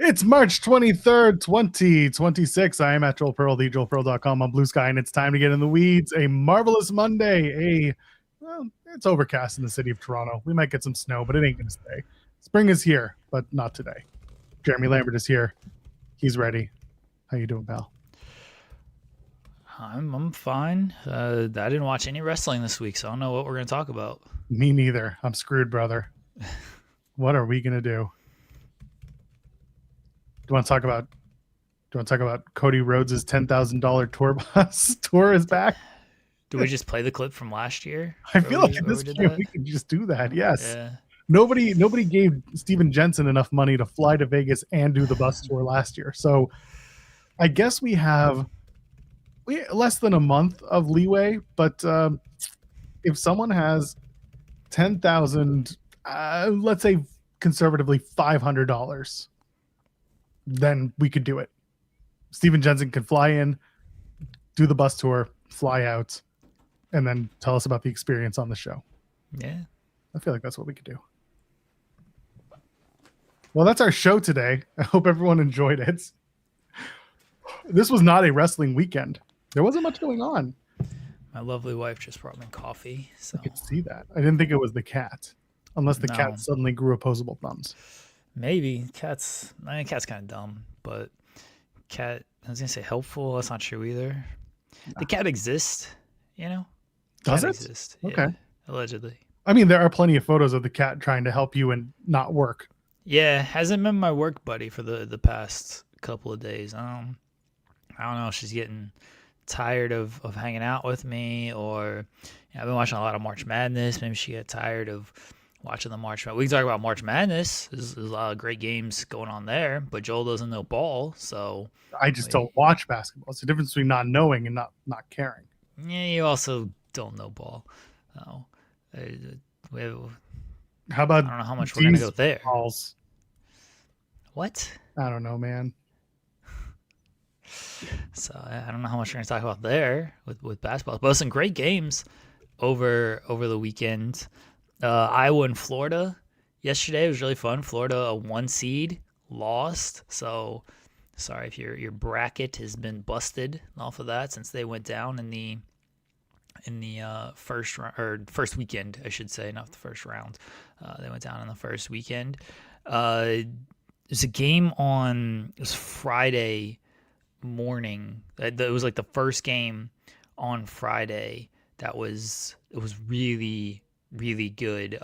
It's March 23rd, 2026. I am at Joel Pearl, thejoelpearl.com on Blue Sky, and it's time to get in the weeds. A marvelous Monday. It's overcast in the city of Toronto. We might get some snow, but it ain't going to stay. Spring is here, but not today. Jeremy Lambert is here. He's ready. How you doing, pal? I'm fine. I didn't watch any wrestling this week, so I don't know what we're going to talk about. Me neither. I'm screwed, brother. What are we going to do? Do you want to talk about Cody Rhodes' $10,000 tour bus? Tour is back. Do we just play the clip from last year? I feel like at this point we could just do that. Yes. Yeah. Nobody gave Steven Jensen enough money to fly to Vegas and do the bus tour last year. So I guess we have less than a month of leeway, but if someone has $10,000, let's say conservatively $500, then we could do it. Steven Jensen can fly in, do the bus tour, fly out, and then tell us about the experience on the show. Yeah. I feel like that's what we could do. Well, that's our show today. I hope everyone enjoyed it. This was not a wrestling weekend. There wasn't much going on. My lovely wife just brought me coffee. So I could see that. I didn't think it was the cat, unless the cat suddenly grew opposable thumbs. Maybe. Cat's kind of dumb, but cat, I was going to say helpful. That's not true either. The cat exists, you know? Does it? Exist. Okay. Yeah, allegedly. I mean, there are plenty of photos of the cat trying to help you and not work. Yeah, hasn't been my work buddy for the past couple of days. I don't know if she's getting tired of hanging out with me, or I've been watching a lot of March Madness. Maybe she got tired of watching the March Madness. We can talk about March Madness. There's a lot of great games going on there, but Joel doesn't know ball, so I just don't watch basketball. It's the difference between not knowing and not caring. Yeah, you also don't know ball. No. How about I don't know how much we're gonna go there. Balls? What? I don't know, man. So I don't know how much we're gonna talk about there with basketball, but some great games over the weekend. Iowa and Florida yesterday was really fun. Florida, a 1 seed, lost. So sorry if your bracket has been busted off of that, since they went down in the first weekend, I should say, not the first round. They went down in the first weekend. There's a game it was Friday morning. It was like the first game on Friday it was really, really good.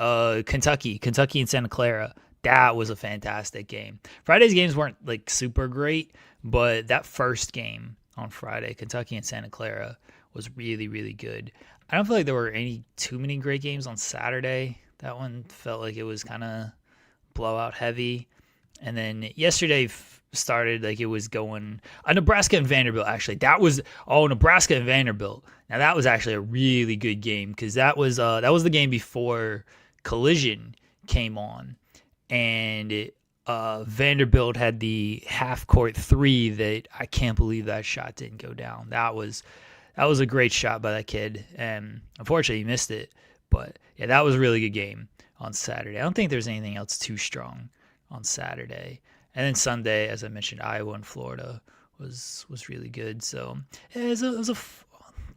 Kentucky and Santa Clara. That was a fantastic game. Friday's games weren't like super great, but that first game on Friday, Kentucky and Santa Clara, was really, really good. I don't feel like there were too many great games on Saturday. That one felt like it was kind of blowout heavy. And then yesterday started like it was going. Nebraska and Vanderbilt, actually. Nebraska and Vanderbilt. Now that was actually a really good game, because that was the game before Collision came on. And Vanderbilt had the half-court three that I can't believe that shot didn't go down. That was a great shot by that kid, and unfortunately he missed it. But yeah, that was a really good game on Saturday. I don't think there's anything else too strong on Saturday. And then Sunday, as I mentioned, Iowa and Florida was really good. So yeah,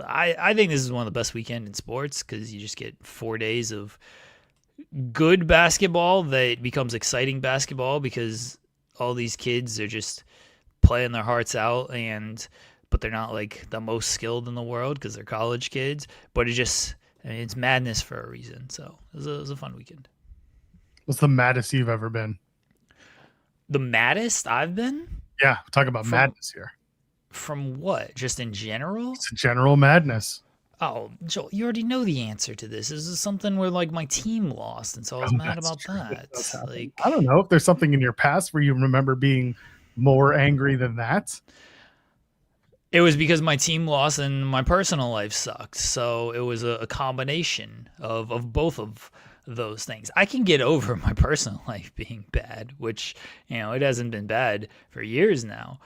I think this is one of the best weekends in sports, because you just get 4 days of good basketball that becomes exciting basketball, because all these kids are just playing their hearts out, but they're not like the most skilled in the world because they're college kids. But it's madness for a reason. So it was a fun weekend. What's the maddest you've ever been? The maddest I've been? Yeah, talk about madness here. From what? Just in general? It's a general madness. Oh, Joel, you already know the answer to this. This is something where like my team lost, and so I was mad about that. Like, I don't know if there's something in your past where you remember being more angry than that. It was because my team lost and my personal life sucked. So it was a combination of both of those things. I can get over my personal life being bad, which, it hasn't been bad for years now.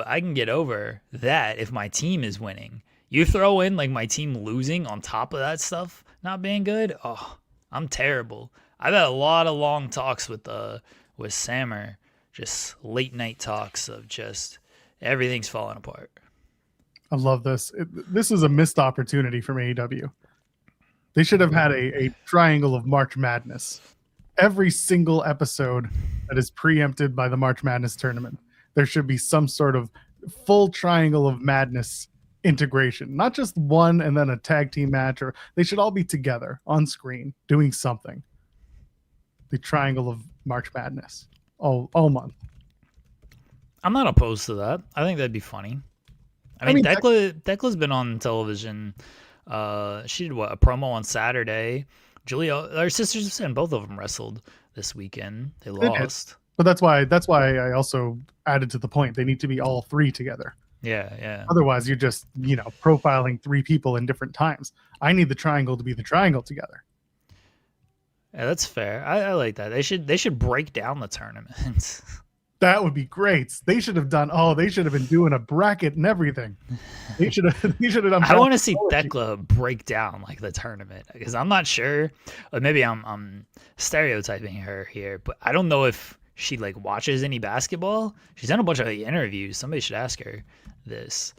I can get over that if my team is winning. You throw in like my team losing on top of that stuff not being good, oh, I'm terrible. I've had a lot of long talks with Sammer just late night talks of just everything's falling apart. I love this. This is a missed opportunity from AEW. They should have had a triangle of March Madness. Every single episode that is preempted by the March Madness tournament, there should be some sort of full triangle of madness integration. Not just one and then a tag team match, or they should all be together on screen doing something. The triangle of March Madness all month. I'm not opposed to that. I think that'd be funny. I mean, Decla's been on television. She did a promo on Saturday. Julia, our sisters and both of them wrestled this weekend. They lost. But that's why I also added to the point. They need to be all three together. Yeah. Otherwise, you're just, profiling three people in different times. I need the triangle to be the triangle together. Yeah, that's fair. I like that. They should break down the tournament. That would be great. They should have been doing a bracket and everything. They should have done. I want to see Thekla break down like the tournament, because I'm not sure. Or maybe I'm stereotyping her here, but I don't know if she watches any basketball. She's done a bunch of interviews. Somebody should ask her this.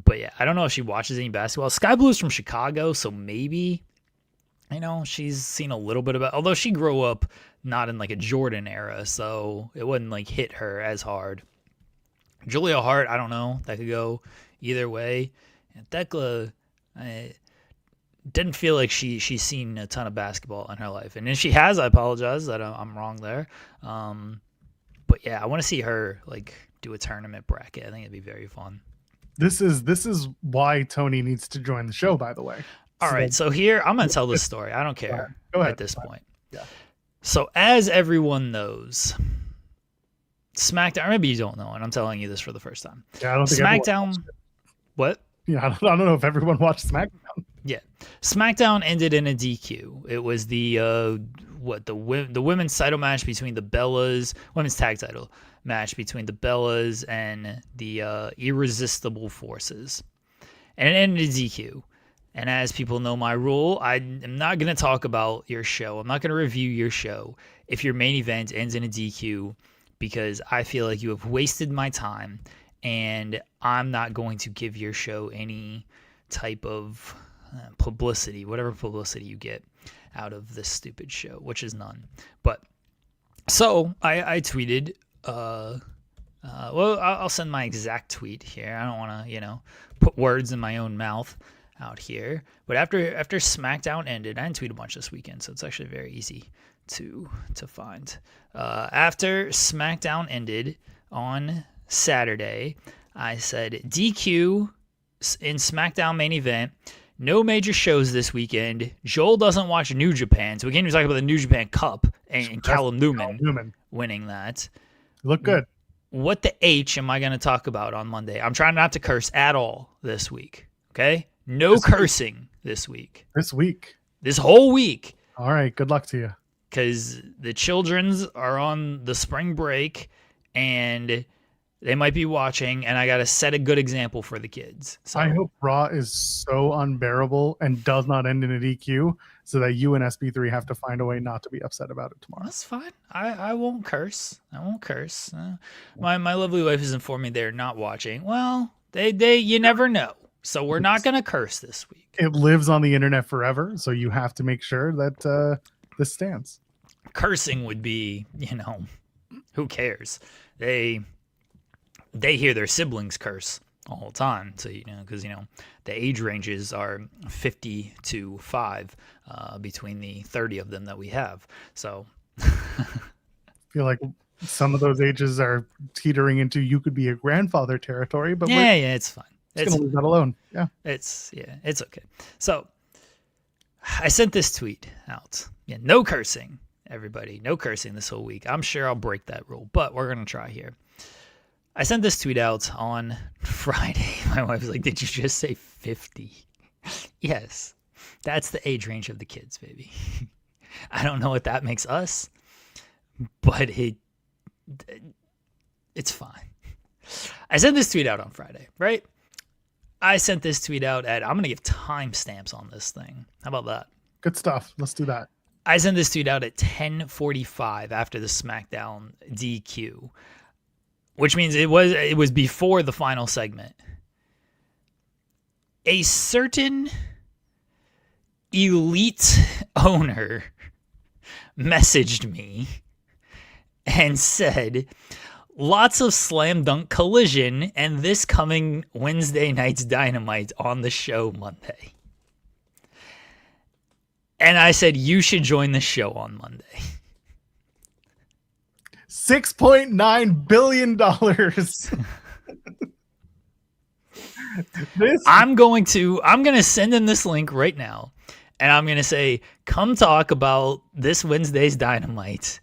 But yeah, I don't know if she watches any basketball. Sky Blue's from Chicago, so maybe she's seen a little bit about. Although she grew up not in a Jordan era, so it wouldn't hit her as hard. Julia Hart, I don't know. That could go either way. And Thekla, I didn't feel like she's seen a ton of basketball in her life. And if she has, I apologize that I'm wrong there. But yeah, I want to see her do a tournament bracket. I think it'd be very fun. This is why Toni needs to join the show, by the way. All right, so here I'm gonna tell this story. I don't care at this point. Yeah. So as everyone knows, SmackDown. Or maybe you don't know, and I'm telling you this for the first time. Yeah, I don't think SmackDown. What? Yeah, I don't know if everyone watched SmackDown. Yeah, SmackDown ended in a DQ. It was the women's title match between the Bellas, women's tag title match between the Bellas and the Irresistible Forces, and it ended in DQ. And as people know my rule, I am not going to talk about your show. I'm not going to review your show if your main event ends in a DQ, because I feel like you have wasted my time, and I'm not going to give your show any type of publicity, whatever publicity you get out of this stupid show, which is none. But so I tweeted, well, I'll send my exact tweet here. I don't want to, put words in my own mouth out here. But after SmackDown ended, I didn't tweet a bunch this weekend, so it's actually very easy to find. After SmackDown ended on Saturday, I said DQ in SmackDown main event. No major shows this weekend. Joel doesn't watch New Japan, so we can't even talk about the New Japan Cup and Callum Newman winning that. Look good. What the H am I going to talk about on Monday? I'm trying not to curse at all this week. Okay? No cursing this week. This whole week. All right. Good luck to you. Because the children's are on the spring break, and they might be watching, and I got to set a good example for the kids. So I hope Raw is so unbearable and does not end in a DQ, so that you and SB3 have to find a way not to be upset about it tomorrow. That's fine. I won't curse. My lovely wife has informed me they're not watching. Well, they you never know. So we're not going to curse this week. It lives on the internet forever, so you have to make sure that this stands. Cursing would be, who cares? They hear their siblings curse all the time. So, because, the age ranges are 50 to 5 between the 30 of them that we have. So I feel like some of those ages are teetering into you could be a grandfather territory, but yeah, it's fine. It's gonna leave that alone. Yeah. It's okay. So I sent this tweet out. Yeah, no cursing, everybody. No cursing this whole week. I'm sure I'll break that rule, but we're gonna try here. I sent this tweet out on Friday. My wife was like, "Did you just say 50?" Yes. That's the age range of the kids, baby. I don't know what that makes us, but it's fine. I sent this tweet out on Friday, right? I sent this tweet out I'm going to give timestamps on this thing. How about that? Good stuff. Let's do that. I sent this tweet out at 10:45 after the SmackDown DQ. which means it was before the final segment. A certain elite owner messaged me and said, lots of slam dunk collision and this coming Wednesday night's Dynamite on the show Monday. And I said, you should join the show on Monday. $6.9 billion. I'm going to send him this link right now. And I'm going to say, come talk about this Wednesday's Dynamite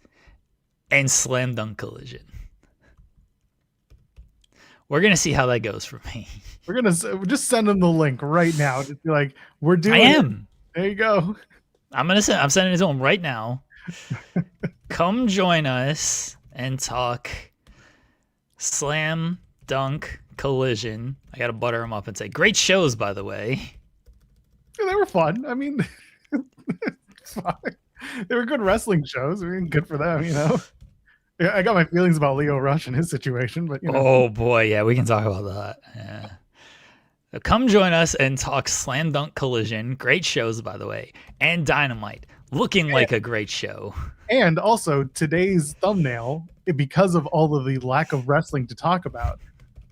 and Slam Dunk Collision. We're going to see how that goes for me. We're going to just send him the link right now. Just be like, we're doing it. There you go. I'm sending it to him right now. Come join us and talk Slam Dunk Collision. I got to butter them up and say, great shows, by the way. Yeah, they were fun. I mean, they were good wrestling shows. I mean, good for them, you know. Yeah, I got my feelings about Lio Rush and his situation, but you know. Oh boy, yeah, we can talk about that. Yeah. So come join us and talk Slam Dunk Collision. Great shows, by the way, and Dynamite, looking like a great show. And also today's thumbnail, because of all of the lack of wrestling to talk about,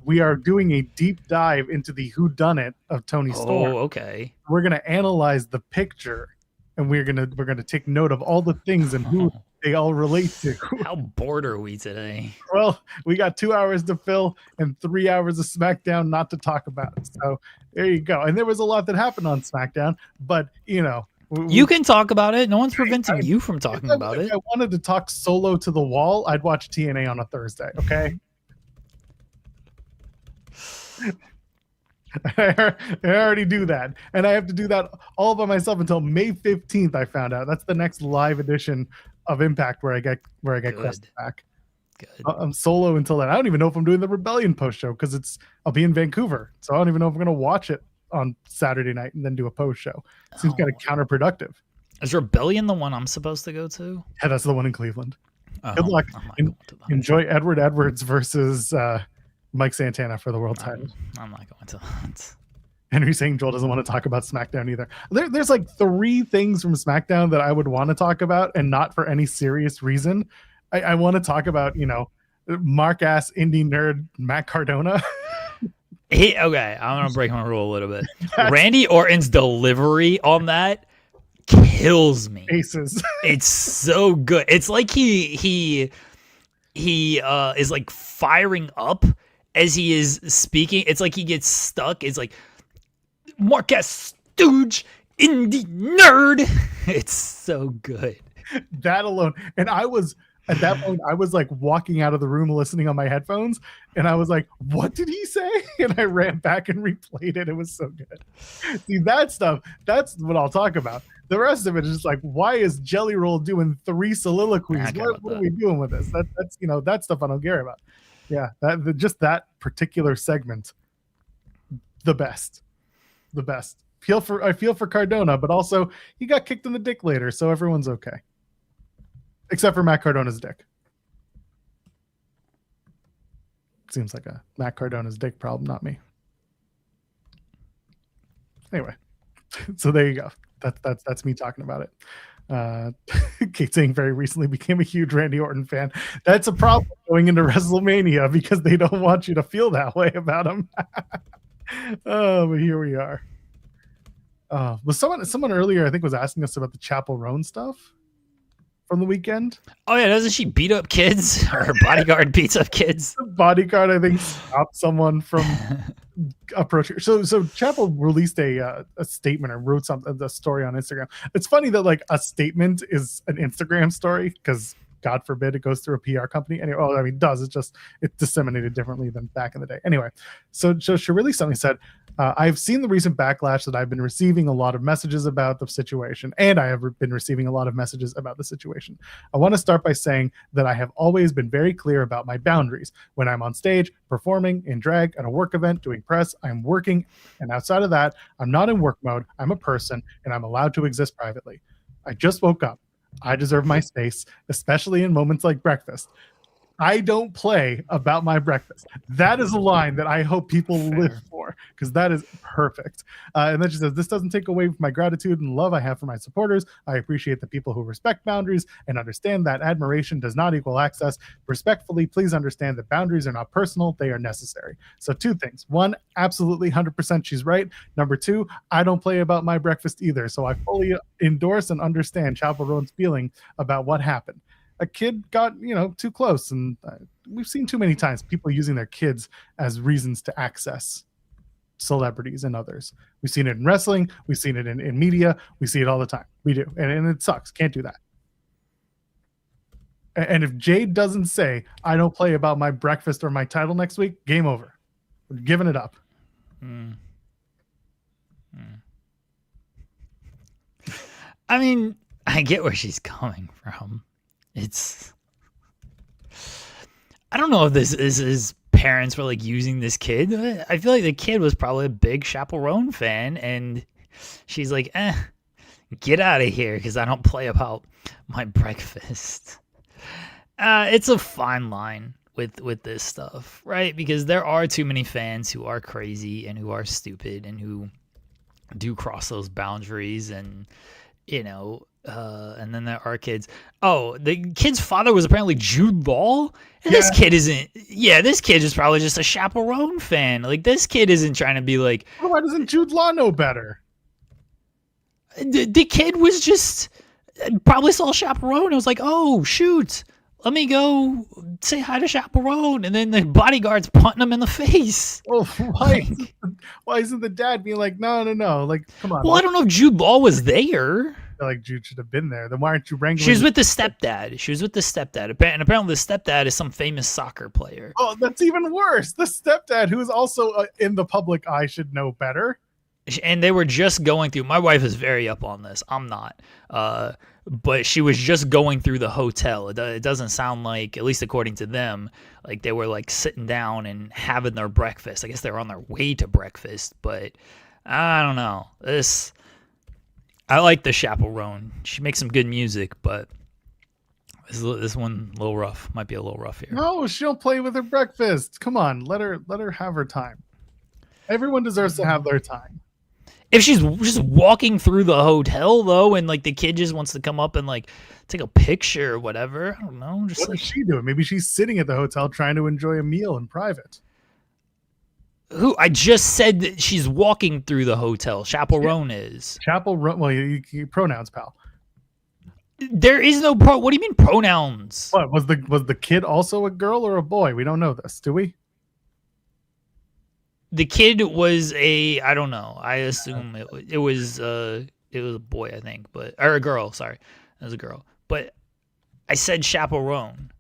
we are doing a deep dive into the Whodunnit of Toni Storm. Oh, okay. We're gonna analyze the picture, and we're gonna take note of all the things and who they all relate to. How bored are we today? Well, we got 2 hours to fill and 3 hours of SmackDown not to talk about. So there you go. And there was a lot that happened on SmackDown, but you know, you can talk about it. No one's preventing you from talking about it. If I wanted to talk solo to the wall, I'd watch TNA on a Thursday. Okay. I already do that, and I have to do that all by myself until May 15th. I found out that's the next live edition of Impact where I get Crest back. Good. I'm solo until then. I don't even know if I'm doing the Rebellion post show because I'll be in Vancouver, so I don't even know if I'm going to watch it on Saturday night and then do a post show. Seems kind of counterproductive. Is Rebellion the one I'm supposed to go to? Yeah, that's the one in Cleveland. Good luck. Enjoy Edward Edwards versus Mike Santana for the world title. I'm not going to that. Henry saying Joel doesn't want to talk about SmackDown either. There's like 3 things from SmackDown that I would want to talk about, and not for any serious reason. I want to talk about, you know, mark-ass indie nerd Matt Cardona. Okay, I'm going to break my rule a little bit. Randy Orton's delivery on that kills me. Aces. It's so good. It's like he is like firing up as he is speaking. It's like he gets stuck. It's like, Marquez Stooge, indie nerd. It's so good. That alone. And at that point, I was like walking out of the room listening on my headphones, and I was like, what did he say? And I ran back and replayed it. It was so good. See, that stuff, that's what I'll talk about. The rest of it is just like, why is Jelly Roll doing 3 soliloquies? What are we doing with this? That's you know, that stuff I don't care about. Yeah, just that particular segment, the best. I feel for Cardona, but also he got kicked in the dick later, so everyone's okay. Except for Matt Cardona's dick. Seems like a Matt Cardona's dick problem, not me. Anyway, so there you go. That's me talking about it. Kate saying very recently became a huge Randy Orton fan. That's a problem going into WrestleMania because they don't want you to feel that way about him. Oh, but here we are. Was someone earlier, I think, was asking us about the Chappell Roan stuff from the weekend? Oh yeah, doesn't she beat up kids? Or her bodyguard beats up kids? The bodyguard, I think, stopped someone from approaching her. So Chappell released a statement or wrote a story on Instagram. It's funny that like a statement is an Instagram story because God forbid it goes through a PR company. Anyway, I mean, it does. It's disseminated differently than back in the day. Anyway, so she released something, said, I've seen the recent backlash that I've been receiving a lot of messages about the situation, and I have been receiving a lot of messages about the situation. I want to start by saying that I have always been very clear about my boundaries. When I'm on stage, performing, in drag, at a work event, doing press, I'm working, and outside of that, I'm not in work mode. I'm a person, and I'm allowed to exist privately. I just woke up. I deserve my space, especially in moments like breakfast. I don't play about my breakfast. That is a line that I hope people live for, because that is perfect. And then she says, this doesn't take away from my gratitude and love I have for my supporters. I appreciate the people who respect boundaries and understand that admiration does not equal access. Respectfully, please understand that boundaries are not personal. They are necessary. So 2 things. 1, absolutely 100% she's right. Number 2, I don't play about my breakfast either. So I fully endorse and understand Chappell Roan's feeling about what happened. A kid got, too close, and we've seen too many times people using their kids as reasons to access celebrities and others. We've seen it in wrestling. We've seen it in media. We see it all the time. We do. And it sucks. Can't do that. And if Jade doesn't say, I don't play about my breakfast or my title next week, game over. We're giving it up. I mean, I get where she's coming from. I don't know if this is his parents were like using this kid. I feel like the kid was probably a big Chappell Roan fan, and she's like, get out of here because I don't play about my breakfast. It's a fine line with this stuff, right? Because there are too many fans who are crazy and who are stupid and who do cross those boundaries, and and then there are kids. Oh, the kid's father was apparently Jude Law, and this kid isn't. Yeah, this kid is probably just a Chappell Roan fan. Like, this kid isn't trying to be like. Why doesn't Jude Law know better? The kid was just probably saw Chappell Roan and was like, "Oh shoot, let me go say hi to Chappell Roan," and then the bodyguard's punting him in the face. Well, why isn't the dad being like, no, like, come on? Well, I don't know if Jude Law was there. Like, Jude should have been there. Then why aren't you wrangling? She was with the stepdad. And apparently the stepdad is some famous soccer player. Oh, that's even worse. The stepdad, who is also in the public eye, should know better. And they were just going through. My wife is very up on this. I'm not. But she was just going through the hotel. It doesn't sound like, at least according to them, like they were like sitting down and having their breakfast. I guess they were on their way to breakfast, but I don't know. I like the Chappell Roan. She makes some good music, but this one a little rough. Might be a little rough here. No, she don't play with her breakfast. Come on, let her have her time. Everyone deserves to have their time. If she's just walking through the hotel though, and like the kid just wants to come up and like take a picture or whatever, I don't know. What is she doing? Maybe she's sitting at the hotel trying to enjoy a meal in private. Who? I just said that she's walking through the hotel. Chappell Roan is. Chappell Roan. Well, you pronouns, pal. There is no pro. What do you mean pronouns? What was the kid also a girl or a boy? We don't know this, do we? The kid was I don't know. I assume it was a boy, I think, or a girl. Sorry, it was a girl. But I said Chappell Roan.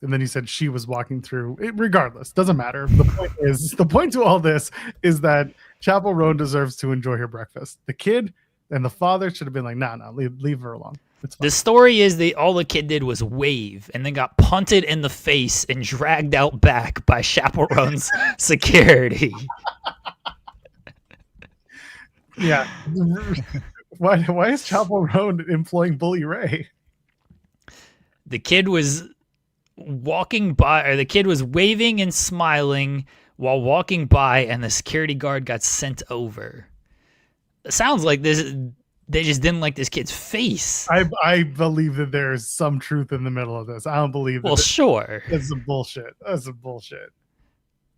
And then he said she was walking through. Regardless, doesn't matter. The point to all this is that Chappell Roan deserves to enjoy her breakfast. The kid and the father should have been like, nah, leave her alone. The story is all the kid did was wave and then got punted in the face and dragged out back by Chappell Roan's security. Yeah. Why is Chappell Roan employing Bully Ray? The kid was walking by, or the kid was waving and smiling while walking by, and the security guard got sent over. It sounds like they just didn't like this kid's face. I believe that there is some truth in the middle of this. I don't believe that. Well, sure. That's some bullshit. That's some bullshit.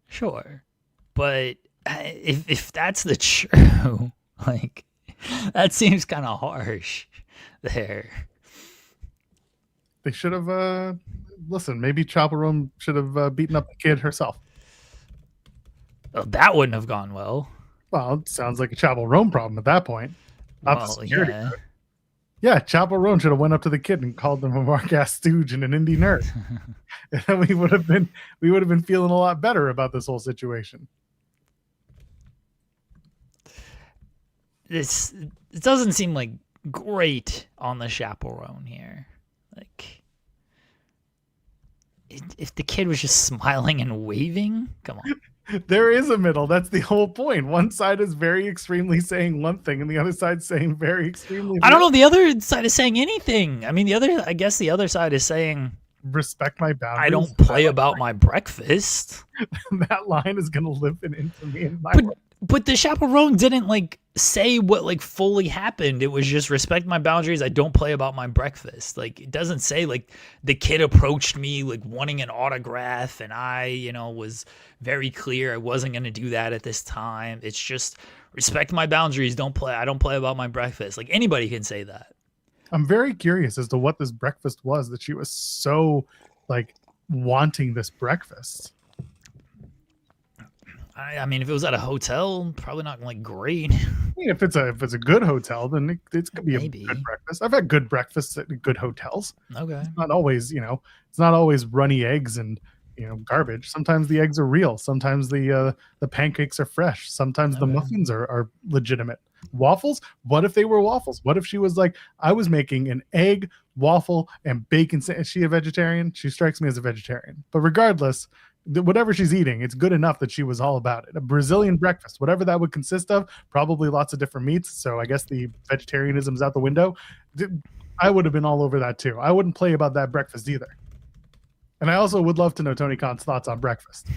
Sure. But if that's the true, like, that seems kind of harsh there. They should have, listen, maybe Chappell Roan should have beaten up the kid herself. Oh, that wouldn't have gone well. Well, it sounds like a Chappell Roan problem at that point. Not the security. Yeah. Yeah, Chappell Roan should have went up to the kid and called him a mark-ass stooge and an indie nerd. And then we would have been feeling a lot better about this whole situation. It doesn't seem like great on the Chappell Roan here. Like, if the kid was just smiling and waving, come on. There is a middle. That's the whole point. One side is very extremely saying one thing, and the other side saying very extremely. I don't know. The other side is saying anything. I mean, I guess the other side is saying respect my boundaries. I don't play about my breakfast. That line is gonna live in infamy in my But the Chappell Roan didn't like say what like fully happened. It was just respect my boundaries. I don't play about my breakfast. Like it doesn't say like the kid approached me like wanting an autograph and I, was very clear I wasn't going to do that at this time. It's just respect my boundaries. I don't play about my breakfast. Like anybody can say that. I'm very curious as to what this breakfast was that she was so like wanting this breakfast. I mean, if it was at a hotel, probably not like great. I mean, if it's a good hotel, then it's gonna be Maybe. a good breakfast. I've had good breakfasts at good hotels. Okay. It's not always, it's not always runny eggs and garbage. Sometimes the eggs are real. Sometimes the pancakes are fresh. Sometimes the muffins are legitimate. Waffles? What if they were waffles? What if she was like, I was making an egg, waffle, and bacon? Is she a vegetarian? She strikes me as a vegetarian. But regardless, whatever she's eating, it's good enough that she was all about it. A Brazilian breakfast, whatever that would consist of, probably lots of different meats. So I guess the vegetarianism's out the window. I would have been all over that too. I wouldn't play about that breakfast either. And I also would love to know Tony Khan's thoughts on breakfast.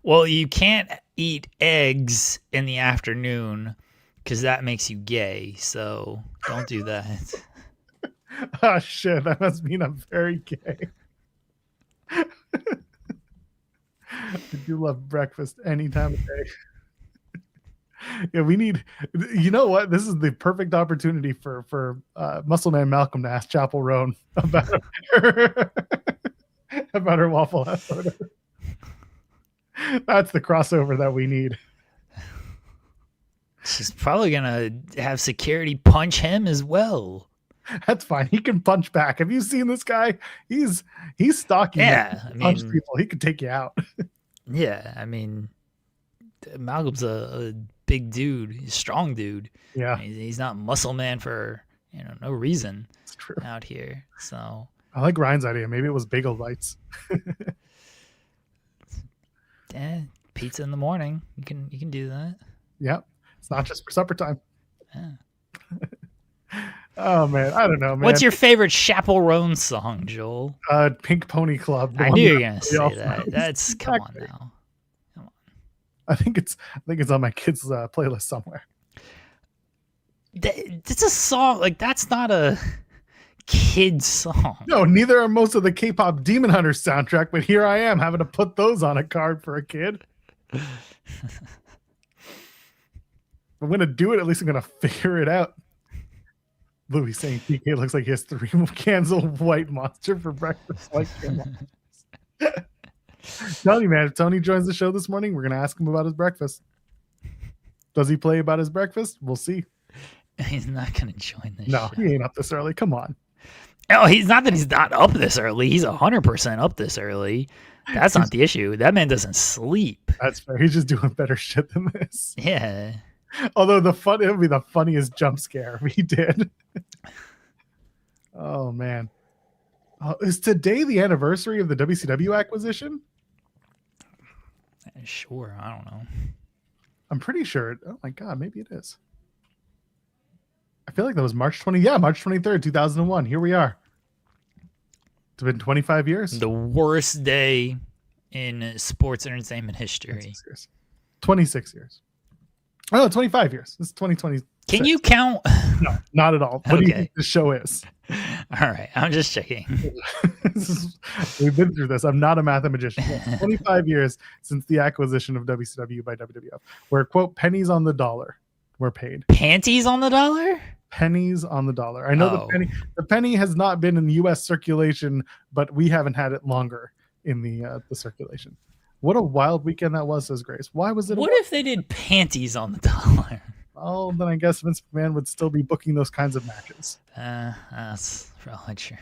Well, you can't eat eggs in the afternoon because that makes you gay. So don't do that. Oh, shit. That must mean I'm very gay. I do love breakfast any time of day. Yeah, we need, you know what? This is the perfect opportunity for Muscle Man Malcolm to ask Chappell Roan about her, about her Waffle House photo. That's the crossover that we need. She's probably gonna have security punch him as well. That's fine. He can punch back. Have you seen this guy? He's stocky. Yeah, Punch people. He could take you out. Yeah, I mean, Malcolm's a big dude. He's a strong dude. Yeah, he's not Muscle Man for no reason. It's true. Out here. So I like Ryan's idea. Maybe it was bagel bites. Yeah, pizza in the morning. You can do that. Yep. It's not just for supper time. Yeah. Oh man, I don't know, man. What's your favorite Chappell Roan song, Joel? Pink Pony Club. I knew you were gonna say that. That's come on now. Come on. I think it's on my kids' playlist somewhere. It's a song like that's not a kid song. No, neither are most of the K-pop Demon Hunters soundtrack. But here I am having to put those on a card for a kid. If I'm gonna do it, at least I'm gonna figure it out. Louis saying PK looks like he has 3 cans of White Monster for breakfast. Like Tony, man, if Tony joins the show this morning, we're gonna ask him about his breakfast. Does he play about his breakfast? We'll see. He's not gonna join this. No, show. He ain't up this early. Come on. No, he's not that he's not up this early. He's 100% up this early. That's not the issue. That man doesn't sleep. That's fair. He's just doing better shit than this. Yeah. Although it would be the funniest jump scare if he did. Oh man. Is today the anniversary of the WCW acquisition? Sure, I don't know. I'm pretty sure. Oh my god, maybe it is. I feel like that was March 23rd, 2001. Here we are. It's been 25 years. The worst day in sports entertainment history. 26 years. Oh, no, 25 years. This is 2020. Can you count? No, not at all. What do you think the show is? All right, I'm just checking. We've been through this. I'm not a mathematician. 25 years since the acquisition of WCW by WWF, where, quote, pennies on the dollar were paid. Panties on the dollar? Pennies on the dollar. I know the penny has not been in the U.S. circulation, but we haven't had it longer in the circulation. What a wild weekend that was, says Grace. Why was it? What if they did panties on the dollar? Oh, then I guess Vince McMahon would still be booking those kinds of matches. That's probably true.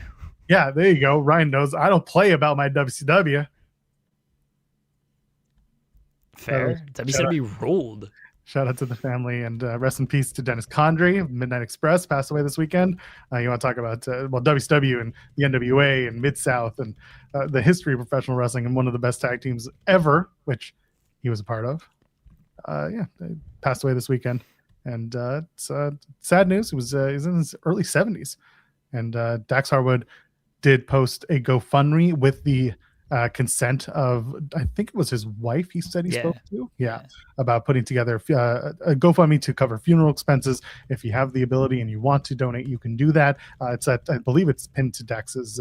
Yeah, there you go. Ryan knows I don't play about my WCW. Fair. WCW ruled. Shout out to the family and rest in peace to Dennis Condrey of Midnight Express, passed away this weekend. You want to talk about WCW and the NWA and Mid-South and the history of professional wrestling and one of the best tag teams ever, which he was a part of. They passed away this weekend. And it's sad news. He was in his early 70s. And Dax Harwood did post a GoFundMe with the consent of, I think it was his wife, he said he spoke to, about putting together a GoFundMe to cover funeral expenses. If you have the ability and you want to donate, you can do that. It's at, I believe it's pinned to Dex's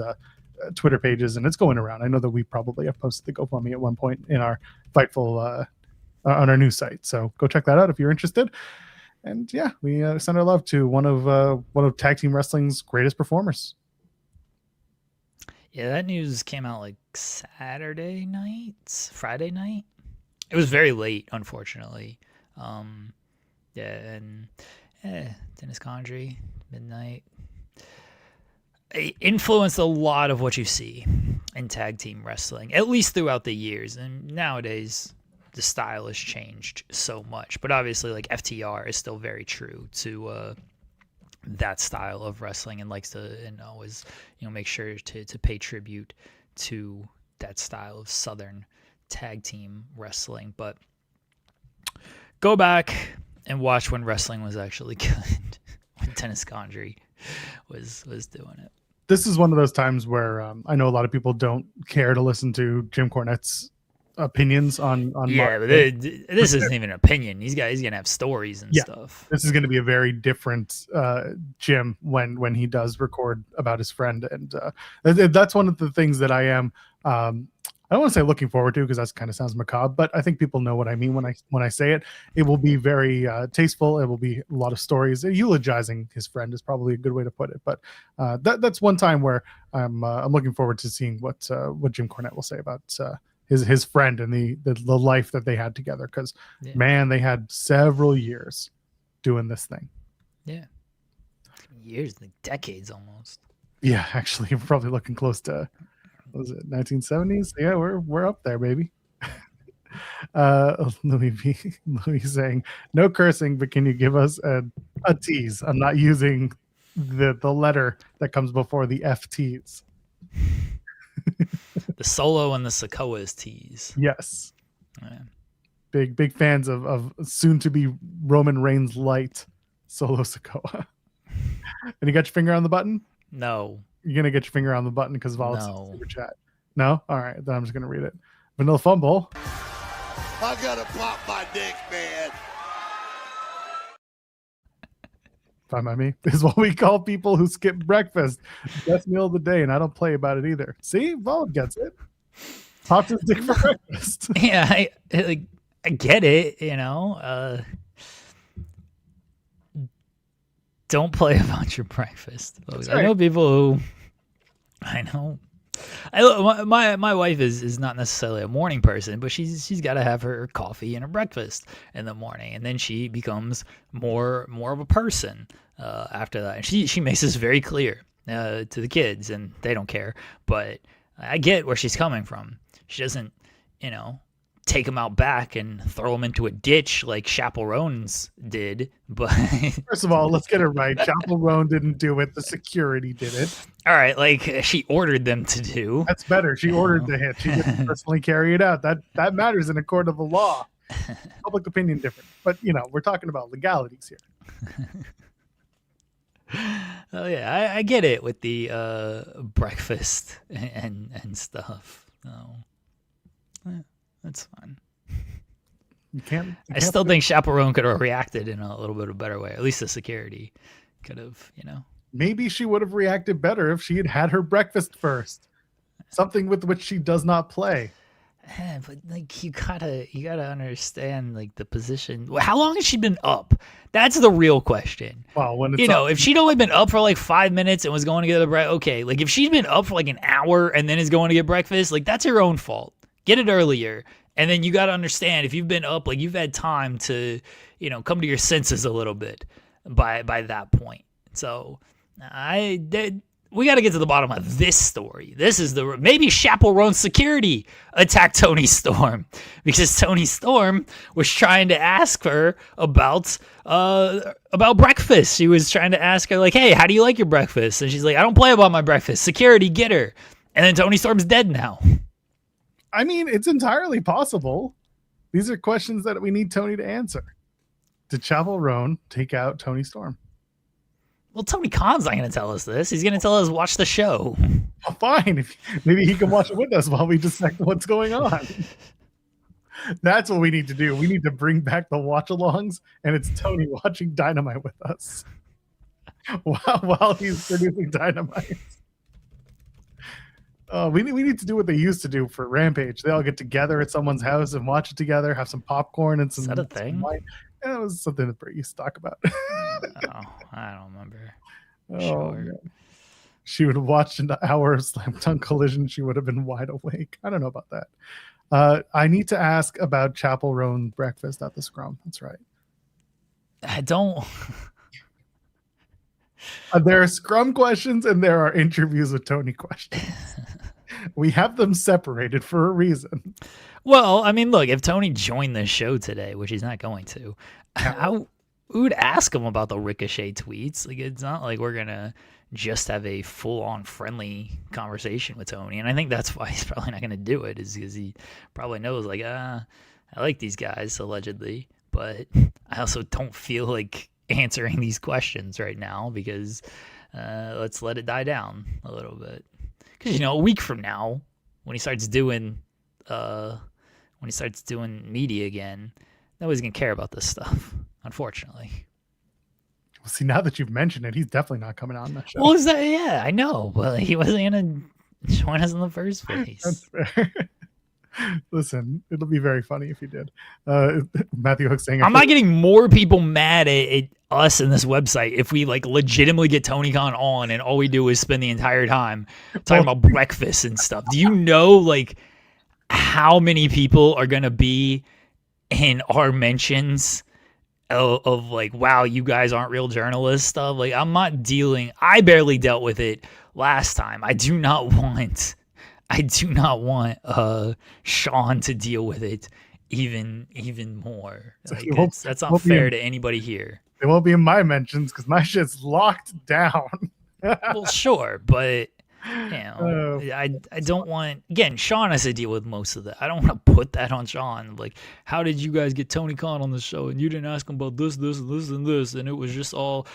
Twitter pages, and it's going around. I know that we probably have posted the GoFundMe at one point in our Fightful on our news site, so go check that out if you're interested. And yeah, we send our love to one of tag team wrestling's greatest performers. Yeah, that news came out like Friday night. It was very late, unfortunately. And Dennis Condrey, midnight. It influenced a lot of what you see in tag team wrestling, at least throughout the years. And nowadays, the style has changed so much. But obviously, like, FTR is still very true to that style of wrestling, and likes to, and always, make sure to pay tribute to that style of Southern tag team wrestling. But go back and watch when wrestling was actually good, when Dennis Condrey was doing it. This is one of those times where I know a lot of people don't care to listen to Jim Cornette's opinions on yeah, but this isn't even an opinion. He's gonna have stories and stuff. This is going to be a very different Jim when he does record about his friend, and that's one of the things that I am I don't want to say looking forward to, because that kind of sounds macabre, but I think people know what I mean when I say it. It will be very tasteful. It will be a lot of stories. Eulogizing his friend is probably a good way to put it, but that's one time where I'm looking forward to seeing what Jim Cornette will say about his friend and the life that they had together, because man, they had several years doing this thing. Years, like decades almost. Actually, you're probably looking close to, what was it, 1970s? Yeah, we're up there, baby. Louis saying, no cursing, but can you give us a tease? I'm not using the letter that comes before the FTs. The Solo and the Sokoa's tease. Yes. Big fans of soon to be Roman Reigns light Solo Sikoa. And you got your finger on the button? No. You're gonna get your finger on the button because of all the super chat. No? All right, then I'm just gonna read it. Vanilla Fumble. I gotta pop my dick, man. Fine by me. This is what we call people who skip breakfast. Best meal of the day, and I don't play about it either. See, Vaughn gets it. Pops his dick for breakfast. Yeah, I get it. Don't play about your breakfast. Right. I know people who. My wife is not necessarily a morning person, but she's got to have her coffee and her breakfast in the morning, and then she becomes more of a person after that. And she makes this very clear to the kids, and they don't care. But I get where she's coming from. She doesn't, take them out back and throw them into a ditch like Chappell Roan's did. But first of all, let's get it right. Chappell Roan didn't do it. The security did it. All right, like she ordered them to do. That's better. She ordered the hit. She didn't personally carry it out. That matters in a court of the law. Public opinion different. But, we're talking about legalities here. Oh, yeah, I get it with the breakfast and stuff. That's fine. You can't I still think Chappell Roan could have reacted in a little bit of a better way. At least the security could have, Maybe she would have reacted better if she had her breakfast first. Something with which she does not play. Yeah, but you gotta understand the position. How long has she been up? That's the real question. Well, when it's if she'd only been up for 5 minutes and was going to get the breakfast, okay. If she's been up for an hour and then is going to get breakfast, that's her own fault. Get it earlier. And then you got to understand, if you've been up, you've had time to, come to your senses a little bit by that point. So we got to get to the bottom of this story. This is maybe Chappell Roan security attacked Toni Storm, because Toni Storm was trying to ask her about breakfast. She was trying to ask her hey, how do you like your breakfast? And she's like, I don't play about my breakfast. Security, get her. And then Toni Storm's dead now. I mean, it's entirely possible. These are questions that we need Toni to answer. Did Chappell Roan take out Toni Storm? Well, Tony Khan's not going to tell us this. He's going to tell us watch the show. Oh, fine. Maybe he can watch it with us while we dissect what's going on. That's what we need to do. We need to bring back the watch-alongs, and it's Tony watching Dynamite with us while he's producing Dynamite. We need to do what they used to do for Rampage. They all get together at someone's house and watch it together, have some popcorn and some. Is that a thing? Wine. Yeah, it was something that Brit used to talk about. I don't remember. Sure. Man. She would have watched an hour of Slam Dunk Collision. She would have been wide awake. I don't know about that. I need to ask about Chappell Roan breakfast at the Scrum. That's right. I don't. There are Scrum questions and there are interviews with Tony questions. We have them separated for a reason. Well, I mean, look, if Tony joined the show today, which he's not going to, I would ask him about the Ricochet tweets. Like, it's not like we're going to just have a full-on friendly conversation with Tony. And I think that's why he's probably not going to do it, is because he probably knows, like, I like these guys, allegedly, but I also don't feel like answering these questions right now because let's let it die down a little bit. Because, a week from now, when he starts doing media again, nobody's going to care about this stuff, unfortunately. Well, see, now that you've mentioned it, he's definitely not coming on that show. Well, yeah, I know. But he wasn't going to join us in the first place. That's fair. Listen, it'll be very funny if he did. Matthew Hook saying, I'm not getting more people mad at us in this website if we like legitimately get Tony Khan on and all we do is spend the entire time talking about breakfast and stuff. Do you know like how many people are going to be in our mentions of like, wow, you guys aren't real journalists stuff? Like, I barely dealt with it last time. I do not want Sean to deal with it even more. Like, that's not fair to anybody here. It won't be in my mentions because my shit's locked down. Well, sure, but I don't want. Again, Sean has to deal with most of that. I don't want to put that on Sean. Like, how did you guys get Tony Khan on the show and you didn't ask him about this, and it was just all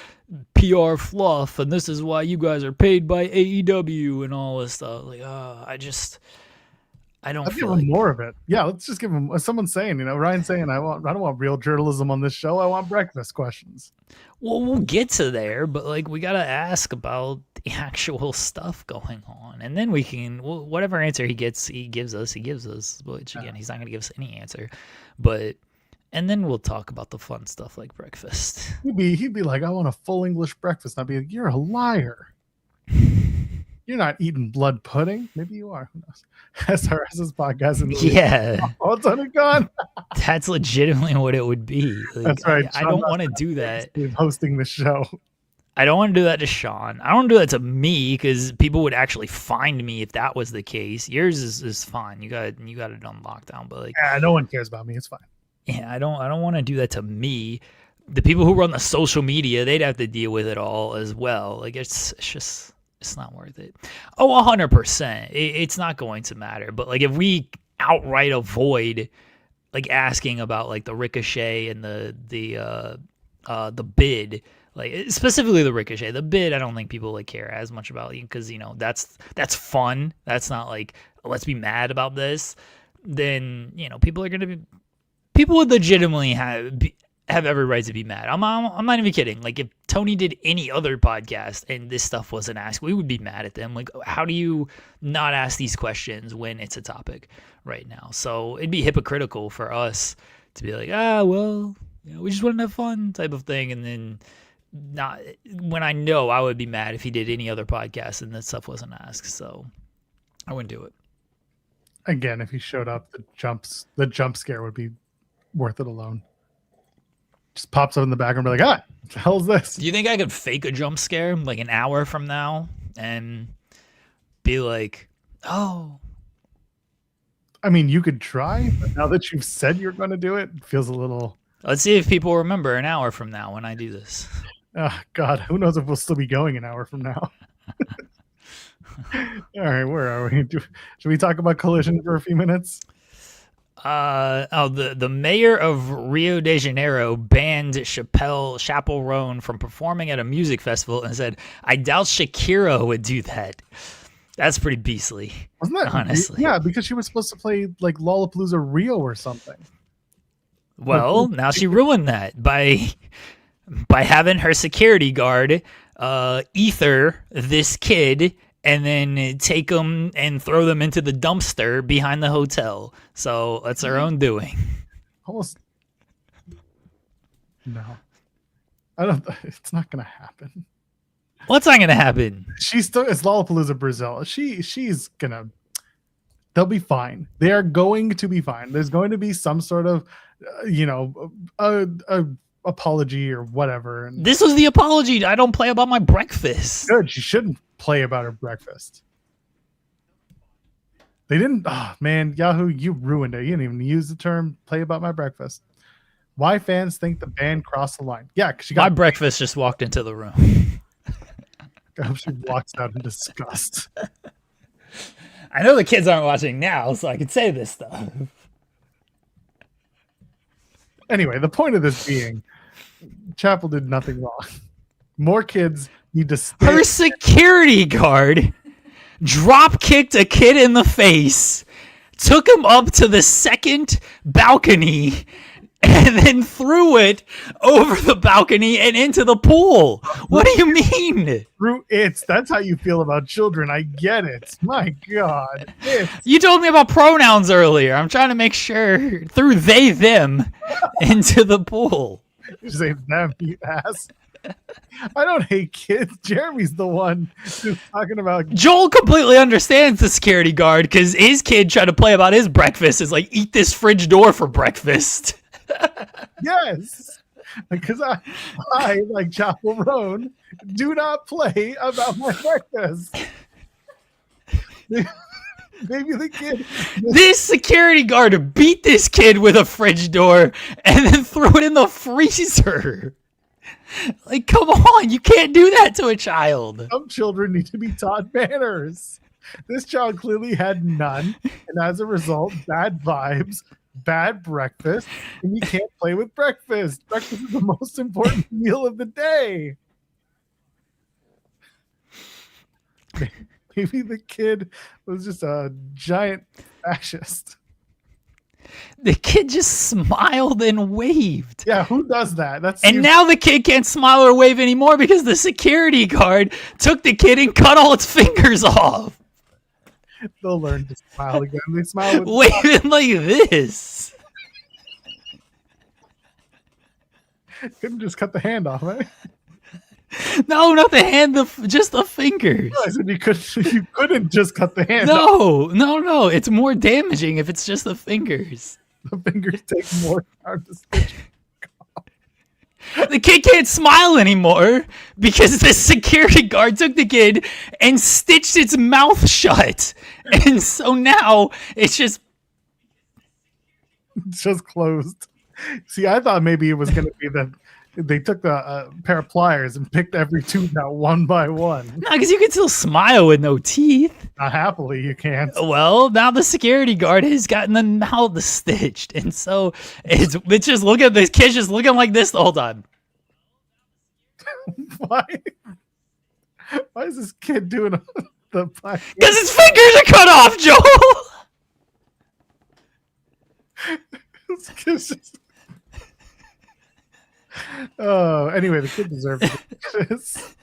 PR fluff, and this is why you guys are paid by AEW and all this stuff. Like, I don't. Let's feel give him more of it. Yeah, let's just give him. Someone's saying, Ryan's saying, I don't want real journalism on this show. I want breakfast questions. Well, we'll get to there, but like we gotta ask about the actual stuff going on, and then we can whatever answer he gives us. Which again, he's not gonna give us any answer, and then we'll talk about the fun stuff like breakfast. He'd be like, I want a full English breakfast. And I'd be like, you're a liar. You're not eating blood pudding. Maybe you are. Who knows? SRS's podcast. Oh, Tony Khan. That's legitimately what it would be. Like, that's right. I don't want to do that. Hosting the show. I don't want to do that to Sean. I don't want to do that to me because people would actually find me if that was the case. Yours is fine. You got it on lockdown, but like, no one cares about me. It's fine. Yeah, I don't want to do that to me. The people who run the social media, they'd have to deal with it all as well. Like, it's just. It's not worth it. Oh, 100%. It's not going to matter. But like, if we outright avoid like asking about like the Ricochet and the bid, like specifically the Ricochet, the bid, I don't think people like care as much about because that's fun. That's not like let's be mad about this. Then people would legitimately have every right to be mad. I'm not even kidding. Like, if Tony did any other podcast and this stuff wasn't asked, we would be mad at them. Like, how do you not ask these questions when it's a topic right now? So it'd be hypocritical for us to be like, we just want to have fun type of thing. And then not when I know I would be mad if he did any other podcast and that stuff wasn't asked. So I wouldn't do it. Again, if he showed up, the jump scare would be worth it alone. Just pops up in the background and be like, what the hell is this? Do you think I could fake a jump scare like an hour from now and be like, oh? I mean, you could try, but now that you've said you're going to do it, it feels a little... Let's see if people remember an hour from now when I do this. Oh, God, who knows if we'll still be going an hour from now. All right, where are we? Should we talk about Collision for a few minutes? The mayor of Rio de Janeiro banned Chappell Roan from performing at a music festival and said, I doubt Shakira would do that. That's pretty beastly. Wasn't that honestly? Yeah, because she was supposed to play like Lollapalooza Rio or something. Well, now she ruined that by having her security guard ether this kid and then take them and throw them into the dumpster behind the hotel. So that's her own doing. Almost. No. I don't. It's not gonna happen. What's not gonna happen? She's still. It's Lollapalooza Brazil. She's gonna. They'll be fine. They are going to be fine. There's going to be some sort of, a apology or whatever. And this was the apology. I don't play about my breakfast. good. She shouldn't play about her breakfast. They didn't. Oh man, Yahoo, you ruined it. You didn't even use the term "play about my breakfast." Why fans think the band crossed the line? Yeah, because she got My breakfast just walked into the room. I hope she walks out in disgust. I know the kids aren't watching now, so I can say this stuff. Anyway, the point of this being, Chappell did nothing wrong. More kids need to stay. Her security guard drop kicked a kid in the face, took him up to the second balcony, and then threw it over the balcony and into the pool. What do you mean? That's how you feel about children. I get it. My God. You told me about pronouns earlier. I'm trying to make sure. Threw they, them into the pool. You say them, you ass. I don't hate kids. Jeremy's the one who's talking about. Joel completely understands the security guard because his kid tried to play about his breakfast. Is like, eat this fridge door for breakfast. Yes, because I like Chappell Roan, do not play about my breakfast. Maybe the kid. This security guard beat this kid with a fridge door and then threw it in the freezer. Like, come on, you can't do that to a child. Some children need to be taught manners. This child clearly had none, and as a result, bad vibes. Bad breakfast, and you can't play with breakfast. Breakfast is the most important meal of the day. Maybe the kid was just a giant fascist. The kid just smiled and waved. Yeah, who does that? And now the kid can't smile or wave anymore because the security guard took the kid and cut all its fingers off. They'll learn to smile again. They smile with waving like this. Couldn't just cut the hand off, right? No, not the hand, just the fingers. I said you couldn't just cut the hand off. No. It's more damaging if it's just the fingers. The fingers take more time to stitch. The kid can't smile anymore because the security guard took the kid and stitched its mouth shut. And so now it's just closed. See, I thought maybe it was going to be that they took the pair of pliers and picked every tooth out one by one. No, because you can still smile with no teeth. Not happily, you can't. Well, now the security guard has gotten the mouth stitched, and so it's just look at this kid's just looking like this the whole time. Why? Why is this kid doing the? Because his fingers are cut off, Joel. This kid's just... Oh, anyway, the kid deserves this.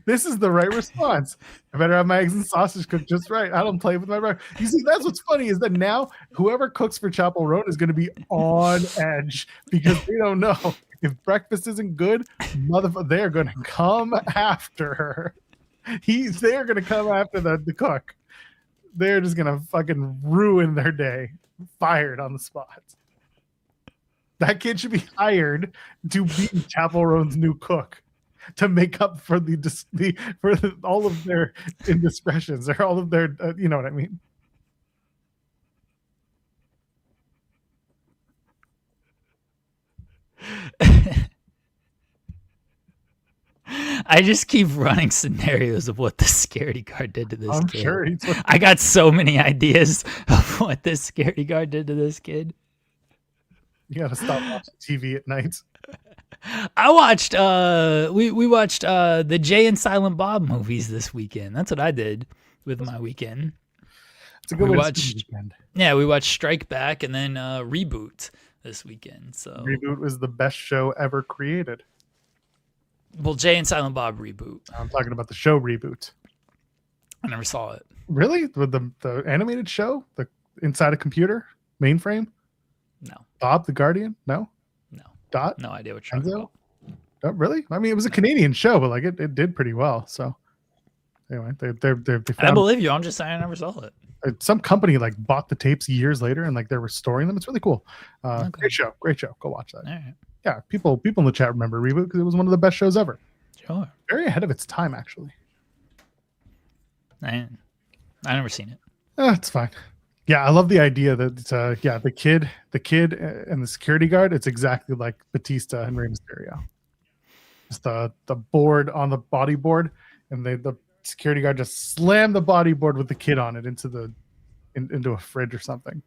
This is the right response. I better have my eggs and sausage cooked just right. I don't play with my breakfast. You see, that's what's funny is that now whoever cooks for Chappell Roan is going to be on edge because they don't know if breakfast isn't good. They're going to come after her. They're going to come after the cook. They're just going to fucking ruin their day. Fired on the spot. That kid should be hired to be Chappell Roan's new cook to make up for all of their indiscretions or all of their, you know what I mean? I just keep running scenarios of what the security guard did to this kid. Sure I got so many ideas of what this security guard did to this kid. You gotta stop watching TV at night. I watched we watched the Jay and Silent Bob movies this weekend. That's what I did with my weekend. It's a good We way to spend watched the weekend. Yeah, we watched Strike Back and then Reboot this weekend. So Reboot was the best show ever created. well, Jay and Silent Bob Reboot. I'm talking about the show Reboot. I never saw it. Really? With the animated show? The inside a computer? Mainframe? No. Bob the Guardian? No? No. Dot? No idea what you're talking about. Oh, really? I mean, it was a Canadian show, but like it did pretty well. So anyway, they I found believe you. I'm just saying I never saw it. some company like bought the tapes years later and like they're restoring them. It's really cool. Okay. Great show. Go watch that. All right. Yeah, people in the chat remember Reboot because it was one of the best shows ever. Sure. Very ahead of its time, actually. I never seen it. It's fine. Yeah, I love the idea that the kid and the security guard. It's exactly like Batista and Rey Mysterio. Just the board on the bodyboard, and the security guard just slammed the bodyboard with the kid on it into a fridge or something.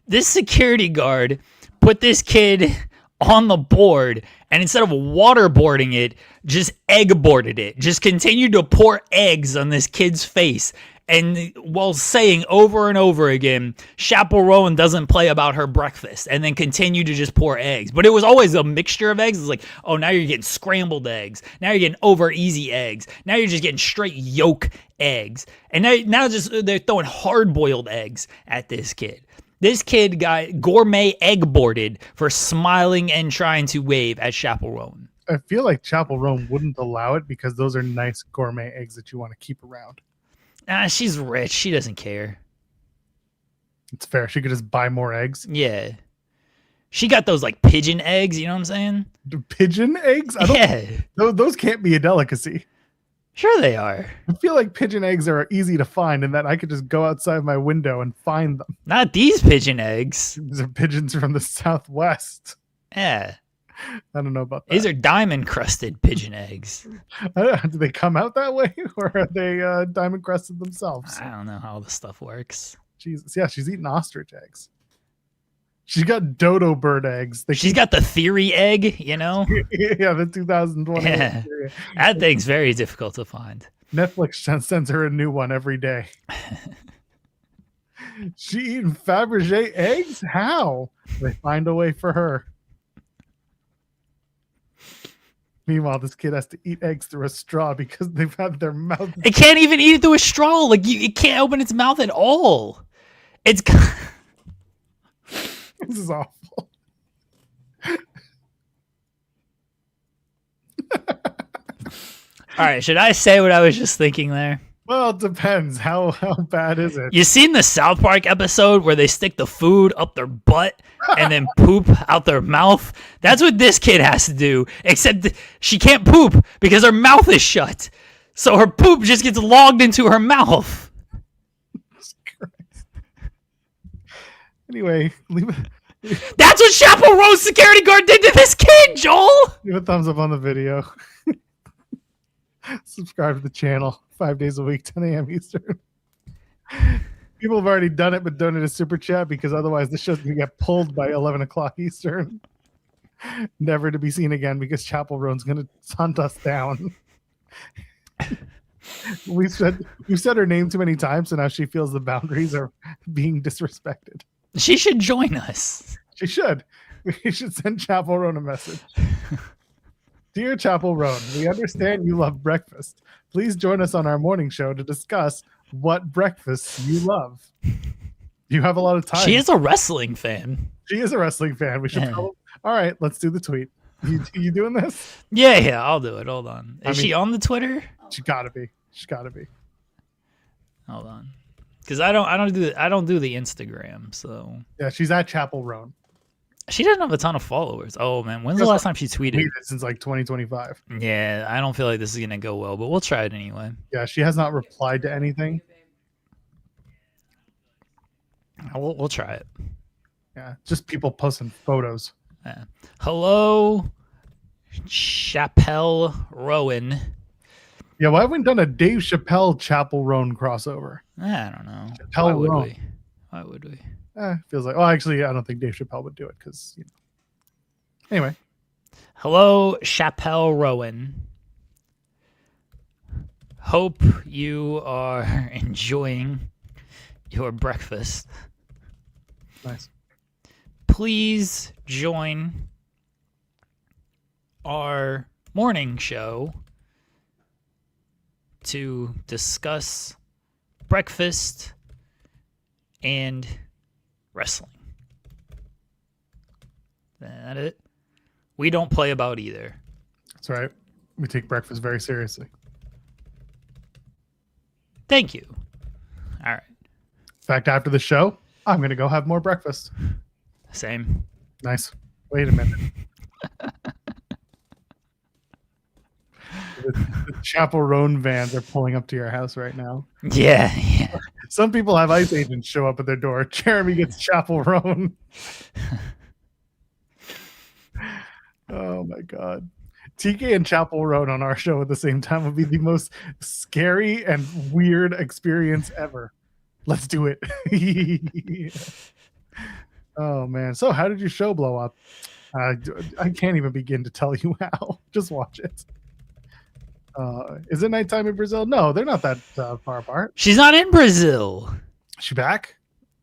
This security guard put this kid on the board, and instead of waterboarding it, just eggboarded it. Just continued to pour eggs on this kid's face. And while saying over and over again, Chappell Roan doesn't play about her breakfast, and then continue to just pour eggs. But it was always a mixture of eggs. It's like, oh, now you're getting scrambled eggs. Now you're getting over easy eggs. Now you're just getting straight yolk eggs. And now just they're throwing hard boiled eggs at this kid. This kid got gourmet egg boarded for smiling and trying to wave at Chappell Roan. I feel like Chappell Roan wouldn't allow it because those are nice gourmet eggs that you want to keep around. She's rich. She doesn't care. It's fair. She could just buy more eggs. Yeah. She got those like pigeon eggs, you know what I'm saying? Pigeon eggs? Those can't be a delicacy. Sure they are. I feel like pigeon eggs are easy to find and that I could just go outside my window and find them. Not these pigeon eggs. These are pigeons from the Southwest. Yeah. I don't know about that. These are diamond crusted pigeon eggs. Do they come out that way or are they diamond crusted themselves? I don't know how this stuff works. Jesus. Yeah, she's eating ostrich eggs. She's got dodo bird eggs. She's got the theory egg, you know? Yeah, the 2020. Yeah. That thing's very difficult to find. Netflix sends her a new one every day. She eating Fabergé eggs? How? They find a way for her. Meanwhile, this kid has to eat eggs through a straw because they've had their mouth. It can't even eat it through a straw. Like it can't open its mouth at all. It's This is awful. All right, should I say what I was just thinking there? Well, it depends. How bad is it? You seen the South Park episode where they stick the food up their butt and then poop out their mouth? That's what this kid has to do, except she can't poop because her mouth is shut. So her poop just gets logged into her mouth. Anyway, leave That's what Chappell Roan's security guard did to this kid, Joel! a thumbs up on the video. Subscribe to the channel 5 days a week, 10 a.m. Eastern. People have already done it, but donate a super chat because otherwise the show's going to get pulled by 11 o'clock Eastern. Never to be seen again because Chappell Roan's going to hunt us down. We've said her name too many times, so now she feels the boundaries are being disrespected. She should join us. She should. We should send Chappell Roan a message. Dear Chappell Roan, we understand you love breakfast. Please join us on our morning show to discuss what breakfasts you love. You have a lot of time. She is a wrestling fan. She is a wrestling fan. We should all right, let's do the tweet. You doing this? Yeah, I'll do it. Hold on. Is she on the Twitter? She gotta be. Hold on. Because I don't do the Instagram, so yeah, she's at Chappell Roan. She doesn't have a ton of followers. Oh man, when's the last time she tweeted? Since like 2025. Yeah, I don't feel like this is gonna go well, but we'll try it anyway. Yeah, she has not replied to anything. We'll try it. Yeah, just people posting photos. Yeah. Hello, Chappell Roan. Yeah, why haven't we done a Dave Chappelle Chappell Roan crossover? I don't know. Chappell Roan. Why would we? Feels like. Well, actually, I don't think Dave Chappelle would do it because. Anyway, Hello, Chappell Roan. Hope you are enjoying your breakfast. Nice. Please join our morning show to discuss breakfast and wrestling. That it? We don't play about either. That's right. We take breakfast very seriously. Thank you. All right. In fact, after the show, I'm going to go have more breakfast. Same. Nice. Wait a minute. The Chappell Roan vans are pulling up to your house right now. Yeah. Some people have ICE agents show up at their door. Jeremy gets Chappell Roan. Oh my God. TK and Chappell Roan on our show at the same time would be the most scary and weird experience ever. Let's do it. Oh man. So how did your show blow up? I can't even begin to tell you how. Just watch it. Is it nighttime in Brazil? No, they're not that far apart. She's not in Brazil. Is she back?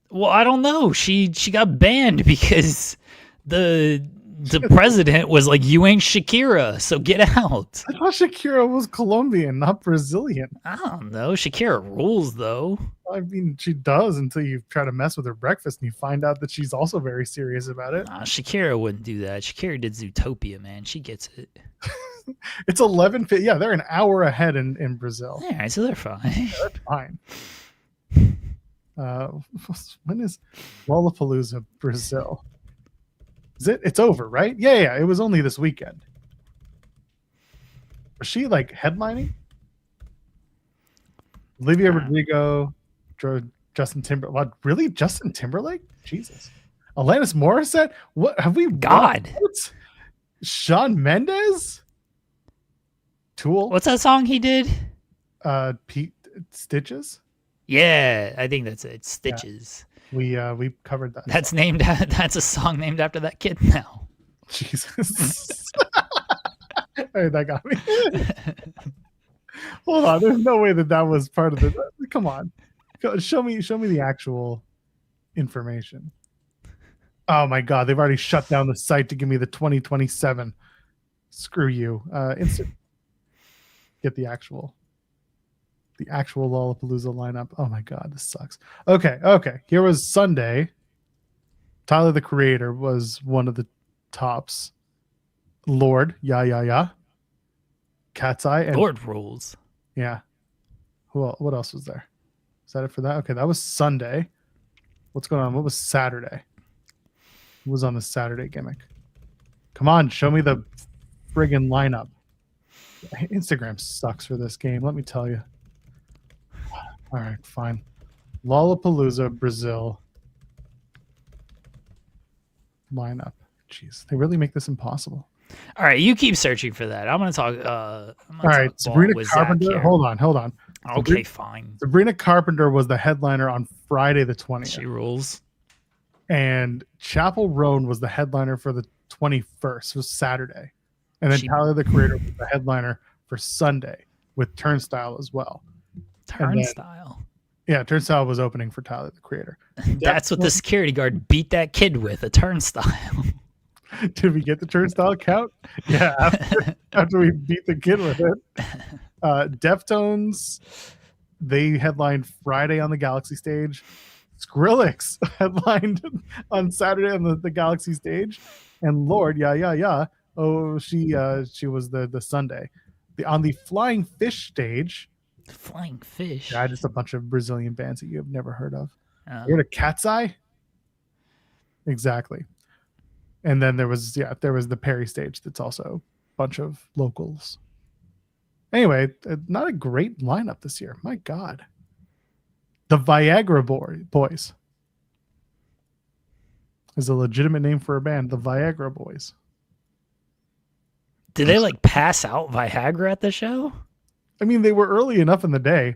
Well, I don't know. She got banned because the president was like, "You ain't Shakira, so get out." I thought Shakira was Colombian, not Brazilian. I don't know. Shakira rules, though. I mean, she does until you try to mess with her breakfast and you find out that she's also very serious about it. Nah, Shakira wouldn't do that. Shakira did Zootopia, man. She gets it. It's 11. Yeah, they're an hour ahead in Brazil. All right, so they're fine. Yeah, that's fine. When is Lollapalooza, Brazil? Is it? It's over, right? Yeah. It was only this weekend. Was she like headlining? Olivia Rodrigo, Justin Timberlake. What? Really? Justin Timberlake? Jesus. Alanis Morissette? What have we? God. What? Shawn Mendes? Tool? What's that song he did? Pete Stitches? Yeah, I think that's it. Stitches. Yeah. We covered that. That's a song named after that kid now. Jesus. Hey, that got me. Hold on. There's no way that was part of the. Come on. Show me the actual information. Oh my God. They've already shut down the site to give me the 2027. Screw you. Instant. Get the actual Lollapalooza lineup. Oh my God. This sucks. Okay. Here was Sunday. Tyler, the Creator, was one of the tops. Lord. Yeah. Cat's Eye. And Lord rules. yeah. What else was there? Is that it for that? Okay, that was Sunday. What's going on? What was Saturday? What was on the Saturday gimmick? Come on, show me the friggin' lineup. Instagram sucks for this game, let me tell you. All right, fine. Lollapalooza, Brazil. Lineup. Jeez, they really make this impossible. All right, you keep searching for that. I'm going to talk. All right, Sabrina Carpenter. Hold on. Okay, fine. Sabrina Carpenter was the headliner on Friday the 20th. She rules. And Chappell Roan was the headliner for the 21st. It was Saturday. And then Tyler, the Creator, was the headliner for Sunday with Turnstile as well. Turnstile? Yeah, Turnstile was opening for Tyler, the Creator. That's what the security guard beat that kid with, a turnstile. Did we get the turnstile count? Yeah, after we beat the kid with it. Deftones, they headlined Friday on the Galaxy stage. Skrillex headlined on Saturday on the Galaxy stage. And Lord, yeah. Oh, she was the Sunday. On the Flying Fish stage. Flying Fish? Yeah, just a bunch of Brazilian bands that you have never heard of. You heard of Cat's Eye? Exactly. And then there was the Perry stage that's also a bunch of locals. Anyway, not a great lineup this year. My God. The Viagra Boys is a legitimate name for a band. The Viagra Boys. Did they like pass out Viagra at the show? I mean, they were early enough in the day.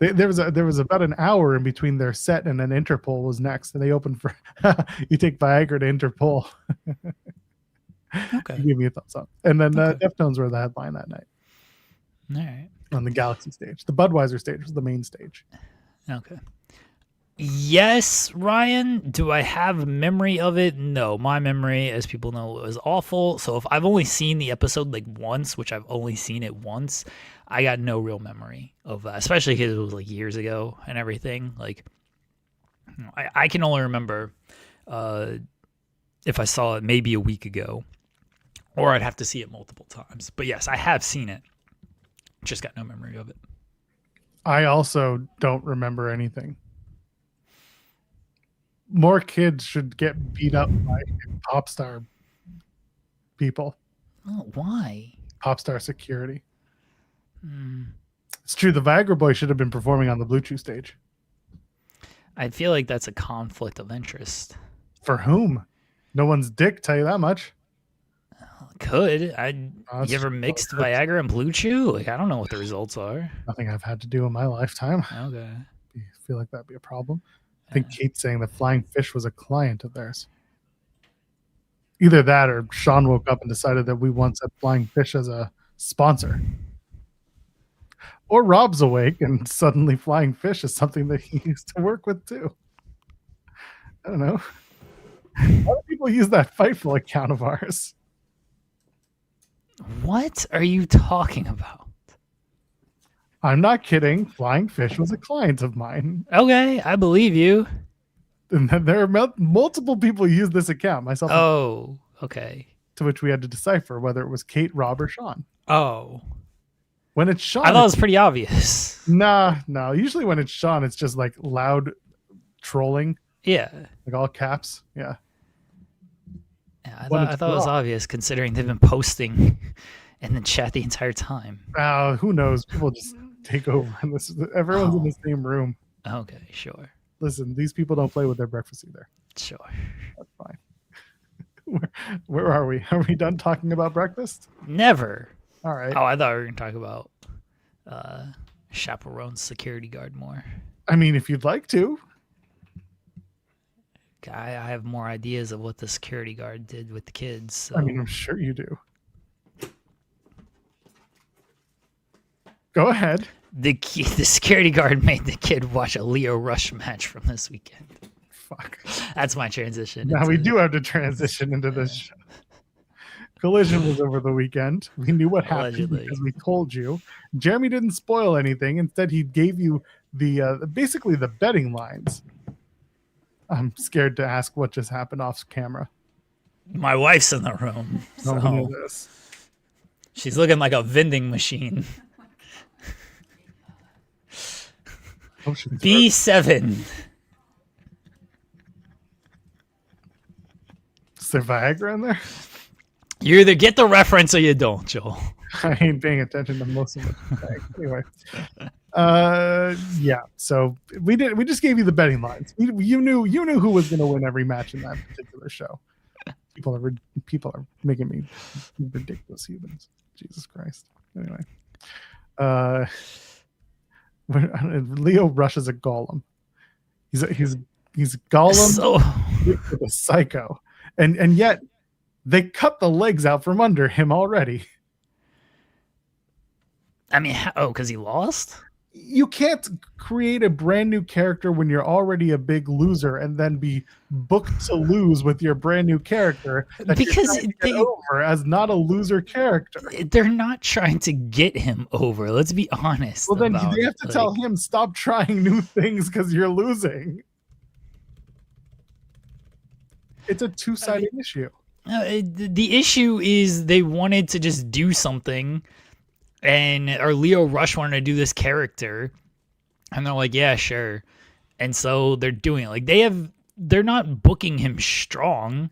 There was about an hour in between their set, and then Interpol was next, and they opened for you take Viagra to Interpol. Okay. He gave me a thumbs up. And then Okay. Deftones were the headline that night All right. on the Galaxy stage. The Budweiser stage was the main stage. Okay. Yes, Ryan. Do I have memory of it? No. My memory, as people know, was awful. So if I've only seen the episode like once, which I've only seen it once, I got no real memory of that, especially because it was like years ago and everything. Like, I can only remember if I saw it maybe a week ago, or I'd have to see it multiple times. But yes, I have seen it. Just got no memory of it. I also don't remember anything. More kids should get beat up by pop star people. Oh, why? Pop star security. It's true. The Viagra Boy should have been performing on the Blue Chew stage. I feel like that's a conflict of interest. For whom? No one's dick, tell you that much. Could. That's You ever true. mixed Viagra and Blue Chew? Like, I don't know what the results are. Nothing I've had to do in my lifetime. Okay. I feel like that'd be a problem. I think Kate's saying that Flying Fish was a client of theirs. Either that or Sean woke up and decided that we once had Flying Fish as a sponsor. Or Rob's awake and suddenly Flying Fish is something that he used to work with too. I don't know. A lot of people use that Fightful account of ours. What are you talking about? I'm not kidding. Flying Fish was a client of mine. Okay, I believe you. And then there are multiple people who use this account, myself, Oh, okay. to which we had to decipher whether it was Kate, Rob, or Sean. Oh. When it's Sean, I thought it was pretty obvious. no. Usually when it's Sean, it's just like loud trolling, Yeah. like all caps. Yeah. Yeah, When I it's thought it was Rob. obvious considering they've been posting in the chat the entire time. Who knows? People just take over. And everyone's in the same room. Okay, sure. Listen, these people don't play with their breakfast either. Sure. That's fine. Where are we? Are we done talking about breakfast? Never. All right. Oh, I thought we were going to talk about Chappell Roan's security guard more. I mean, if you'd like to. I have more ideas of what the security guard did with the kids. So. I mean, I'm sure you do. Go ahead. The security guard made the kid watch a Leo Rush match from this weekend. Fuck. That's my transition. Now we do have to transition into this show. Collision was over the weekend. We knew what happened Allegedly. because we told you. Jeremy didn't spoil anything. Instead, he gave you the basically the betting lines. I'm scared to ask what just happened off camera. My wife's in the room. No one So knew this. she's looking like a vending machine. Oh, she's B7. Is there Viagra in there? You either get the reference or you don't, Joel. I ain't paying attention to most of it. Anyway, yeah. So we just gave you the betting lines. You knew who was going to win every match in that particular show. People are making me ridiculous humans. Jesus Christ. Anyway, Leo rushes a golem. He's golem So with a psycho, and yet they cut the legs out from under him already. I mean, because he lost? You can't create a brand new character when you're already a big loser and then be booked to lose with your brand new character that Because you're trying to get over as not a loser character. They're not trying to get him over. Let's be honest. Well, then about they have to it. tell him, stop trying new things because you're losing. It's a two-sided issue. The issue is they wanted to just do something, or Leo Rush wanted to do this character, and they're like, yeah, sure. And so they're doing it. Like they're not booking him strong.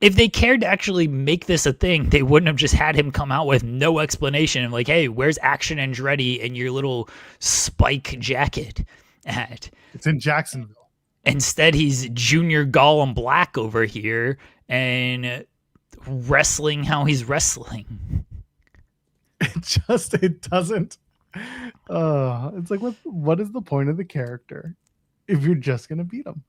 If they cared to actually make this a thing, they wouldn't have just had him come out with no explanation of like, hey, where's Action Andretti and your little spike jacket at? It's in Jacksonville. Instead, he's Junior Gollum Black over here and wrestling how he's wrestling. It doesn't. It's like, what is the point of the character if you're just gonna beat him?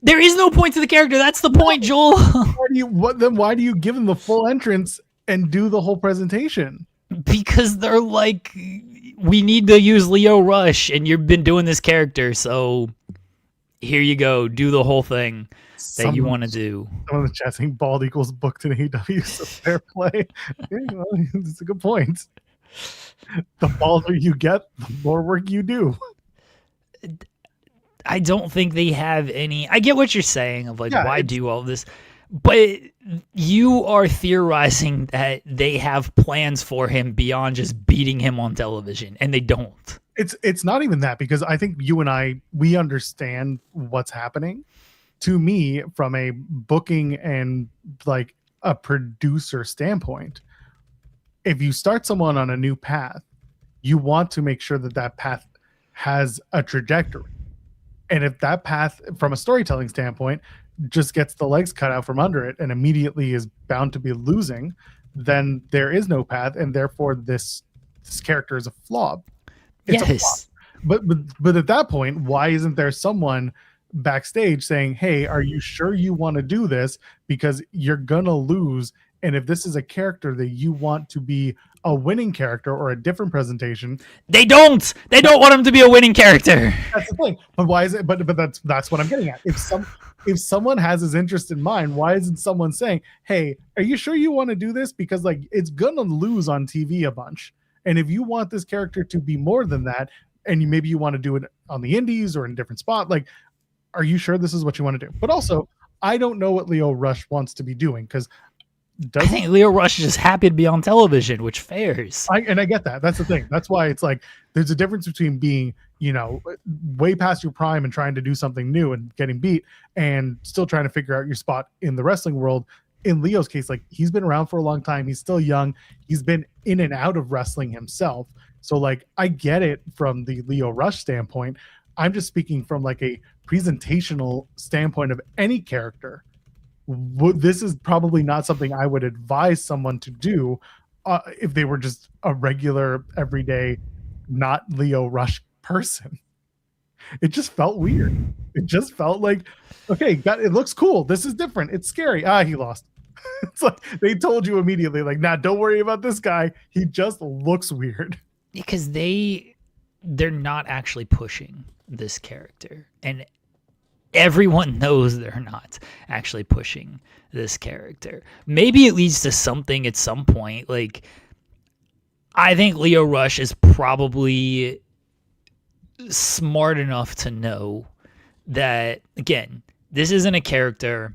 There is no point to the character. That's the point, Joel. Why do you give him the full entrance and do the whole presentation? Because they're like, we need to use Lio Rush, and you've been doing this character, so here you go. Do the whole thing that you want to do. Someone in the chat saying bald equals booked in AEW, so fair play. Yeah, well, it's a good point. The balder you get, the more work you do. I don't think they have any. I get what you're saying of like, why do all this? But you are theorizing that they have plans for him beyond just beating him on television, and they don't. It's not even that, because I think you and I, we understand what's happening. To me, from a booking and like a producer standpoint, if you start someone on a new path, you want to make sure that that path has a trajectory. And if that path, from a storytelling standpoint, just gets the legs cut out from under it and immediately is bound to be losing, then there is no path, and therefore this character is a flop. It's a flop. But at that point, why isn't there someone backstage saying, hey, are you sure you want to do this? Because you're gonna lose. And if this is a character that you want to be a winning character or a different presentation, they don't want him to be a winning character. That's the thing. But why is it? But that's what I'm getting at. If someone has his interest in mind, why isn't someone saying, hey, are you sure you want to do this? Because like, it's gonna lose on TV a bunch. And if you want this character to be more than that, and maybe you want to do it on the indies or in a different spot, like, are you sure this is what you want to do? But also, I don't know what Lio Rush wants to be doing, because I think Lio Rush is just happy to be on television, which fairs. I get that. That's the thing. That's why it's like there's a difference between being, way past your prime and trying to do something new and getting beat, and still trying to figure out your spot in the wrestling world. In Leo's case, like, he's been around for a long time. He's still young. He's been in and out of wrestling himself. So like, I get it from the Lio Rush standpoint. I'm just speaking from like a presentational standpoint of any character. This is probably not something I would advise someone to do if they were just a regular, everyday, not Lio Rush person. It just felt weird. It just felt like, okay, it looks cool. This is different. It's scary. He lost. It's like they told you immediately, like, nah, don't worry about this guy. He just looks weird. Because they're not actually pushing this character, and everyone knows they're not actually pushing this character. Maybe it leads to something at some point. Like, I think Lio Rush is probably smart enough to know that, again, this isn't a character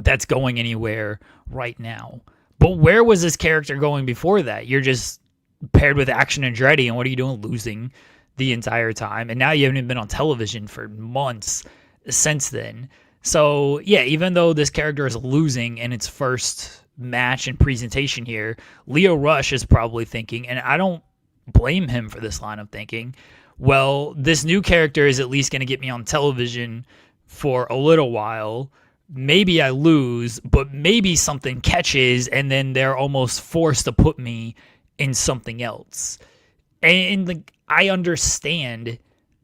that's going anywhere right now. But where was this character going before that? You're just paired with Action Andretti, and what are you doing? Losing the entire time. And now you haven't even been on television for months since then. So yeah, even though this character is losing in its first match and presentation here, Lio Rush is probably thinking, and I don't blame him for this line of thinking, well, this new character is at least going to get me on television for a little while. Maybe I lose, but maybe something catches, and then they're almost forced to put me in something else. And like, I understand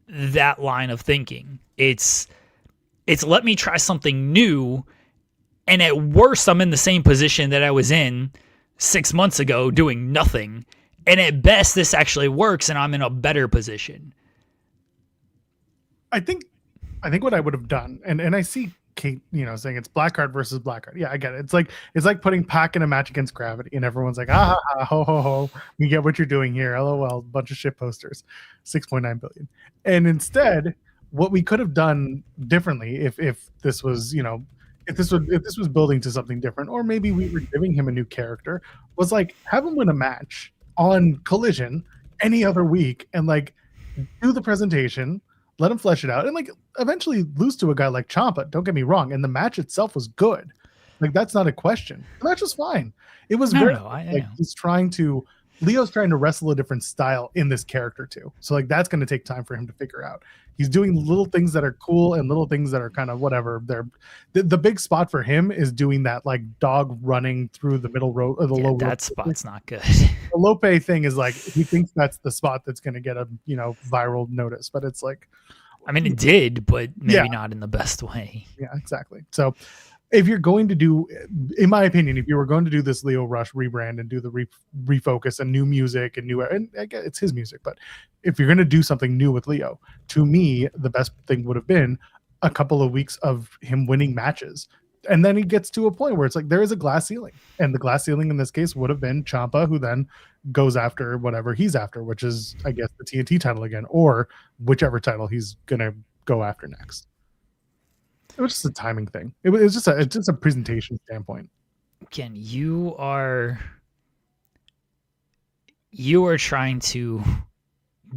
that line of thinking. It's let me try something new, and at worst, I'm in the same position that I was in 6 months ago doing nothing. And at best, this actually works, and I'm in a better position. I think what I would have done, and I see Kate, saying it's Blackheart versus Blackheart. Yeah, I get it. It's like putting Pac in a match against Gravity, and everyone's like, ho ho ho, you get what you're doing here. LOL, bunch of shit posters, 6.9 billion. And instead, what we could have done differently, if this was, if this was building to something different, or maybe we were giving him a new character, was like have him win a match on Collision any other week, and like do the presentation, let him flesh it out, and like eventually lose to a guy like Ciampa. Don't get me wrong, and the match itself was good. Like, that's not a question. The match was fine. It was Leo's trying to wrestle a different style in this character too. So like that's going to take time for him to figure out. He's doing little things that are cool and little things that are kind of whatever. The big spot for him is doing that like dog running through the middle row of the low. That spot's not good. The Lope thing is like he thinks that's the spot that's going to get a viral notice, but it's like, I mean, it did, but maybe Yeah. not in the best way. Yeah, exactly. So if you're going to do, in my opinion, if you were going to do this Lio Rush rebrand and do the refocus and new music and I guess it's his music, but if you're going to do something new with Lio, to me, the best thing would have been a couple of weeks of him winning matches. And then he gets to a point where it's like there is a glass ceiling. And the glass ceiling in this case would have been Ciampa, who then goes after whatever he's after, which is, I guess, the TNT title again, or whichever title he's going to go after next. It was just a timing thing. It's just a presentation standpoint. Again, you are trying to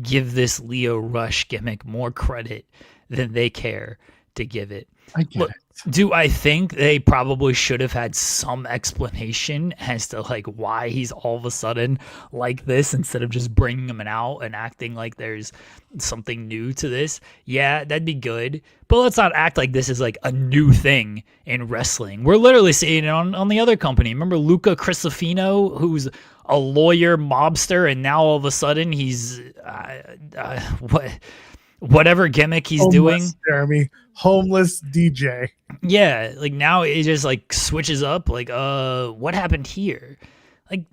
give this Lio Rush gimmick more credit than they care to give it. I get it. Do I think they probably should have had some explanation as to like why he's all of a sudden like this instead of just bringing him out and acting like there's something new to this? Yeah, that'd be good. But let's not act like this is like a new thing in wrestling. We're literally seeing it on the other company. Remember Luca Crisafino, who's a lawyer mobster, and now all of a sudden he's whatever gimmick he's doing. Jeremy, homeless DJ. Yeah, like now it just like switches up. Like, what happened here? Like,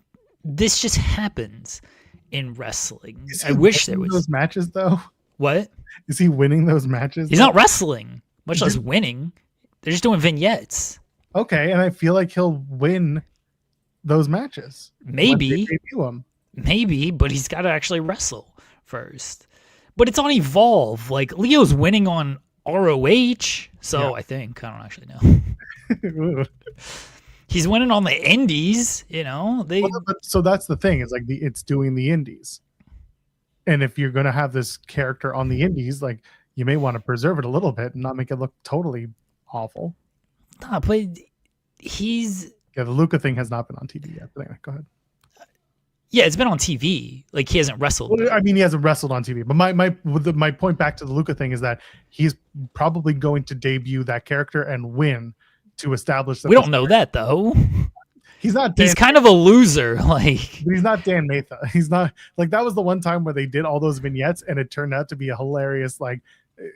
this just happens in wrestling. I wish there was those matches though. What? Is he winning those matches? He's not wrestling, much less winning. They're just doing vignettes. Okay, and I feel like he'll win those matches. Maybe, maybe, but he's got to actually wrestle first. But it's on Evolve. Like Leo's winning on ROH, so yeah. I think I don't actually know. He's winning on the Indies, you know. So that's the thing. It's like it's doing the Indies, and if you're gonna have this character on the Indies, like you may want to preserve it a little bit and not make it look totally awful. Nah, but he's the Luca thing has not been on TV yet. But anyway, go ahead. Yeah, it's been on TV. Like he hasn't wrestled. Well, I mean, he hasn't wrestled on TV. But my point back to the Luca thing is that he's probably going to debut that character and win to establish that. We don't know that though. He's not. He's kind of a loser. Like he's not Dan Matha. He's not like that was the one time where they did all those vignettes and it turned out to be a hilarious like.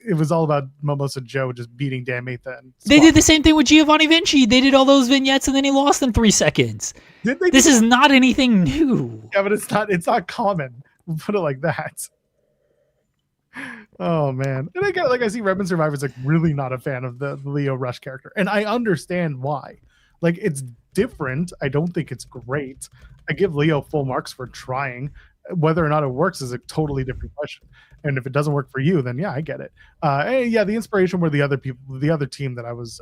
It was all about Mimosa Joe just beating Dan Matha. They did the same thing with Giovanni Vinci. They did all those vignettes and then he lost in 3 seconds. Did they? This is not anything new. Yeah, but it's not common. We'll put it like that. Oh man. And I see Redmond Survivor's like really not a fan of the Lio Rush character. And I understand why. Like it's different. I don't think it's great. I give Lio full marks for trying. Whether or not it works is a totally different question. And if it doesn't work for you, then yeah, I get it. Yeah, the inspiration were the other people, the other team that I was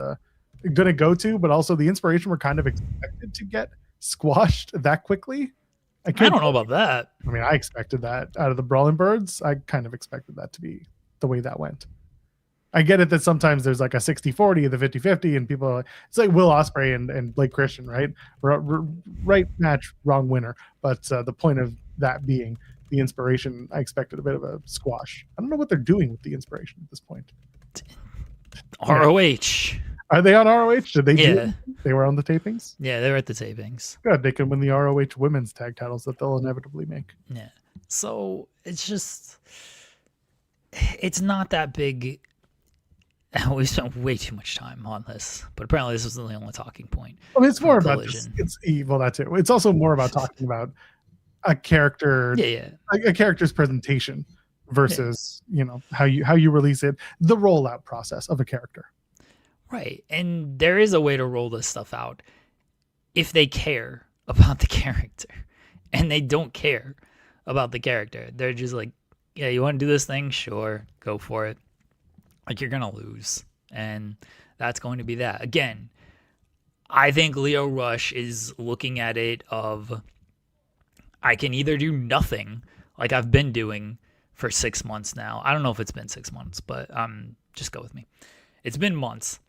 going to go to, but also the inspiration were kind of expected to get squashed that quickly. I don't know about that. I mean, I expected that out of the Brawling Birds. I kind of expected that to be the way that went. I get it that sometimes there's like a 60-40, the 50-50, and people are like, it's like Will Ospreay and Blake Christian, right? Right match, wrong winner. But the point of that being the inspiration, I expected a bit of a squash. I don't know what they're doing with the inspiration at this point. ROH. Are they on ROH? Did they? Yeah. They were on the tapings? Yeah, they were at the tapings. Good. They can win the ROH women's tag titles that they'll inevitably make. Yeah. So it's just, it's not that big. We spent way too much time on this, but apparently this was the only talking point. I mean, it's more about this. It's evil. That's it. It's also more about talking about a character, a character's presentation versus how you release it, the rollout process of a character. Right, and there is a way to roll this stuff out if they care about the character, and they don't care about the character. They're just like, yeah, you want to do this thing? Sure, go for it. Like you're gonna lose, and that's going to be that. Again, I think Lio Rush is looking at it of, I can either do nothing like I've been doing for 6 months now. I don't know if it's been 6 months, but just go with me. It's been months.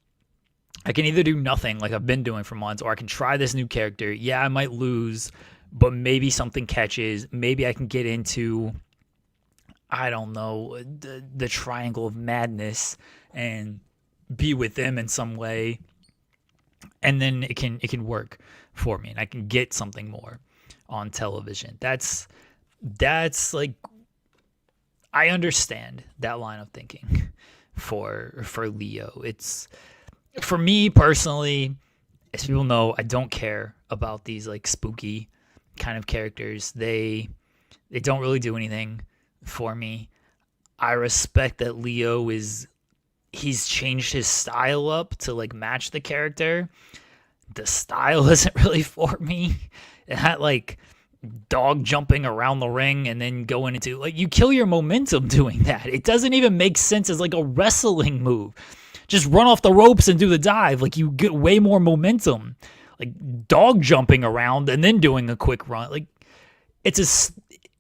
I can either do nothing like I've been doing for months, or I can try this new character. Yeah, I might lose, but maybe something catches. Maybe I can get into, I don't know, the Triangle of Madness and be with them in some way. And then it can work for me and I can get something more on television. That's like, I understand that line of thinking for Leo. It's, for me personally, as people know, I don't care about these like spooky kind of characters. They don't really do anything for me. I respect that Leo he's changed his style up to like match the character. The style isn't really for me. It had like dog jumping around the ring and then going into, like, you kill your momentum doing that. It doesn't even make sense as like a wrestling move. Just run off the ropes and do the dive. Like, you get way more momentum. Like, dog jumping around and then doing a quick run. Like, it's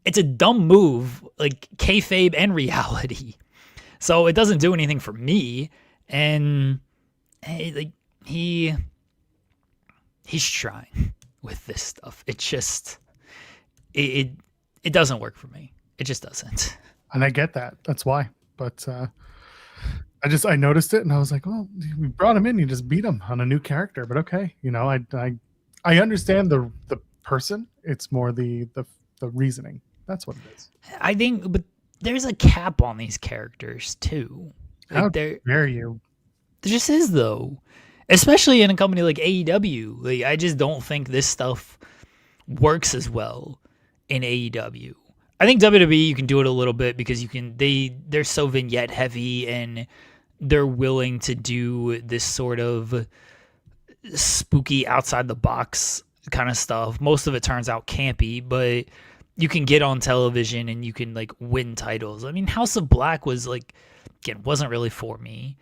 a dumb move, like kayfabe and reality. So it doesn't do anything for me. And like he's trying with this stuff. It just it doesn't work for me. It just doesn't. And I get that. That's why. But I noticed it and I was like, well, we brought him in. You just beat him on a new character. But okay, I understand the person. It's more the reasoning. That's what it is. I think, but there's a cap on these characters too. Like, how dare you? There just is, though. Especially in a company like AEW. Like, I just don't think this stuff works as well in AEW. I think WWE, you can do it a little bit because they're so vignette heavy and they're willing to do this sort of spooky outside the box kind of stuff. Most of it turns out campy, but you can get on television and you can like win titles. I mean, House of Black was like, again, wasn't really for me,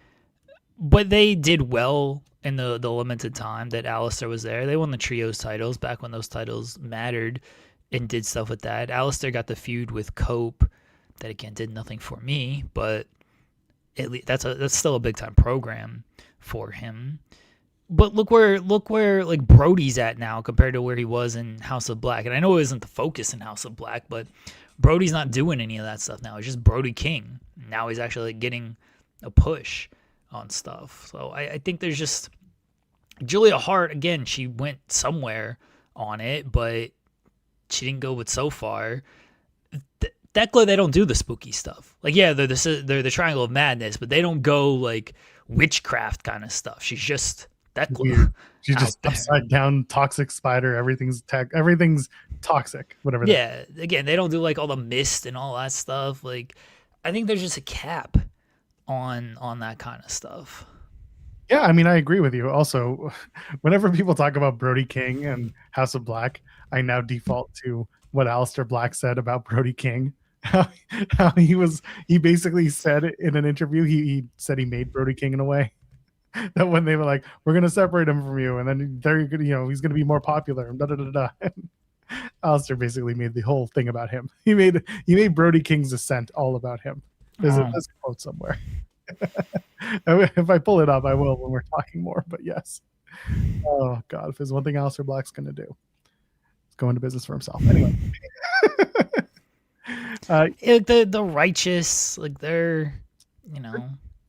but they did well in the limited time that Alistair was there. They won the trios titles back when those titles mattered and did stuff with that. Alistair got the feud with Cope that, again, did nothing for me, but that's still a big time program for him. But look where like Brody's at now compared to where he was in House of Black. And I know it isn't the focus in House of Black, but Brody's not doing any of that stuff now. It's just Brody King. Now he's actually like getting a push on stuff. So I think there's just Julia Hart, again, she went somewhere on it, but she didn't go with so far. Thecla, they don't do the spooky stuff. Like, yeah, they're the Triangle of Madness, but they don't go like witchcraft kind of stuff. She's just Thecla. She's just upside down toxic spider. Everything's toxic. Whatever. Yeah. Again, they don't do like all the mist and all that stuff. Like, I think there's just a cap on that kind of stuff. Yeah, I mean, I agree with you. Also, whenever people talk about Brody King and House of Black, I now default to what Aleister Black said about Brody King. How he basically said in an interview, he said he made Brody King in a way that when they were like, we're going to separate him from you, and then he's going to be more popular, and da da da da. Aleister basically made the whole thing about him. He made Brody King's ascent all about him. There's a quote somewhere. If I pull it up, I will when we're talking more. But yes. Oh God, if there's one thing Aleister Black's going to do, it's go into business for himself. Anyway. The righteous, like they're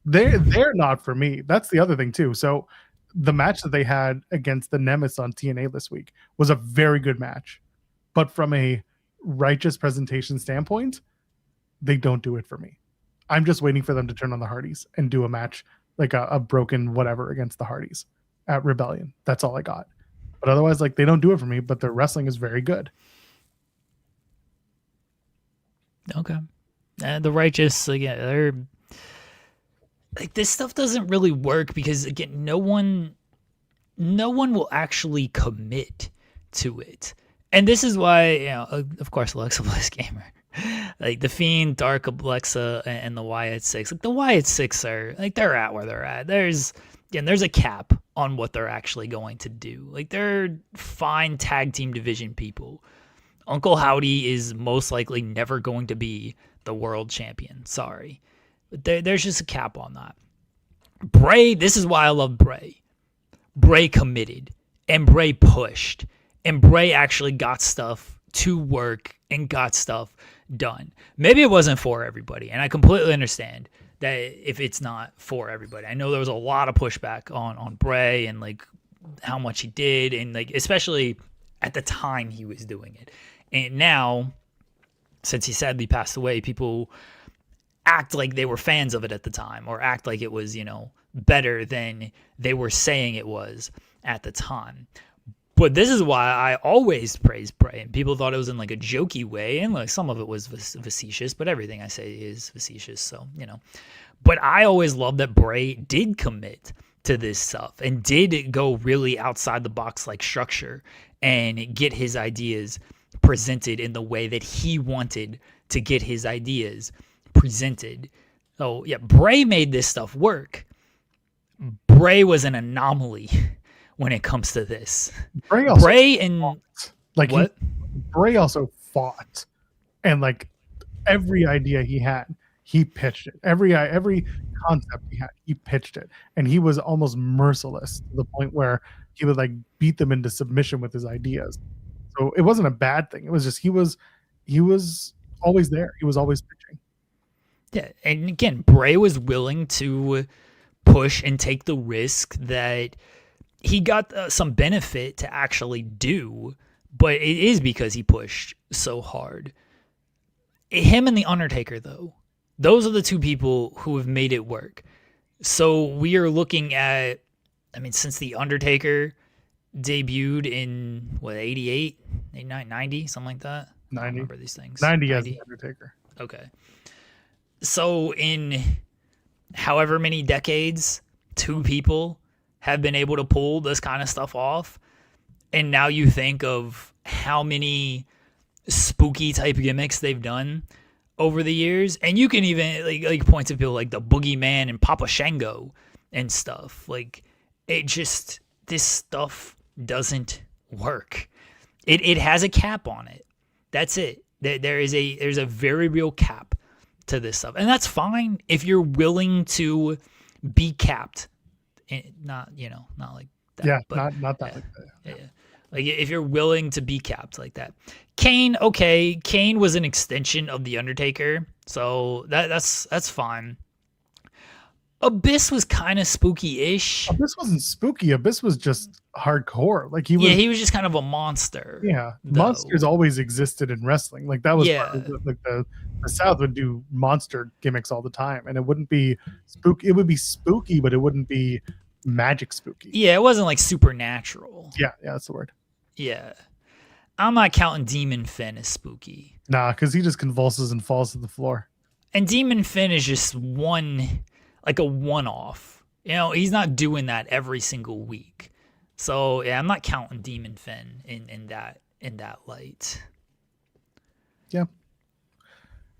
not for me. That's the other thing too. So the match that they had against the Nemesis on TNA this week was a very good match, but from a righteous presentation standpoint, they don't do it for me. I'm just waiting for them to turn on the Hardys and do a match like a broken whatever against the Hardys at Rebellion. That's all I got. But otherwise, like, they don't do it for me, but their wrestling is very good. Okay. The righteous, again, they're like, this stuff doesn't really work because, again, no one will actually commit to it. And this is why, of course, Alexa Bliss Gamer, like the Fiend, Dark Alexa, and the Wyatt Six. Like, the Wyatt Six are like, they're at where they're at. There's a cap on what they're actually going to do. Like, they're fine tag team division people. Uncle Howdy is most likely never going to be the world champion. Sorry. But there's just a cap on that. Bray, this is why I love Bray. Bray committed, and Bray pushed, and Bray actually got stuff to work and got stuff done. Maybe it wasn't for everybody, and I completely understand that if it's not for everybody. I know there was a lot of pushback on Bray and like how much he did, and like especially at the time he was doing it. And now, since he sadly passed away, people act like they were fans of it at the time, or act like it was, better than they were saying it was at the time. But this is why I always praise Bray, and people thought it was in like a jokey way, and like some of it was facetious, but everything I say is facetious, so But I always loved that Bray did commit to this stuff and did go really outside the box like structure and get his ideas presented in the way that he wanted to get his ideas presented. So yeah, Bray made this stuff work. Bray was an anomaly when it comes to this. Bray also fought, and like every idea he had, he pitched it. Every concept he had, he pitched it, and he was almost merciless to the point where he would like beat them into submission with his ideas. So it wasn't a bad thing. It was just he was always there. He was always pitching. Yeah, and again, Bray was willing to push and take the risk that he got some benefit to actually do, but it is because he pushed so hard. Him and The Undertaker, though, those are the two people who have made it work. So we are looking at, since The Undertaker debuted in, 88, 89, 90, something like that? 90. I don't remember these things. 90 as The Undertaker. Okay. So in however many decades, two people have been able to pull this kind of stuff off. And now you think of how many spooky type gimmicks they've done over the years. And you can even like point to people like the Boogeyman and Papa Shango and stuff. Like this stuff doesn't work. It has a cap on it. That's it. There's a very real cap to this stuff. And that's fine if you're willing to be capped. Not like that. Yeah, but, not that like that. Yeah. Like if you're willing to be capped like that. Kane was an extension of The Undertaker, so that's fine. Abyss was kind of spooky-ish. Abyss wasn't spooky. Abyss was just hardcore. Like he was just kind of a monster. Yeah, though. Monsters always existed in wrestling. Like that was like the South would do monster gimmicks all the time, and it wouldn't be spooky. It would be spooky, but it wouldn't be magic spooky. Yeah, it wasn't like supernatural. Yeah, that's the word. Yeah, I'm not counting Demon Finn as spooky. Nah, because he just convulses and falls to the floor. And Demon Finn is just a one-off. He's not doing that every single week. So yeah, I'm not counting Demon Finn in that light. Yeah.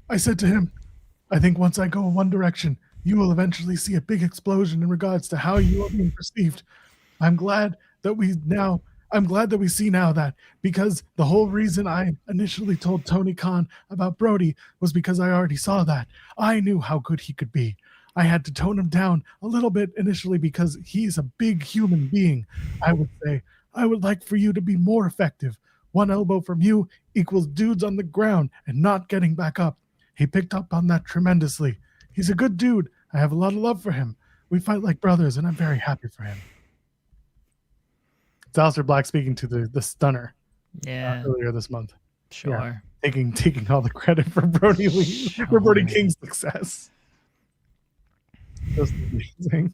I said to him, I think once I go in one direction, you will eventually see a big explosion in regards to how you are being perceived. I'm glad that we see now that, because the whole reason I initially told Tony Khan about Brody was because I already saw that. I knew how good he could be. I had to tone him down a little bit initially because he's a big human being. I would say, I would like for you to be more effective. One elbow from you equals dudes on the ground and not getting back up. He picked up on that tremendously. He's a good dude. I have a lot of love for him. We fight like brothers, and I'm very happy for him. It's Aleister Black speaking to the Stunner. Yeah. Earlier this month. Sure. Yeah. Taking all the credit for Brody King's success. That's amazing.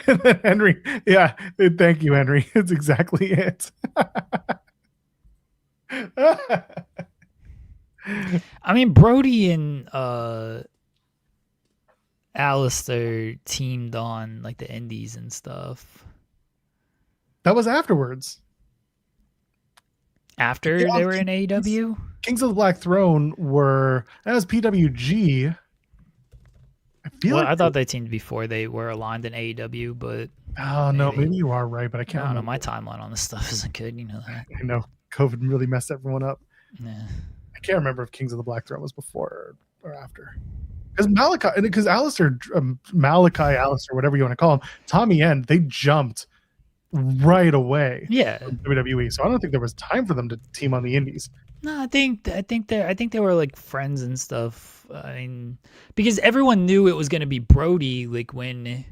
And then Henry, yeah, thank you, Henry. It's exactly it. Brody and Aleister teamed on like the indies and stuff. That was afterwards. After they were in AEW? Kings of the Black Throne that was PWG. I thought they teamed before they were aligned in AEW, but oh no, maybe you are right, but I can't. I don't know. My timeline on this stuff isn't good. You know that. I know COVID really messed everyone up. Yeah. I can't remember if Kings of the Black Throne was before or after. Because Aleister, whatever you want to call him, Tommy End, they jumped right away. Yeah. From WWE. So I don't think there was time for them to team on the indies. No, I think they were like friends and stuff. Because everyone knew it was going to be Brody, like when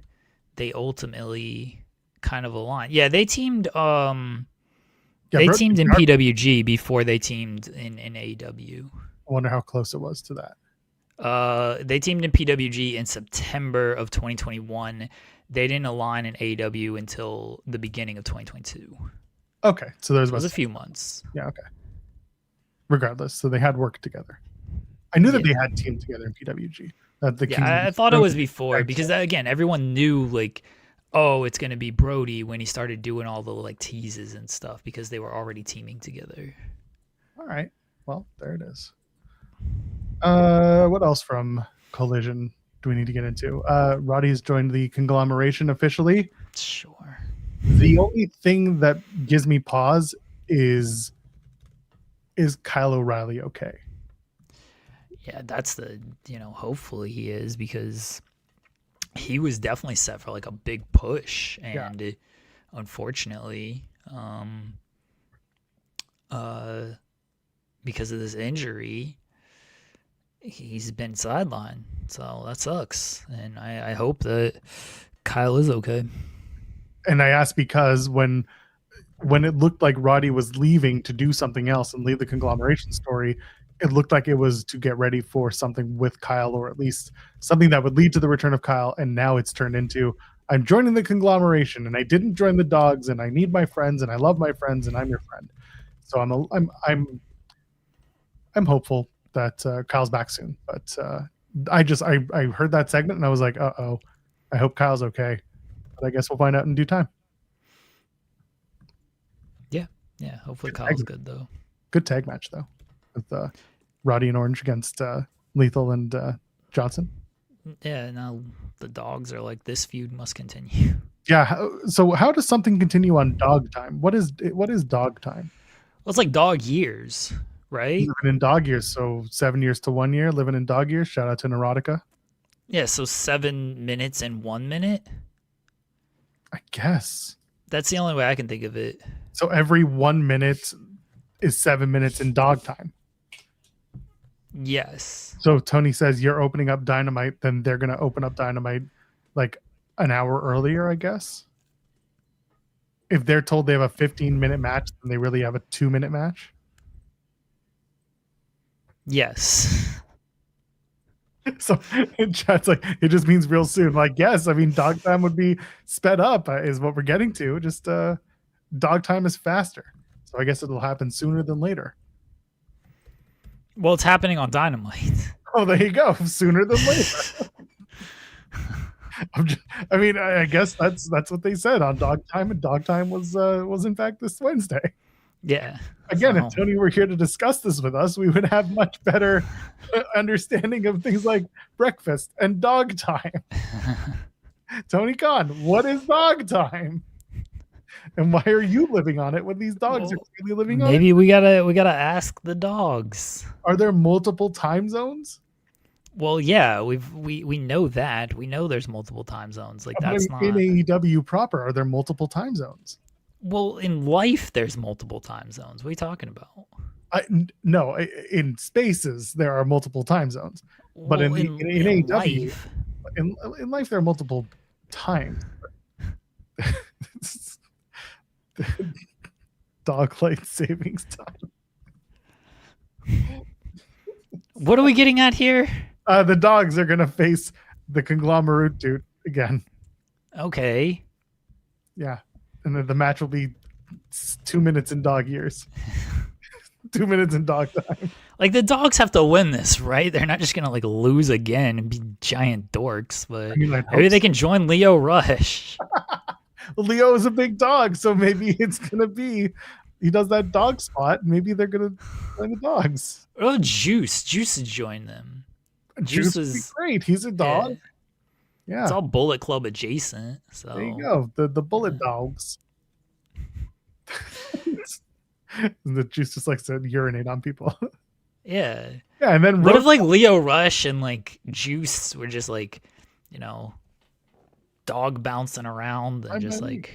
they ultimately kind of aligned. Yeah, they teamed. They teamed in PWG before they teamed in AEW. I wonder how close it was to that. They teamed in PWG in September of 2021. They didn't align in AEW until the beginning of 2022. Okay, so there's It was a few months. Yeah, okay. Regardless, so they had worked together. I knew that they had teamed together in PWG. I thought it was before because again, everyone knew like, oh, it's gonna be Brody when he started doing all the like teases and stuff because they were already teaming together. All right, well there it is. What else from Collision do we need to get into? Roddy's joined the conglomeration officially. Sure. The only thing that gives me pause is Kyle O'Reilly okay? Yeah, that's hopefully he is because he was definitely set for like a big push and unfortunately because of this injury he's been sidelined, so that sucks, and I hope that Kyle is okay. And I asked because when it looked like Roddy was leaving to do something else and leave the conglomeration story, it looked like it was to get ready for something with Kyle, or at least something that would lead to the return of Kyle. And now it's turned into, I'm joining the conglomeration and I didn't join the dogs and I need my friends and I love my friends and I'm your friend. So I'm hopeful that Kyle's back soon. But I heard that segment and I was like, uh-oh, I hope Kyle's okay. But I guess we'll find out in due time. Yeah, hopefully Kyle's good though. Good tag match though, with Roddy and Orange against Lethal and Johnson. Yeah, now the dogs are like, this feud must continue. Yeah. So how does something continue on dog time? What is dog time? Well, it's like dog years, right? Living in dog years. So 7 years to 1 year, living in dog years. Shout out to Neurotica. Yeah. So 7 minutes and 1 minute. I guess that's the only way I can think of it. So every 1 minute is 7 minutes in dog time. Yes. So Tony says you're opening up Dynamite, then they're going to open up Dynamite like an hour earlier, I guess. If they're told they have a 15-minute match, then they really have a 2-minute match. Yes. So in chat's like, it just means real soon. Like, yes, I mean, dog time would be sped up is what we're getting to. Just dog time is faster. So I guess it'll happen sooner than later. Well, it's happening on Dynamite. Oh, there you go. Sooner than later. I guess that's what they said on dog time, and dog time was in fact this Wednesday. Yeah. Again, if Tony were here to discuss this with us, we would have much better understanding of things like breakfast and dog time. Tony Khan, what is dog time? And why are you living on it when these dogs are really living on it? Maybe we gotta ask the dogs. Are there multiple time zones? Well, yeah, we know that. We know there's multiple time zones. Like that's not in AEW proper. Are there multiple time zones? Well, in life, there's multiple time zones. What are you talking about? No, in spaces there are multiple time zones, but in AEW, life. in life there are multiple times. Dog-light savings time. What are we getting at here? The dogs are gonna face the conglomerate dude again. Okay. Yeah. And then the match will be 2 minutes in dog years. 2 minutes in dog time. Like the dogs have to win this, right? They're not just gonna like lose again and be giant dorks, but maybe they can join Leo Rush. Leo is a big dog, so maybe it's gonna be he does that dog spot. Maybe they're gonna join the dogs. Oh, Juice would join them. Juice would be great. He's a dog. Yeah. It's all Bullet Club adjacent. So there you go. The Bullet Dogs. The Juice just likes to urinate on people. Yeah. Yeah, and then what if like Leo Rush and like Juice were just like, dog bouncing around and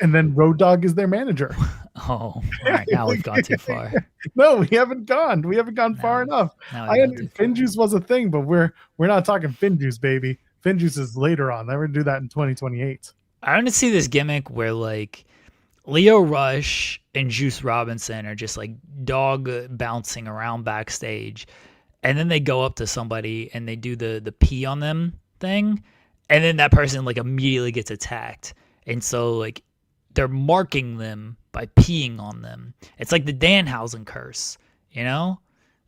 and then Road Dogg is their manager. Oh, all right. Now we've gone too far. No, we haven't gone. We haven't gone far enough. Finjuice was a thing, but we're not talking Finjuice, baby. Finjuice is later on. They're going to do that in 2028. I want to see this gimmick where like Leo Rush and Juice Robinson are just like dog bouncing around backstage, and then they go up to somebody and they do the pee on them thing, and then that person like immediately gets attacked. And so like they're marking them by peeing on them. It's like the Danhausen curse, you know?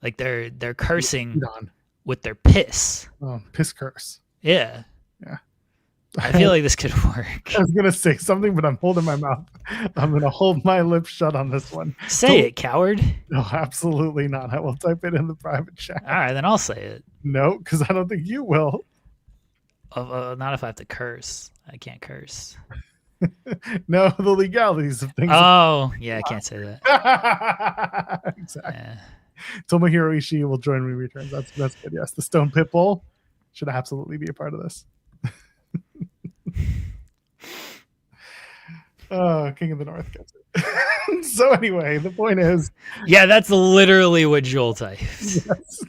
Like they're cursing with their piss. Oh, piss curse. Yeah. Yeah. I feel like this could work. I was gonna say something, but I'm holding my mouth. I'm gonna hold my lips shut on this one. Say it, coward. No, absolutely not. I will type it in the private chat. All right, then I'll say it. No, because I don't think you will. Not if I have to curse. I can't curse. No, the legalities of things. Oh, yeah, I can't say that. Exactly. Yeah. Tomohiro Ishii will join when he returns. That's good. Yes, the Stone Pitbull should absolutely be a part of this. King of the North gets it. So anyway, the point is, yeah, that's literally what Joel types. Yes.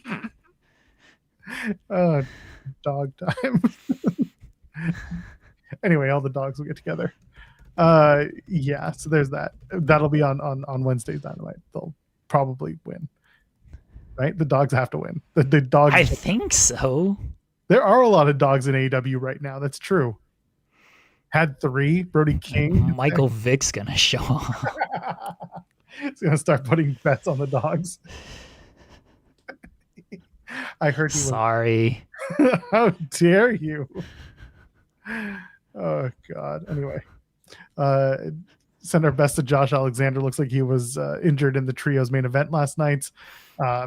Dog time. Anyway, all the dogs will get together. Yeah, so there's that. That'll be on Wednesday's Dynamite. They'll probably win. Right? The dogs have to win. The dogs. I think so. There are a lot of dogs in AEW right now. That's true. Had 3. Brody King. Michael Vick's gonna show up. He's gonna start putting bets on the dogs. I heard you. Sorry. How dare you? Oh God. Anyway, send our best to Josh Alexander. Looks like he was injured in the trios main event last night.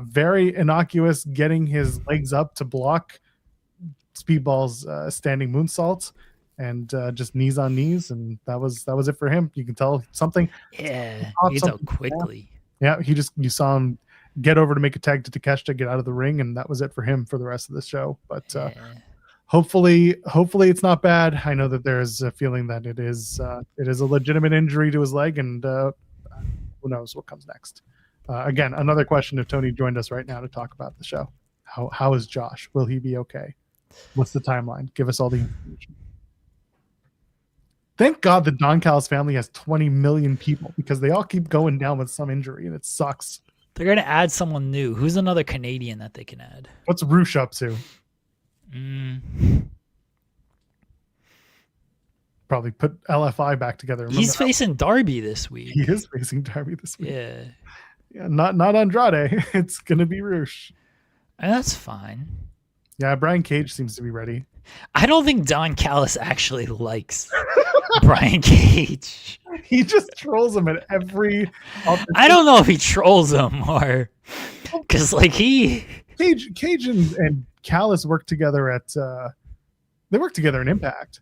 Very innocuous, getting his legs up to block Speedball's standing moonsault, and just knees on knees, and that was it for him. You can tell something. Yeah, he gets out quickly. Yeah, you saw him get over to make a tag to Takeshita, get out of the ring, and that was it for him for the rest of the show. But hopefully it's not bad. I know that there's a feeling that it is a legitimate injury to his leg, and who knows what comes next. Again, another question if Tony joined us right now to talk about the show. How is Josh? Will he be okay? What's the timeline? Give us all the information. Thank God the Don Callis family has 20 million people, because they all keep going down with some injury, and it sucks. They're going to add someone new. Who's another Canadian that they can add? What's Roosh up to? Probably put LFI back together. Remember He's facing Darby this week. He is facing Darby this week. Yeah. Yeah, not Andrade. It's going to be Roosh. And that's fine. Yeah, Brian Cage seems to be ready. I don't think Don Callis actually likes Brian Cage. He just trolls him at every I don't know if he trolls him or because like Cage and Callis work together at they work together in Impact.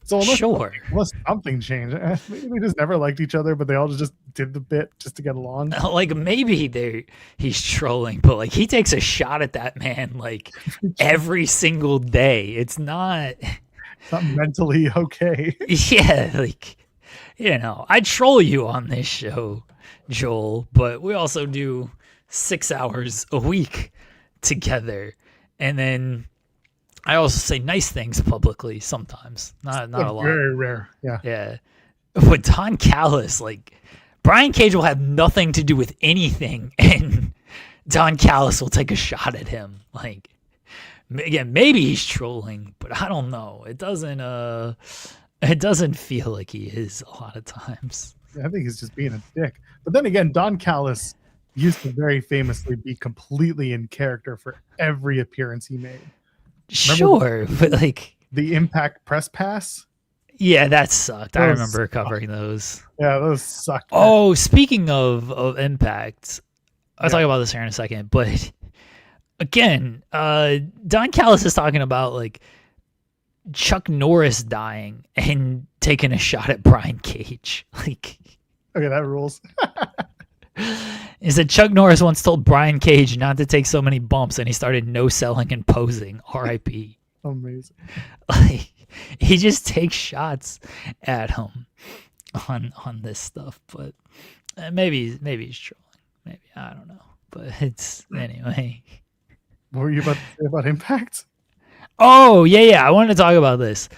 So unless something changed, maybe they just never liked each other, but they all just did the bit just to get along. Like maybe he's trolling, but like he takes a shot at that man like every single day. It's not mentally okay. Yeah, like I troll you on this show, Joel, but we also do 6 hours a week together, and then I also say nice things publicly sometimes. Not a lot. Very rare. Yeah. Yeah. With Don Callis, like Brian Cage will have nothing to do with anything, and Don Callis will take a shot at him. Like again, maybe he's trolling, but I don't know. It doesn't feel like he is a lot of times. Yeah, I think he's just being a dick. But then again, Don Callis used to very famously be completely in character for every appearance he made. Sure, but like the Impact press pass. Yeah, that sucked. I remember covering those. Yeah, those sucked. Oh, speaking of Impact, I'll talk about this here in a second. But again, Don Callis is talking about like Chuck Norris dying and taking a shot at Brian Cage. Like, okay, that rules. Is that Chuck Norris once told Brian Cage not to take so many bumps, and he started no-selling and posing. R.I.P. Amazing. Like, he just takes shots at him on this stuff, but maybe he's trolling. Maybe, I don't know. But it's anyway. What were you about to say about Impact? Oh yeah. I wanted to talk about this.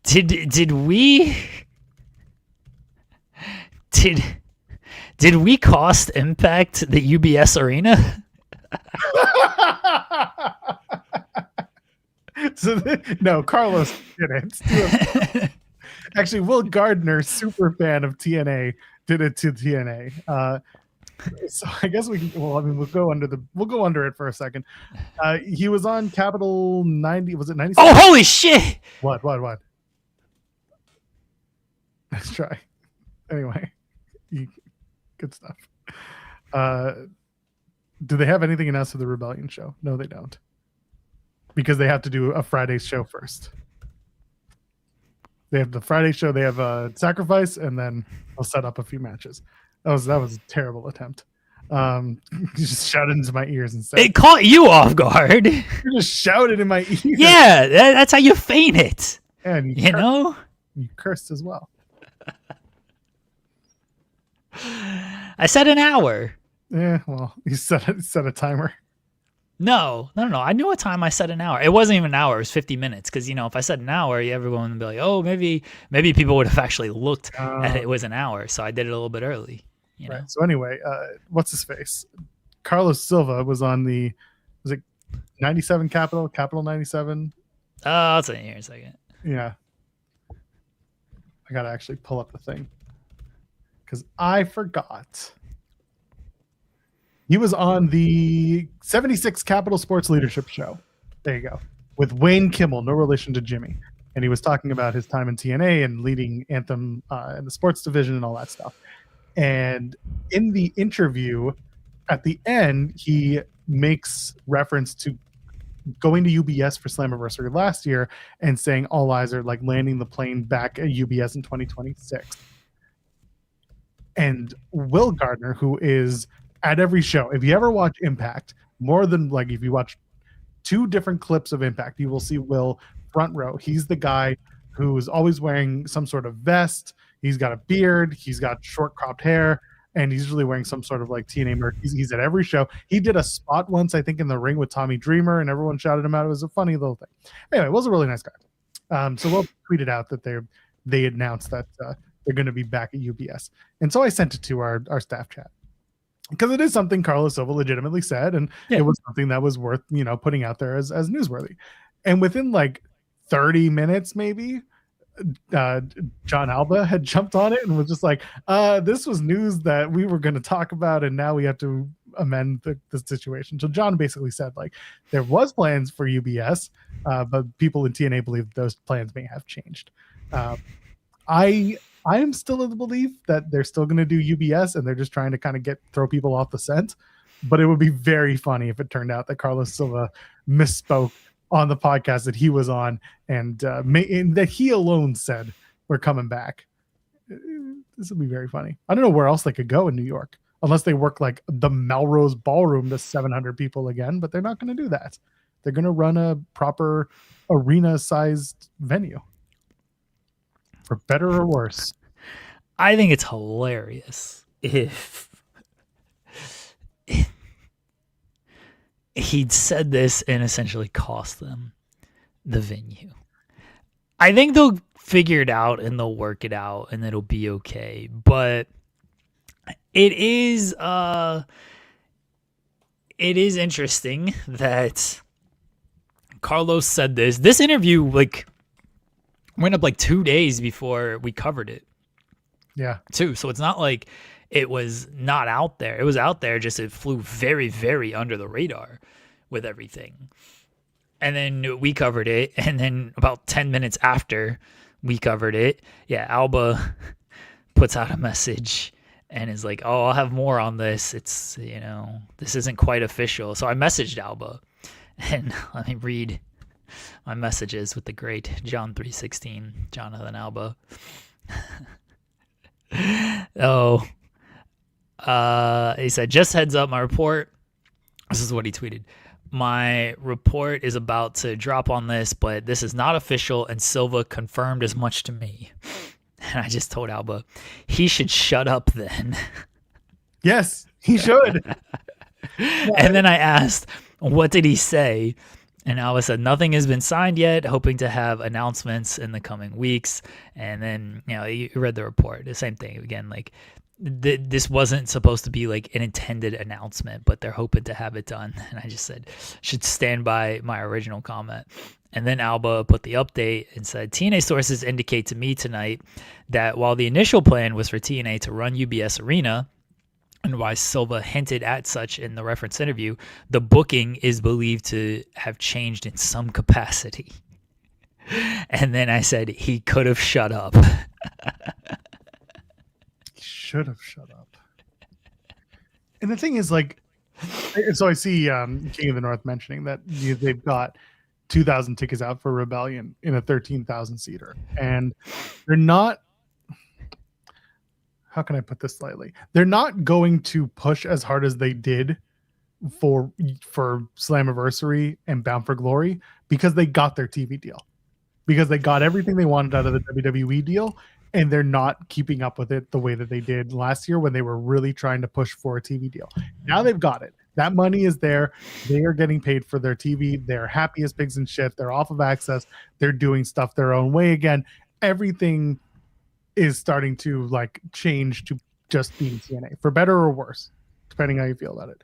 Did Did we cost Impact the UBS Arena? No, Carlos didn't. Actually, Will Gardner, super fan of TNA, did it to TNA. So I guess we can. Well, I mean, we'll go under it for a second. He was on Capital 90. Was it 90? Oh, holy shit! What? Let's try. Anyway, good stuff. Do they have anything announced for the Rebellion show? No, they don't. Because they have to do a Friday show first. They have the Friday show, they have a sacrifice, and then they'll set up a few matches. That was a terrible attempt. You just shouted into my ears and said, It caught you off guard. You just shouted in my ears. Yeah, that's how you feign it. And you know? You cursed as well. I said an hour. Yeah, well, you set a timer. No. I knew what time I said an hour. It wasn't even an hour. It was 50 minutes. Because, if I said an hour, everyone would be like, oh, maybe people would have actually looked at it was an hour. So I did it a little bit early. Right. So anyway, what's his face? Carlos Silva was on was it 97 Capital 97? I'll tell you here in a second. Yeah. I got to actually pull up the thing. Because I forgot. He was on the 76 Capital Sports Leadership Show. There you go. With Wayne Kimmel, no relation to Jimmy. And he was talking about his time in TNA and leading Anthem in the sports division and all that stuff. And in the interview, at the end, he makes reference to going to UBS for Slammiversary last year and saying all eyes are like landing the plane back at UBS in 2026. And Will Gardner, who is at every show, if you ever watch Impact, more than like if you watch 2 different clips of Impact, you will see Will front row. He's the guy who's always wearing some sort of vest. He's got a beard. He's got short cropped hair, and he's usually wearing some sort of like TNA merch. He's at every show. He did a spot once, I think, in the ring with Tommy Dreamer, and everyone shouted him out. It was a funny little thing. Anyway, Will's a really nice guy. So Will tweeted out that they announced that they're going to be back at UBS, and so I sent it to our staff chat. Because it is something Carlos Silva legitimately said, and it was something that was worth, putting out there as newsworthy. And within like 30 minutes, maybe, John Alba had jumped on it and was just like, this was news that we were going to talk about, and now we have to amend the situation. So John basically said, like, there was plans for UBS, but people in TNA believe those plans may have changed. I am still of the belief that they're still going to do UBS and they're just trying to kind of throw people off the scent. But it would be very funny if it turned out that Carlos Silva misspoke on the podcast that he was on and that he alone said we're coming back. This would be very funny. I don't know where else they could go in New York unless they work like the Melrose Ballroom to 700 people again, but they're not going to do that. They're going to run a proper arena-sized venue. For better or worse. I think it's hilarious if he'd said this and essentially cost them the venue. I think they'll figure it out and they'll work it out and it'll be okay. But it is interesting that Carlos said this. This interview went up 2 days before we covered it. Yeah. Too. So it's not like it was not out there. It was out there, just it flew very, very under the radar with everything. And then we covered it. And then about 10 minutes after we covered it, Alba puts out a message and is like, oh, I'll have more on this. It's, this isn't quite official. So I messaged Alba and let me read my messages with the great John 316, Jonathan Alba. He said, just heads up, my report. This is what he tweeted. My report is about to drop on this, but this is not official, and Silva confirmed as much to me. And I just told Alba, he should shut up then. Yes, he should. And then I asked, what did he say? And Alba said, nothing has been signed yet, hoping to have announcements in the coming weeks. And then, you read the report. The same thing. Again, this wasn't supposed to be like an intended announcement, but they're hoping to have it done. And I just said, should stand by my original comment. And then Alba put the update and said, TNA sources indicate to me tonight that while the initial plan was for TNA to run UBS Arena, and why Silva hinted at such in the reference interview, the booking is believed to have changed in some capacity. And then I said, he could have shut up. He should have shut up. And the thing is, like, so I see King of the North mentioning that they've got 2,000 tickets out for Rebellion in a 13,000 seater. And they're not, how can I put this slightly? They're not going to push as hard as they did for Slammiversary and Bound for Glory because they got their TV deal. Because they got everything they wanted out of the WWE deal, and they're not keeping up with it the way that they did last year when they were really trying to push for a TV deal. Now they've got it. That money is there. They are getting paid for their TV. They're happy as pigs in shit. They're off of Access. They're doing stuff their own way again. Everything is starting to like change to just being TNA, for better or worse, depending how you feel about it.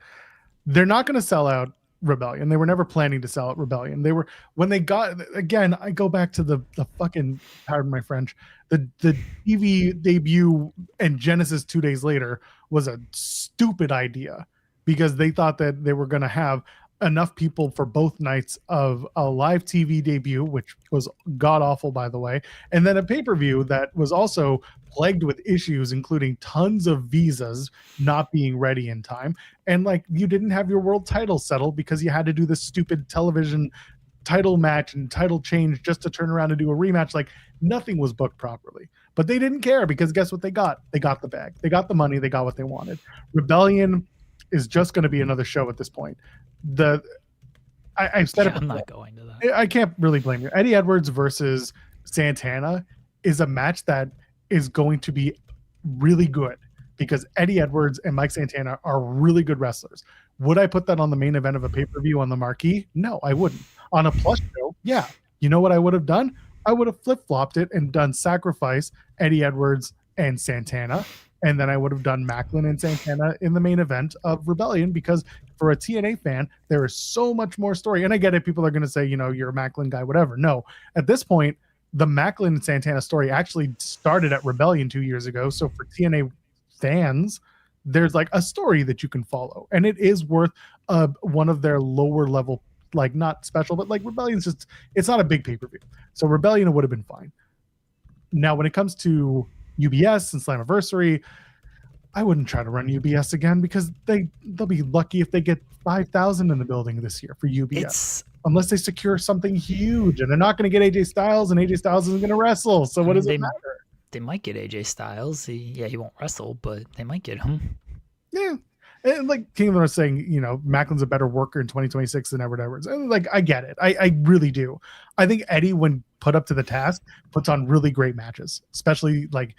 They're not going to sell out Rebellion. They were never planning to sell out Rebellion. They were, when they got, again, I go back to the fucking, pardon my French, the TV debut and Genesis 2 days later was a stupid idea because they thought that they were going to have enough people for both nights of a live TV debut, which was god awful, by the way, and then a pay-per-view that was also plagued with issues, including tons of visas not being ready in time. And like, you didn't have your world title settled because you had to do this stupid television title match and title change just to turn around and do a rematch. Like, nothing was booked properly, but they didn't care because guess what they got? They got the bag. They got the money. They got what they wanted. Rebellion is just going to be another show at this point. I've said it before. I'm not going to that. I can't really blame you. Eddie Edwards versus Santana is a match that is going to be really good because Eddie Edwards and Mike Santana are really good wrestlers. Would I put that on the main event of a pay-per-view on the marquee? No, I wouldn't. On a plus show, yeah. You know what I would have done? I would have flip-flopped it and done Sacrifice, Eddie Edwards, and Santana. And then I would have done Macklin and Santana in the main event of Rebellion because for a TNA fan, there is so much more story. And I get it. People are going to say, you know, you're a Macklin guy, whatever. No, at this point, the Macklin and Santana story actually started at Rebellion 2 years ago. So for TNA fans, there's like a story that you can follow. And it is worth one of their lower level, like not special, but like Rebellion's just, it's not a big pay-per-view. So Rebellion would have been fine. Now, when it comes to UBS and Slammiversary, I wouldn't try to run UBS again because they'll be lucky if they get 5,000 in the building this year for UBS, unless they secure something huge, and they're not going to get AJ Styles, and AJ Styles isn't going to wrestle. So what does it matter? They might get AJ Styles. He won't wrestle, but they might get him. Yeah. And like King of the North saying, you know, Macklin's a better worker in 2026 than Edward Edwards. And like, I get it. I really do. I think Eddie, when put up to the task, puts on really great matches, especially like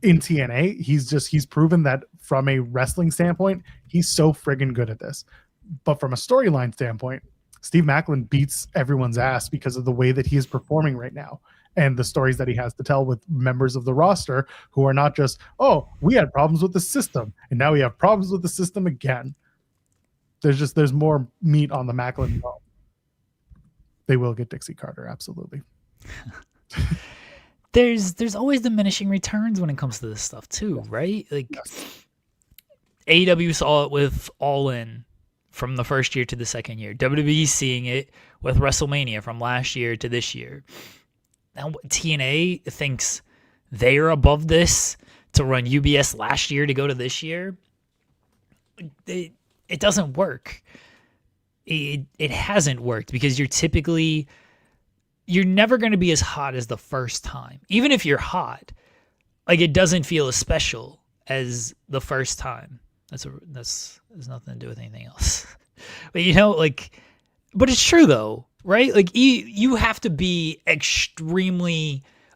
in TNA. He's proven that from a wrestling standpoint, he's so friggin' good at this. But from a storyline standpoint, Steve Macklin beats everyone's ass because of the way that he is performing right now and the stories that he has to tell with members of the roster who are not just, oh, we had problems with the system and now we have problems with the system again. There's more meat on the Macklin bone. They will get Dixie Carter, absolutely. There's always diminishing returns when it comes to this stuff too, right? Like, yes. AEW saw it with All In from the first year to the second year. WWE's seeing it with WrestleMania from last year to this year. Now TNA thinks they're above this to run UBS last year to go to this year. It doesn't work. It hasn't worked because you're never going to be as hot as the first time. Even if you're hot, like, it doesn't feel as special as the first time. That's has nothing to do with anything else. But you know, like, but it's true though, right? Like you have to be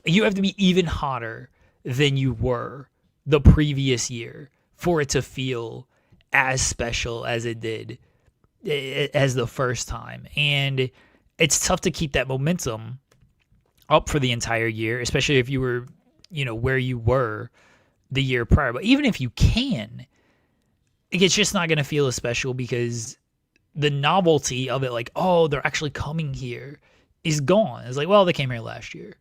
even hotter than you were the previous year for it to feel as special as it did as the first time. And it's tough to keep that momentum up for the entire year, especially if you were, you know, where you were the year prior. But even if you can, it's just not going to feel as special because the novelty of it, like, oh, they're actually coming here, is gone. It's like, well, they came here last year.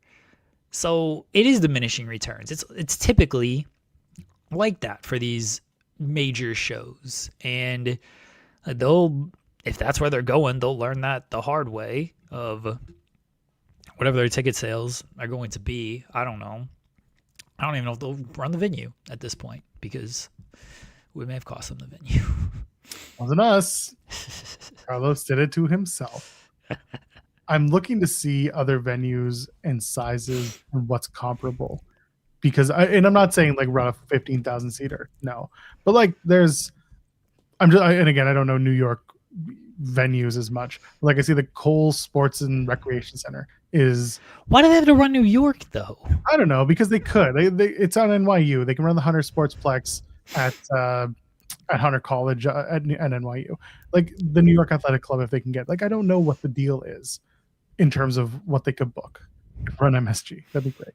So it is diminishing returns. It's typically like that for these major shows. And they'll, if that's where they're going, they'll learn that the hard way of whatever their ticket sales are going to be. I don't know. I don't even know if they'll run the venue at this point because we may have cost them the venue. Wasn't us. Carlos did it to himself. I'm looking to see other venues and sizes and what's comparable, because I'm not saying like run a 15,000 seater, no, but like and again, I don't know New York venues as much. Like I see the Cole Sports and Recreation Center is. Why do they have to run New York though? I don't know, because they could. It's on NYU. They can run the Hunter Sportsplex at Hunter College at NYU. Like the New York Athletic Club, if they can get. Like I don't know what the deal is in terms of what they could book. Run MSG. That'd be great.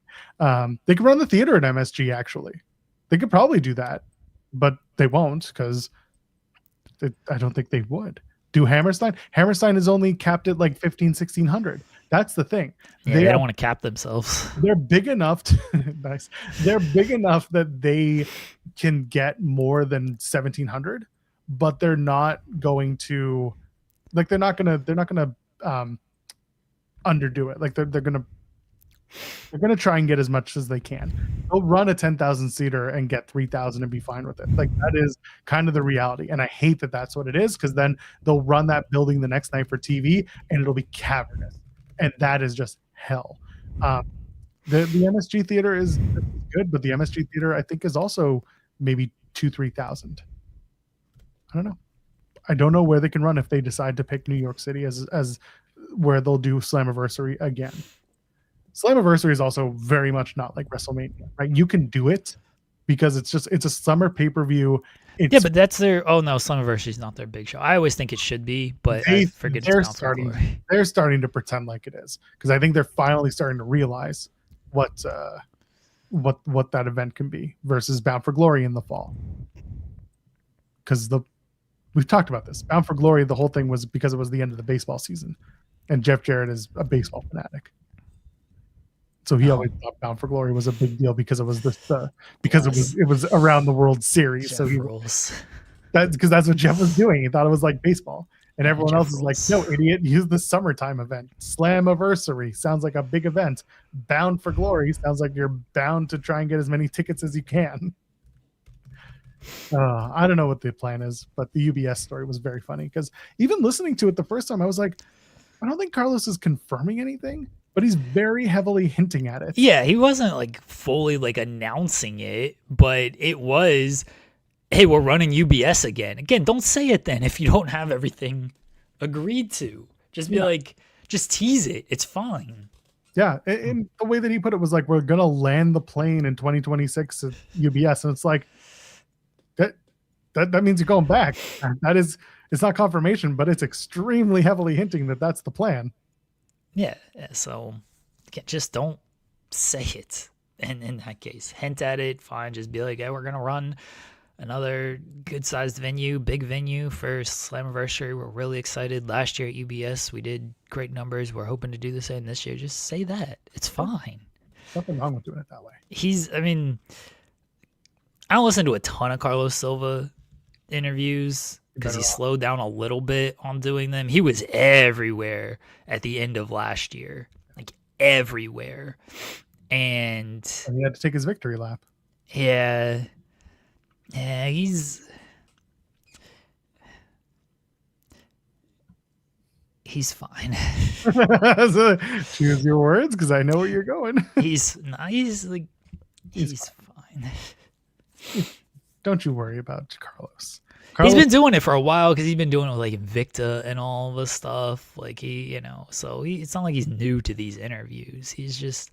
They could run the theater at MSG, actually. They could probably do that, but they won't because I don't think they would. Do Hammerstein? Hammerstein is only capped at like 1,600. That's the thing. Yeah, they don't want to cap themselves. They're big enough nice. They're big enough that they can get more than 1,700, but they're not going to underdo it. Like they're gonna try and get as much as they can. They'll run a 10,000 seater and get 3,000 and be fine with it. Like that is kind of the reality, and I hate that that's what it is, because then they'll run that building the next night for TV and it'll be cavernous, and that is just hell. The MSG theater is good, but the MSG theater I think is also maybe 2,000-3,000. I don't know. I don't know where they can run if they decide to pick New York City as where they'll do Slammiversary again. Slammiversary is also very much not like WrestleMania, right? You can do it because it's a summer pay-per-view. Yeah, but that's their. Oh no, Slammiversary is not their big show. I always think it should be, but I forget they're it's Bound for Glory. They're starting to pretend like it is, because I think they're finally starting to realize what that event can be versus Bound for Glory in the fall. Because we've talked about this. Bound for Glory, the whole thing was because it was the end of the baseball season, and Jeff Jarrett is a baseball fanatic. So he always thought Bound for Glory was a big deal because it was it was around the World Series. Jeff so rules. Because that's what Jeff was doing. He thought it was like baseball, and everyone else is like, "No, idiot! Use the summertime event. Slammiversary sounds like a big event. Bound for Glory sounds like you're bound to try and get as many tickets as you can." I don't know what the plan is, but the UBS story was very funny, because even listening to it the first time, I was like, I don't think Carlos is confirming anything, but he's very heavily hinting at it. Yeah, he wasn't like fully like announcing it, but it was, hey, we're running UBS again. Again, don't say it then if you don't have everything agreed to. Just be like, just tease it. It's fine. Yeah, and the way that he put it was like, we're going to land the plane in 2026 at UBS. And it's like, that means you're going back. It's not confirmation, but it's extremely heavily hinting that that's the plan. Yeah, so just don't say it. And in that case, hint at it, fine. Just be like, hey, we're going to run another good-sized venue, big venue for Slammiversary. We're really excited. Last year at UBS, we did great numbers. We're hoping to do the same this year. Just say that. It's fine. Nothing wrong with doing it that way. I don't listen to a ton of Carlos Silva interviews because he slowed down a little bit on doing them. He was everywhere at the end of last year, like everywhere. And he had to take his victory lap. Yeah, he's fine. So, choose your words, because I know where you're going. he's fine. Don't you worry about Carlos. He's been doing it for a while, because he's been doing it with like Invicta and all the stuff. Like so it's not like he's new to these interviews. He's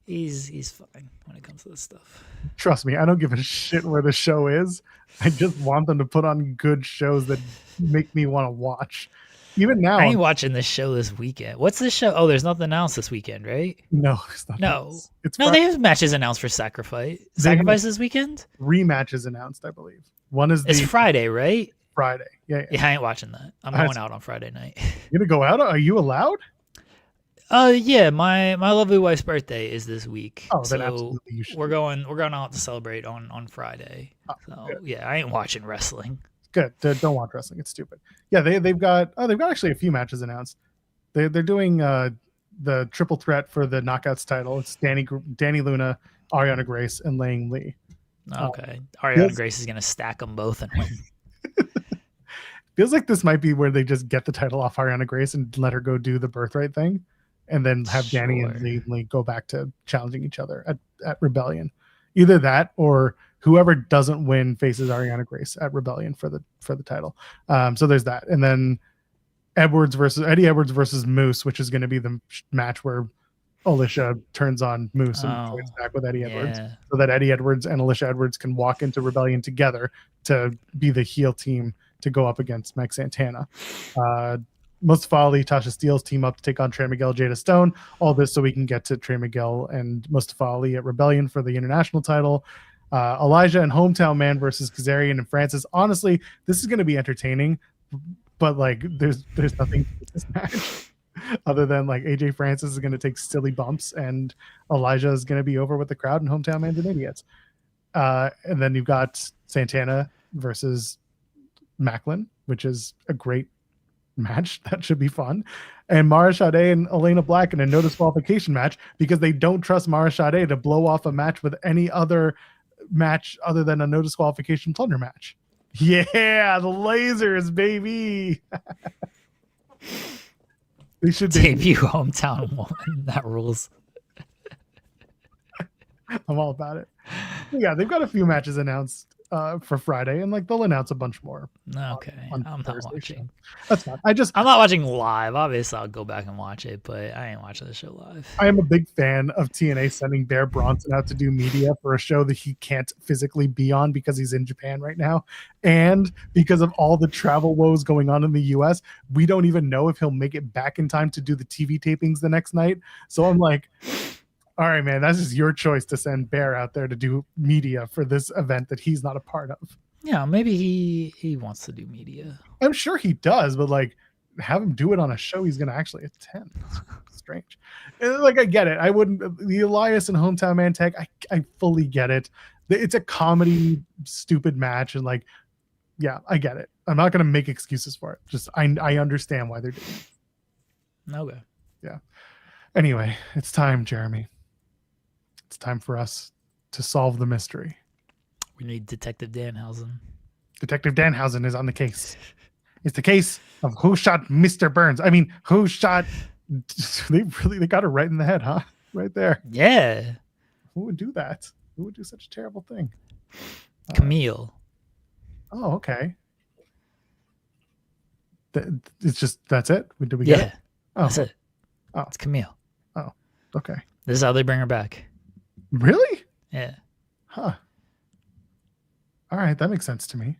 fine when it comes to this stuff. Trust me, I don't give a shit where the show is. I just want them to put on good shows that make me want to watch. Even now, I ain't watching this show this weekend. What's this show? Oh, there's nothing announced this weekend, right? no, it's not. No. It's No, they have matches announced for Sacrifice. Sacrifice this weekekend? Rematches announced, I believe. One is It's Friday, right? Friday. Yeah. Yeah, I ain't watching that. I'm going out on Friday night. You're gonna go out? Are you allowed? Yeah, my lovely wife's birthday is this week. Oh, then so absolutely you should. we're going out to celebrate on Friday. So good. yeah, I ain't watching wrestling. Good. Don't watch wrestling. It's stupid. Yeah, they've got actually a few matches announced. They're doing the triple threat for the Knockouts title. It's Danny Luna, Ariana Grace, and Lang Lee. Okay, Ariana Grace is gonna stack them both and win. Feels like this might be where they just get the title off Ariana Grace and let her go do the birthright thing, and then have Danny and Lee go back to challenging each other at Rebellion. Either that or whoever doesn't win faces Ariana Grace at Rebellion for the title. So there's that, and then Eddie Edwards versus Moose, which is going to be the match where Alicia turns on Moose and joins back with Eddie Edwards, so that Eddie Edwards and Alicia Edwards can walk into Rebellion together to be the heel team to go up against Meg Santana. Mustafa Ali, Tasha Steelz team up to take on Trey Miguel, Jada Stone. All this so we can get to Trey Miguel and Mustafa Ali at Rebellion for the international title. Elijah and Hometown Man versus Kazarian and Francis. Honestly, this is going to be entertaining, but like there's nothing to this match other than like AJ Francis is going to take silly bumps and Elijah is going to be over with the crowd and Hometown Man's an idiot. And then you've got Santana versus Macklin, which is a great match that should be fun, and Mara Sade and Elena Black in a no disqualification match because they don't trust Mara Sade to blow off a match with any other match other than a no disqualification plunder match. Yeah, the lasers, baby. They should debut Hometown Woman. That rules. I'm all about it. Yeah, they've got a few matches announced for Friday, and like they'll announce a bunch more. Okay, on I'm not Thursday, watching. So that's fine. I'm not watching live. Obviously, I'll go back and watch it, but I ain't watching the show live. I am a big fan of TNA sending Bear Bronson out to do media for a show that he can't physically be on because he's in Japan right now, and because of all the travel woes going on in the US, we don't even know if he'll make it back in time to do the TV tapings the next night. So I'm like, all right, man, that's just your choice to send Bear out there to do media for this event that he's not a part of. Yeah, maybe he wants to do media. I'm sure he does, but like have him do it on a show he's going to actually attend. It's strange. And, like I get it. I wouldn't. The Elias and Hometown Man tag, I fully get it. It's a comedy, stupid match, and like, yeah, I get it. I'm not going to make excuses for it. Just I understand why they're doing it. Okay. Yeah. Anyway, it's time, Jeremy. It's time for us to solve the mystery. We need Detective Danhausen. Detective Danhausen is on the case. It's the case of who shot Mr. Burns. I mean, who shot... They got it right in the head, huh? Right there. Yeah. Who would do that? Who would do such a terrible thing? Camille. Oh, okay. It's just, that's it? Did we get it? Oh, that's it. Oh. It's Camille. Oh, okay. This is how they bring her back. Really? Yeah. Huh. All right, that makes sense to me.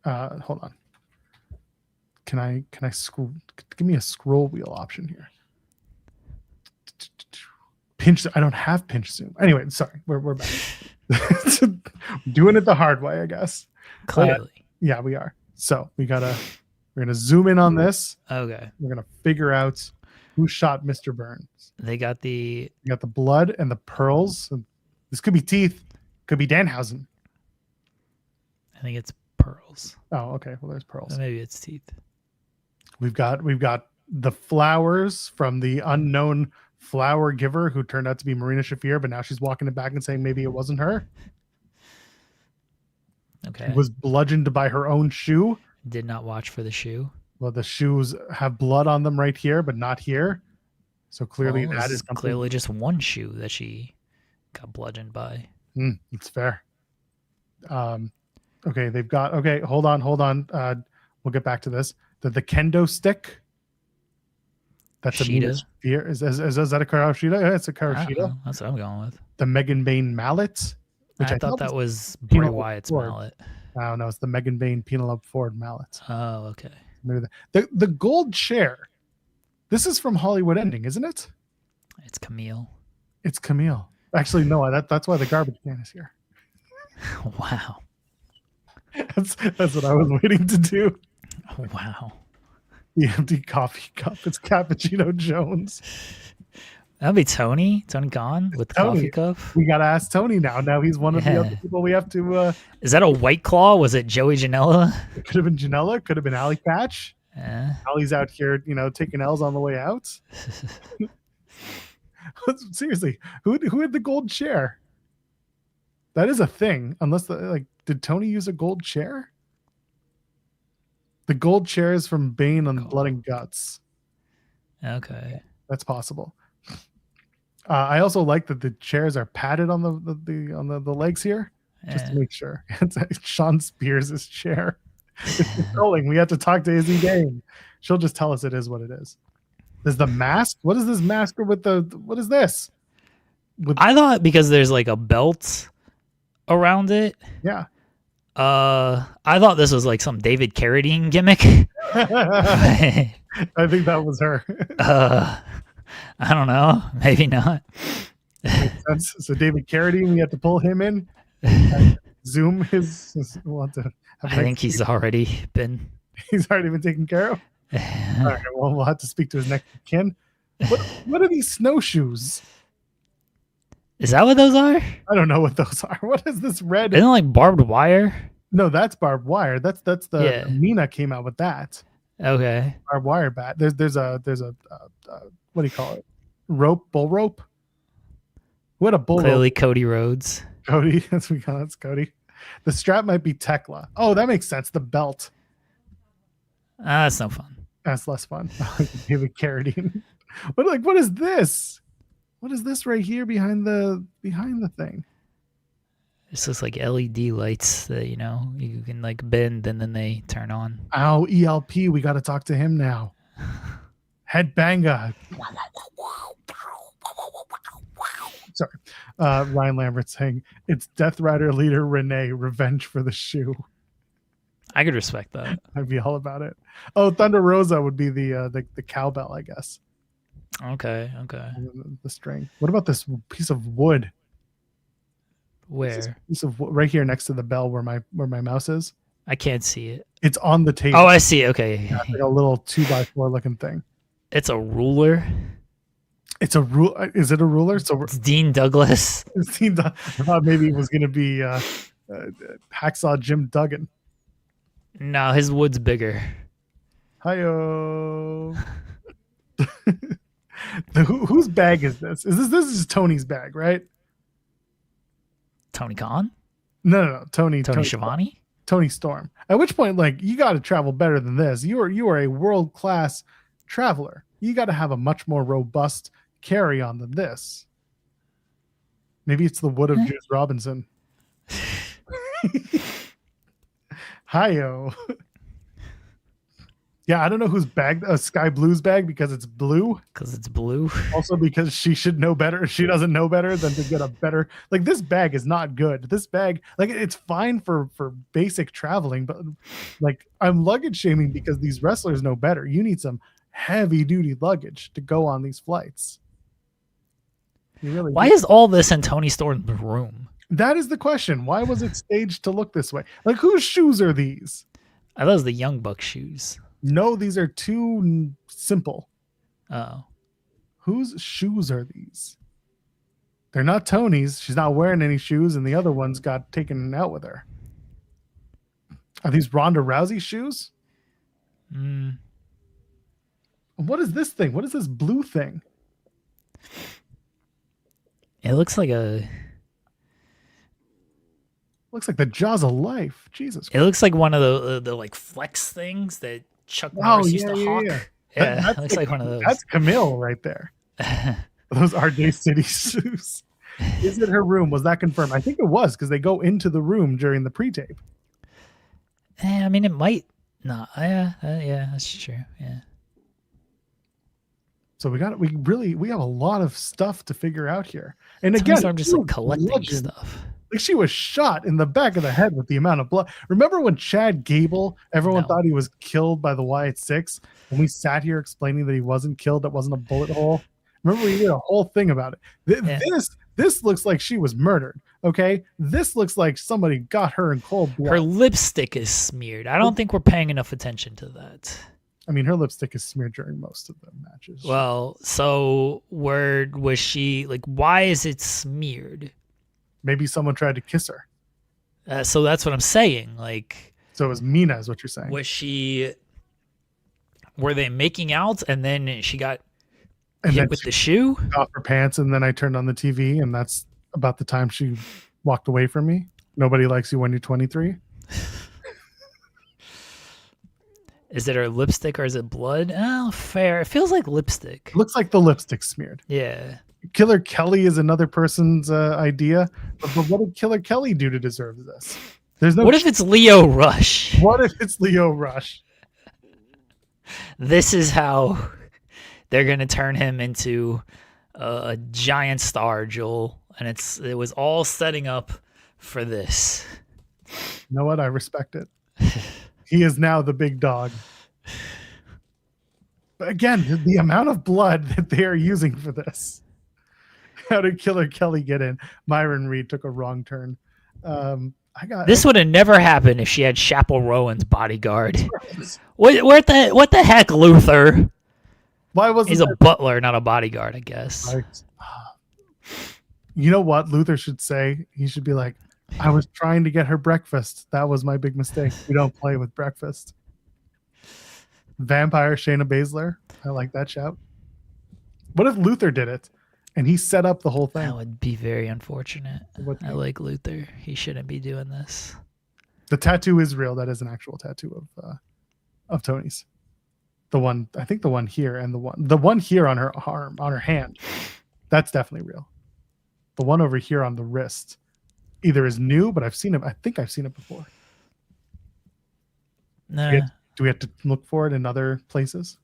Hold on. Can I scroll? Give me a scroll wheel option here. Pinch. I don't have pinch zoom. Anyway, sorry. We're back. Doing it the hard way, I guess. Clearly. Yeah, we are. So we're gonna zoom in on this. Okay. We're gonna figure out who shot Mr. Burns. They got the blood and the pearls. This could be teeth. Could be Danhausen. I think it's pearls. Oh, okay. Well, there's pearls. Maybe it's teeth. We've got the flowers from the unknown flower giver who turned out to be Marina Shafir, but now she's walking it back and saying maybe it wasn't her. Okay. She was bludgeoned by her own shoe. Did not watch for the shoe. Well, the shoes have blood on them right here, but not here. So clearly that is clearly just one shoe that she got bludgeoned by. It's fair. Okay, they've got... Okay, hold on. We'll get back to this. The kendo stick. That's Sheeta. Is that a Karoshita? Yeah, it's a Karoshita. That's what I'm going with. The Megan Bain mallet. Which I thought that was Bray Wyatt's mallet. Oh, no, it's the Megan Bain Penelope Ford mallet. Oh, okay. maybe the gold chair. This is from Hollywood Ending, isn't it? It's Camille. It's Camille. Actually, no. That's why the garbage can is here. Wow. That's what I was waiting to do. Wow. The empty coffee cup. It's Cappuccino Jones. That'd be Tony. Tony Khan with the Tony. coffee cup. We gotta ask Tony now. Now he's one of the other people we have to. Is that a White Claw? Was it Joey Janela? It could have been Janela. Could have been Alley Patch. Allie's out here, taking L's on the way out. Seriously, who had the gold chair? That is a thing. Unless did Tony use a gold chair? The gold chair is from Bane on Blood and Guts. Okay, that's possible. I also like that the chairs are padded on the legs here, just to make sure. It's Sean Spears' chair. It's controlling. We have to talk to Izzy Dane. She'll just tell us it is what it is. There's the mask. What is this mask with what is this? I thought because there's like a belt around it. Yeah. I thought this was like some David Carradine gimmick. I think that was her. I don't know. Maybe not. Makes sense. So David Carradine, we have to pull him in. Zoom I think he's already been taken care of. All right. Well, we'll have to speak to his next of kin. What are these snowshoes? Is that what those are? I don't know what those are. What is this red? Isn't it like barbed wire? No, that's barbed wire. That's the Mina came out with that. Okay. Barbed wire bat. There's a what do you call it? Bull rope. What a bull Clearly rope. Cody Rhodes. Cody, that's Cody. The strap might be Tekla. Oh, that makes sense. The belt. That's no fun. That's less fun. David Carradine. What is this? What is this right here behind the thing? This looks like LED lights that you can like bend and then they turn on. Oh, ELP. We got to talk to him now. Headbanger. Sorry. Ryan Lambert saying it's Death Rider leader Renee, revenge for the shoe. I could respect that. I'd be all about it. Oh, Thunder Rosa would be the cowbell, I guess. Okay. The string. What about this piece of wood? Where? Piece of wood right here next to the bell where my mouse is. I can't see it. It's on the table. Oh, I see. Okay. Yeah, like a little 2x4 looking thing. It's a ruler. It's a rule. Is it a ruler? So it's Dean Douglas. I thought maybe it was going to be Hacksaw Jim Duggan. No, his wood's bigger. Hi-yo. Whose bag is this? This is Tony's bag, right? Tony Khan? No. Tony Schiavone? Toni Storm. At which point, you got to travel better than this. You are a world-class traveler. You got to have a much more robust carry-on than this. Maybe it's the wood of Juice Robinson. Hi-yo. Yeah, I don't know whose bag, Sky Blue's bag, because it's blue. Because it's blue. Also because she should know better. She doesn't know better than to get a better... this bag is not good. This bag, it's fine for basic traveling, but, I'm luggage shaming because these wrestlers know better. You need some heavy-duty luggage to go on these flights. Why is all this in Toni Storm's room? That is the question. Why was it staged to look this way? Whose shoes are these? I thought it was the Young Buck shoes. No, these are too simple. Oh. Whose shoes are these? They're not Tony's. She's not wearing any shoes, and the other ones got taken out with her. Are these Ronda Rousey shoes? What is this thing? What is this blue thing? It looks like the jaws of life. Jesus Christ. It looks like one of the flex things that Chuck Norris used to hawk. Yeah, it looks like one of those. That's Camille right there. Those RJ City shoes. Is it her room? Was that confirmed? I think it was because they go into the room during the pre-tape. I mean, it might not. Yeah, that's true. Yeah. So we have a lot of stuff to figure out here. And Sometimes again, I'm just collecting stuff. Like she was shot in the back of the head with the amount of blood. Remember when Chad Gable, everyone thought he was killed by the Wyatt Six, and we sat here explaining that he wasn't killed, that wasn't a bullet hole? Remember we did a whole thing about it. This looks like she was murdered. Okay, this looks like somebody got her in cold blood. Her lipstick is smeared. I don't think we're paying enough attention to that. I mean, her lipstick is smeared during most of the matches. Well, so where was she? Like, why is it smeared? Maybe someone tried to kiss her. So that's what I'm saying. Like, so it was Mina, is what you're saying. Was she? Were they making out, and then she got hit with the shoe? Off her pants, and then I turned on the TV, and that's about the time she walked away from me. Nobody likes you when you're 23. Is it her lipstick or is it blood? Oh, fair. It feels like lipstick. Looks like the lipstick smeared. Yeah. Killer Kelly is another person's idea, but what did Killer Kelly do to deserve this? There's no. What if it's Leo Rush? What if it's Leo Rush? This is how they're gonna turn him into a giant star, Joel, and it was all setting up for this. You know what? I respect it. He is now the big dog. But again, the amount of blood that they are using for this. How did Killer Kelly get in? Myron Reed took a wrong turn. This would have never happened if she had Chappell Rowan's bodyguard. What the heck, Luther? Why was he's a butler, not a bodyguard? I guess. Right. You know what Luther should say? He should be like, I was trying to get her breakfast. That was my big mistake. We don't play with breakfast. Vampire Shayna Baszler. I like that shout. What if Luther did it and he set up the whole thing? That would be very unfortunate. I like Luther. He shouldn't be doing this. The tattoo is real. That is an actual tattoo of Toni's. The one, I think the one here and the one here on her arm, on her hand. That's definitely real. The one over here on the wrist either is new, but I've seen it. I think I've seen it before. Nah. Do we have to look for it in other places?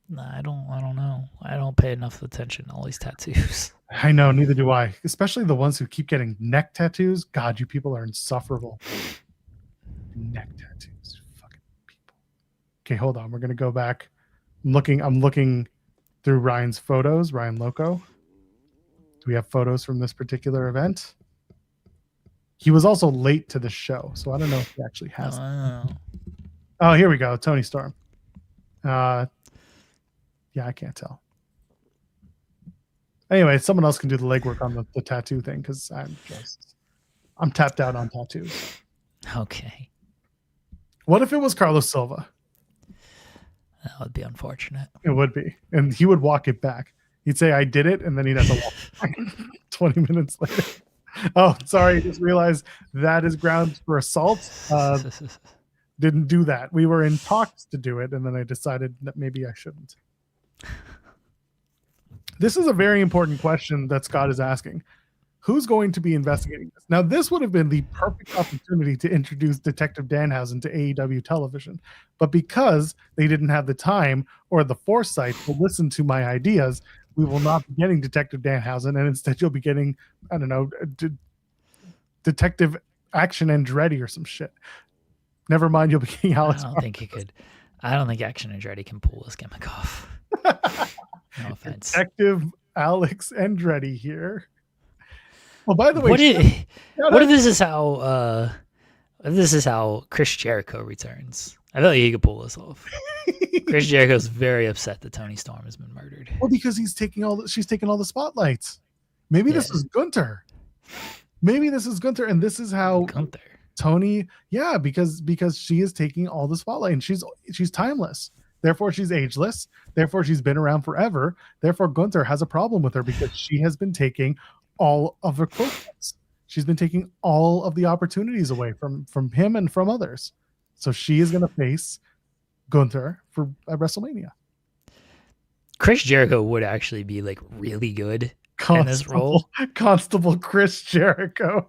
Nah, I don't know. I don't pay enough attention to all these tattoos. I know, neither do I. Especially the ones who keep getting neck tattoos. God, you people are insufferable. Neck tattoos. Fucking people. Okay, hold on. We're gonna go back. I'm looking through Ryan's photos, Ryan Loco. Do we have photos from this particular event? He was also late to the show, so I don't know if he actually has it. Oh, here we go. Toni Storm. Yeah, I can't tell. Anyway, someone else can do the legwork on the tattoo thing because I'm tapped out on tattoos. Okay. What if it was Carlos Silva? That would be unfortunate. It would be. And he would walk it back. He'd say, I did it, and then he'd have to walk back 20 minutes later. Oh, sorry. I just realized that is grounds for assault. Didn't do that. We were in talks to do it, and then I decided that maybe I shouldn't. This is a very important question that Scott is asking. Who's going to be investigating this? Now, this would have been the perfect opportunity to introduce Detective Danhausen to AEW television. But because they didn't have the time or the foresight to listen to my ideas, we will not be getting Detective Danhausen, and instead you'll be getting, I don't know, Detective Action Andretti or some shit. Never mind, you'll be getting Alex. I don't think Action Andretti can pull this gimmick off. No offense. Detective Alex Andretti here. Oh, by the way, what if this is how Chris Jericho returns? I feel like he could pull this off. Chris Jericho's very upset that Toni Storm has been murdered. Well, because she's taking all the spotlights. Maybe this is Gunther. Maybe this is Gunther, and this is how Gunther. Toni, yeah, because she is taking all the spotlight, and she's timeless. Therefore, she's ageless. Therefore, she's been around forever. Therefore, Gunther has a problem with her because she has been taking all of her quotes. She's been taking all of the opportunities away from him and from others. So she is going to face Gunther at WrestleMania. Chris Jericho would actually be like really good in this role. Constable Chris Jericho.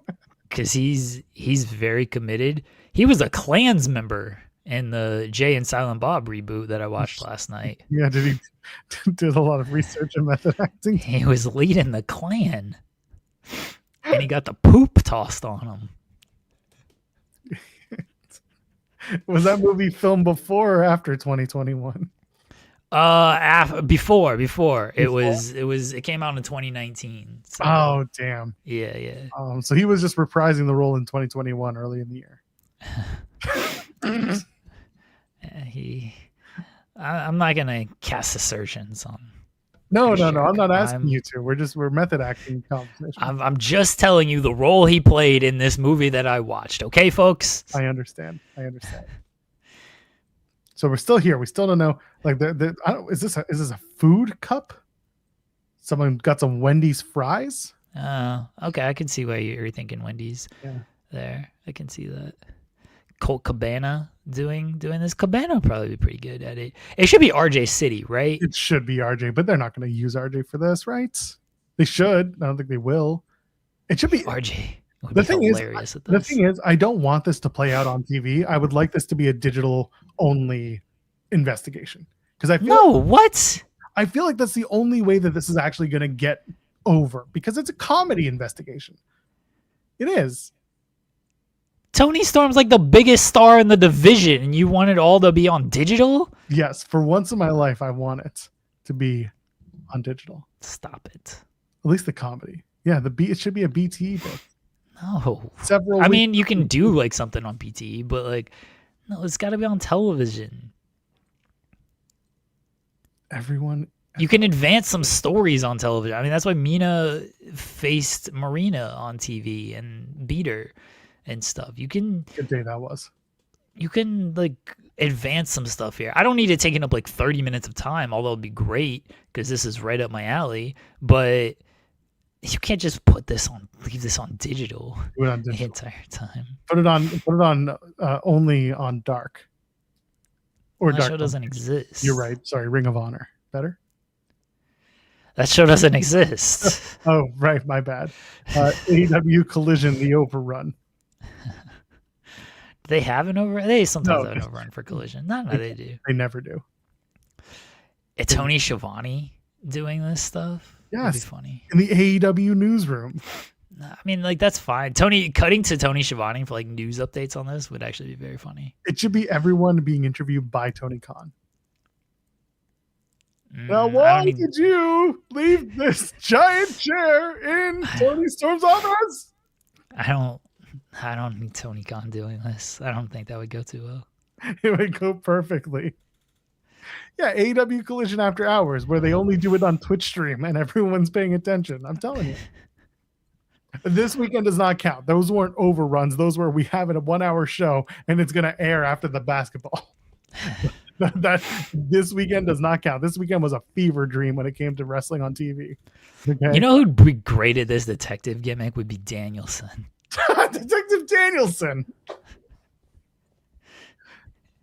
Because he's very committed. He was a Clans member in the Jay and Silent Bob reboot that I watched last night. Yeah, did a lot of research and method acting? He was leading the Clan. and he got the poop tossed on him. Was that movie filmed before or after 2021? Before it came out in 2019. So, Oh, damn. Yeah. So he was just reprising the role in 2021 early in the year. I'm not gonna cast assertions on. No. I'm not asking you to. We're method acting conversation. I'm just telling you the role he played in this movie that I watched. Okay, folks. I understand. So we're still here. We still don't know. Like, is this a food cup? Someone got some Wendy's fries. Okay. I can see why you're thinking Wendy's. Yeah. There, I can see that. Colt Cabana doing this. Cabana would probably be pretty good at it. It should be RJ City, right? It should be RJ, but they're not going to use RJ for this, right? They should. I don't think they will. It should be RJ. The thing is, I don't want this to play out on TV. I would like this to be a digital only investigation because I feel I feel like that's the only way that this is actually going to get over because it's a comedy investigation. It is. Toni Storm's like the biggest star in the division, and you want it all to be on digital? Yes, for once in my life, I want it to be on digital. Stop it. At least the comedy. Yeah, it should be a BTE book. No. I mean, you can do like something on BTE, but like, no, it's got to be on television. You can advance some stories on television. I mean, that's why Mina faced Marina on TV and beat her and stuff. You can. Good day that was. You can like advance some stuff here. I don't need it taking up like 30 minutes of time, although it'd be great because this is right up my alley. But you can't just leave this on digital the entire time. Put it on only on dark. Or that dark show doesn't exist. You're right. Sorry, Ring of Honor. Better? That show doesn't exist. Oh, right. My bad. AEW Collision, the overrun. Do they have an overrun? They sometimes have an overrun for Collision. No, they do. They never do. It's Tony Schiavone doing this stuff? Yes. That'd be funny. In the AEW newsroom. I mean, like, that's fine. Cutting to Tony Schiavone for like news updates on this would actually be very funny. It should be everyone being interviewed by Tony Khan. Now, why did you leave this giant chair in Toni Storm's office? I don't need Tony Khan doing this. I don't think that would go too well. It would go perfectly. Yeah, AEW Collision After Hours, where they only do it on Twitch stream and everyone's paying attention. I'm telling you. This weekend does not count. Those weren't overruns. Those were we have it a 1 hour show and it's going to air after the basketball. This weekend does not count. This weekend was a fever dream when it came to wrestling on TV. Okay? You know who'd be great at this detective gimmick would be Danielson. Detective Danielson.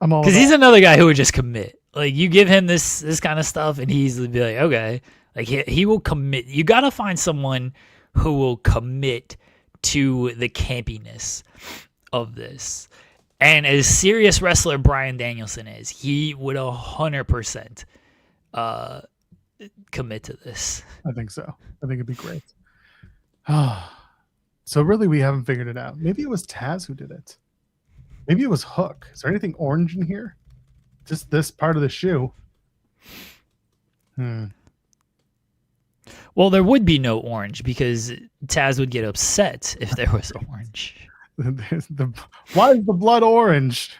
I'm all because he's another guy who would just commit. Like you give him this kind of stuff, and he's be like, okay, like he will commit. You got to find someone who will commit to the campiness of this. And as serious wrestler Bryan Danielson is, he would 100% commit to this. I think so. I think it'd be great. So really, we haven't figured it out. Maybe it was Taz who did it. Maybe it was Hook. Is there anything orange in here? Just this part of the shoe. Well, there would be no orange because Taz would get upset if there was orange. Why is the blood orange?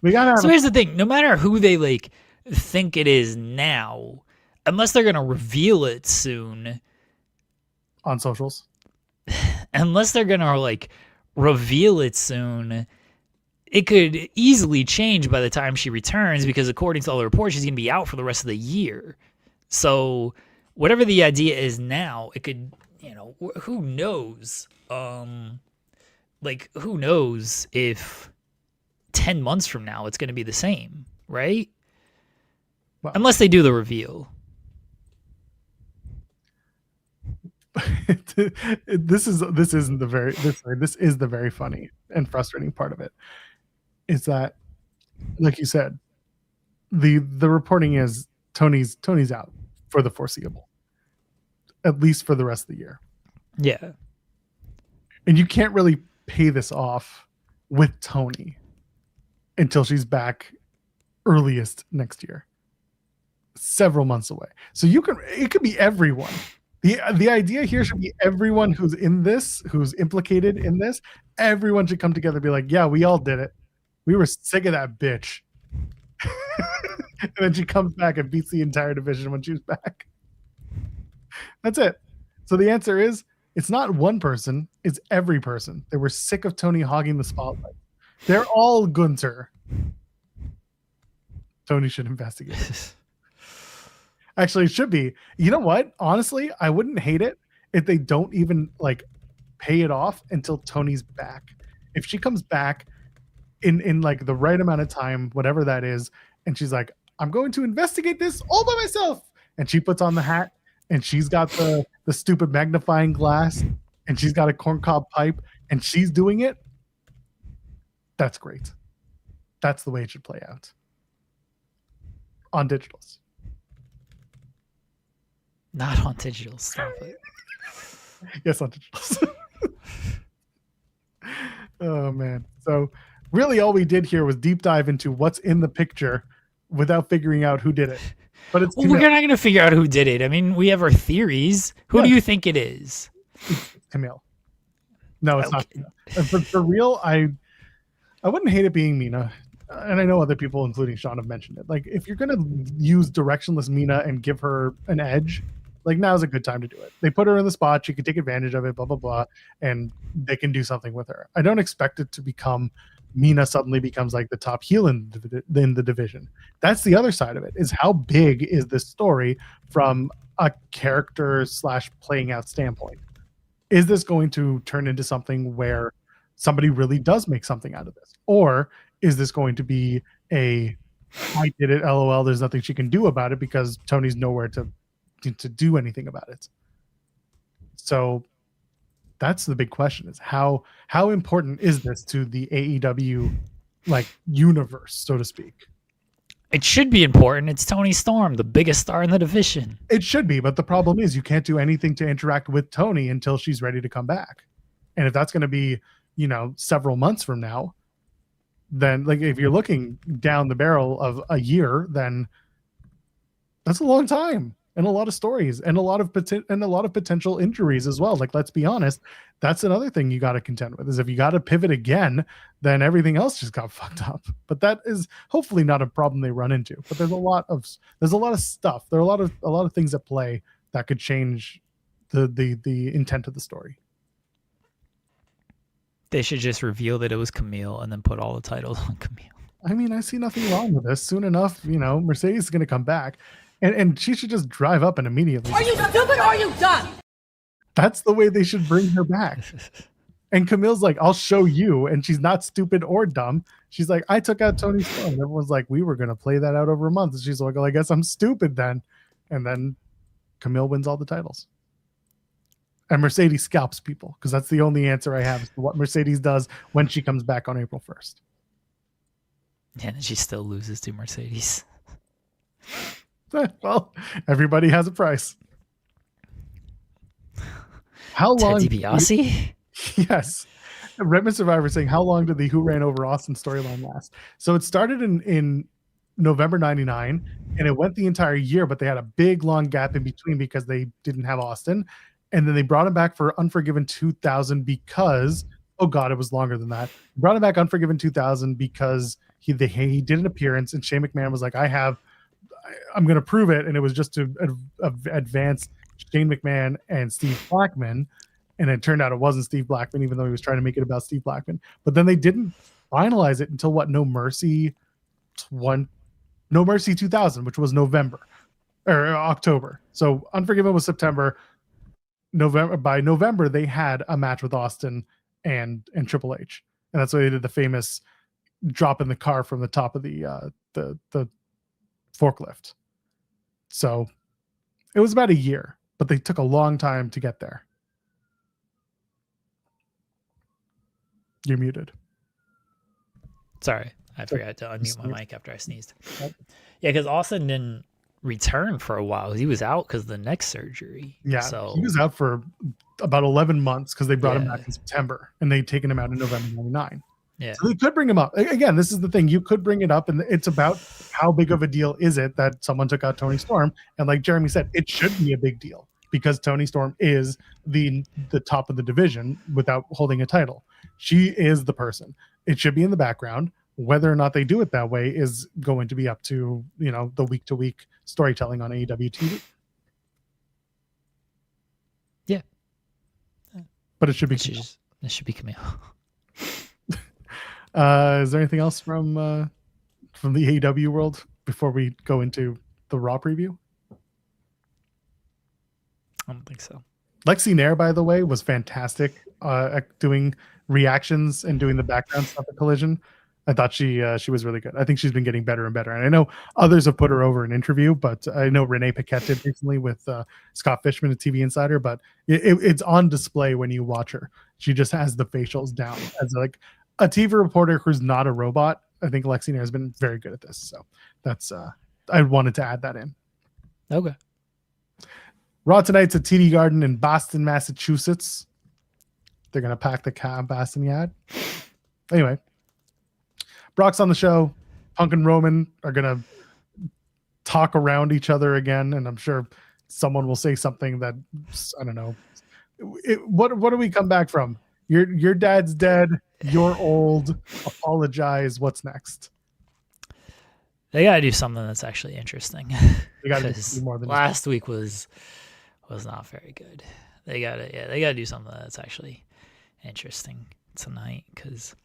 We gotta. So here's the thing: no matter who they like think it is now, unless they're gonna reveal it soon on socials, unless they're gonna like reveal it soon, it could easily change by the time she returns because according to all the reports, she's gonna be out for the rest of the year. So whatever the idea is now, it could, who knows? Like, who knows if 10 months from now it's going to be the same, right? Well, unless they do the reveal. This is the very funny and frustrating part of it. Is that, like you said, the reporting is Tony's out for the foreseeable, at least for the rest of the year. Yeah. And you can't really pay this off with Toni until she's back earliest next year. Several months away. So it could be everyone. The idea here should be everyone who's in this, who's implicated in this, everyone should come together and be like, yeah, we all did it. We were sick of that bitch. And then she comes back and beats the entire division when she's back. That's it. So the answer is, it's not one person, it's every person. They were sick of Toni hogging the spotlight. They're all Gunther. Toni should investigate. Actually, it should be. You know what? Honestly, I wouldn't hate it if they don't even like pay it off until Toni's back. If she comes back in like the right amount of time, whatever that is, and she's like, I'm going to investigate this all by myself. And she puts on the hat and she's got the stupid magnifying glass and she's got a corncob pipe and she's doing it. That's great. That's the way it should play out. On digitals. Not on digital. Stop it. Yes, on digitals. Oh, man. So really all we did here was deep dive into what's in the picture without figuring out who did it. But it's Well, we're not going to figure out who did it. I mean, we have our theories. Who do you think it is? It's Camille. No, it's not Camille. For real, I wouldn't hate it being Mina. And I know other people, including Sean, have mentioned it. Like, if you're going to use directionless Mina and give her an edge, like, now's a good time to do it. They put her in the spot. She can take advantage of it, blah, blah, blah. And they can do something with her. I don't expect it to become Mina suddenly becomes like the top heel in the division. That's the other side of it, is how big is this story from a character / playing out standpoint? Is this going to turn into something where somebody really does make something out of this? Or is this going to be I did it, LOL, there's nothing she can do about it because Toni's nowhere to do anything about it? So that's the big question, is how important is this to the AEW like universe, so to speak? It should be important. It's Toni Storm, the biggest star in the division. It should be, but the problem is you can't do anything to interact with Toni until she's ready to come back. And if that's going to be, several months from now, then like if you're looking down the barrel of a year, then that's a long time. And a lot of stories and a lot of potential injuries as well. Like, let's be honest, that's another thing you got to contend with, is if you got to pivot again, then everything else just got fucked up. But that is hopefully not a problem they run into. But there's a lot of stuff. There are a lot of things at play that could change the intent of the story. They should just reveal that it was Camille and then put all the titles on Camille. I mean, I see nothing wrong with this. Soon enough, Mercedes is going to come back. And she should just drive up and immediately. Are you stupid or are you dumb? That's the way they should bring her back. And Camille's like, I'll show you. And she's not stupid or dumb. She's like, I took out Toni Storm. And everyone's like, we were going to play that out over a month. And she's like, well, I guess I'm stupid then. And then Camille wins all the titles. And Mercedes scalps people, because that's the only answer I have to what Mercedes does when she comes back on April 1st. Yeah, and she still loses to Mercedes. Well, everybody has a price. How long? Ted DiBiase? Yes. Redmond Survivor saying, how long did the Who Ran Over Austin storyline last? So it started in November 99, and it went the entire year, but they had a big, long gap in between because they didn't have Austin. And then they brought him back for Unforgiven 2000 because, oh God, it was longer than that. Brought him back Unforgiven 2000 because he did an appearance, and Shane McMahon was like, I'm going to prove it. And it was just to advance Shane McMahon and Steve Blackman. And it turned out it wasn't Steve Blackman, even though he was trying to make it about Steve Blackman. But then they didn't finalize it until No Mercy 2000, which was October. So Unforgiven was September. By November, they had a match with Austin and Triple H. And that's why they did the famous drop in the car from the top of the forklift. So it was about a year, but they took a long time to get there. You're muted. Sorry, I forgot to unmute my mic after I sneezed. Yeah, because Austin didn't return for a while. He was out because of the neck surgery. Yeah, so he was out for about 11 months because they brought him Yeah. back in September and they'd taken him out in November 99. yeah, So they could bring him up. Again, this is the thing. You could bring it up, and it's about how big of a deal is it that someone took out Toni Storm. And like Jeremy said, it should be a big deal because Toni Storm is the top of the division without holding a title. She is the person. It should be in the background. Whether or not they do it that way is going to be up to, the week-to-week storytelling on AEW TV. Yeah. But it should be. It should be Camille. Is there anything else from the AEW world before we go into the Raw preview? I don't think so. Lexi Nair, by the way, was fantastic at doing reactions and doing the background stuff at Collision. I thought she was really good. I think she's been getting better and better. And I know others have put her over in interview, but I know Renee Paquette did recently with Scott Fishman at TV Insider. But it's on display when you watch her. She just has the facials down as like a TV reporter who's not a robot. I think Lexi Nair has been very good at this. So that's I wanted to add that in. Okay. Raw tonight's at TD Garden in Boston, Massachusetts. They're going to pack the Boston Yard. Anyway, Brock's on the show. Punk and Roman are going to talk around each other again, and I'm sure someone will say something that, I don't know. What do we come back from? Your dad's dead. You're old. Apologize. What's next? They got to do something that's actually interesting. They got to do more than last week was not very good. They got to do something that's actually interesting tonight because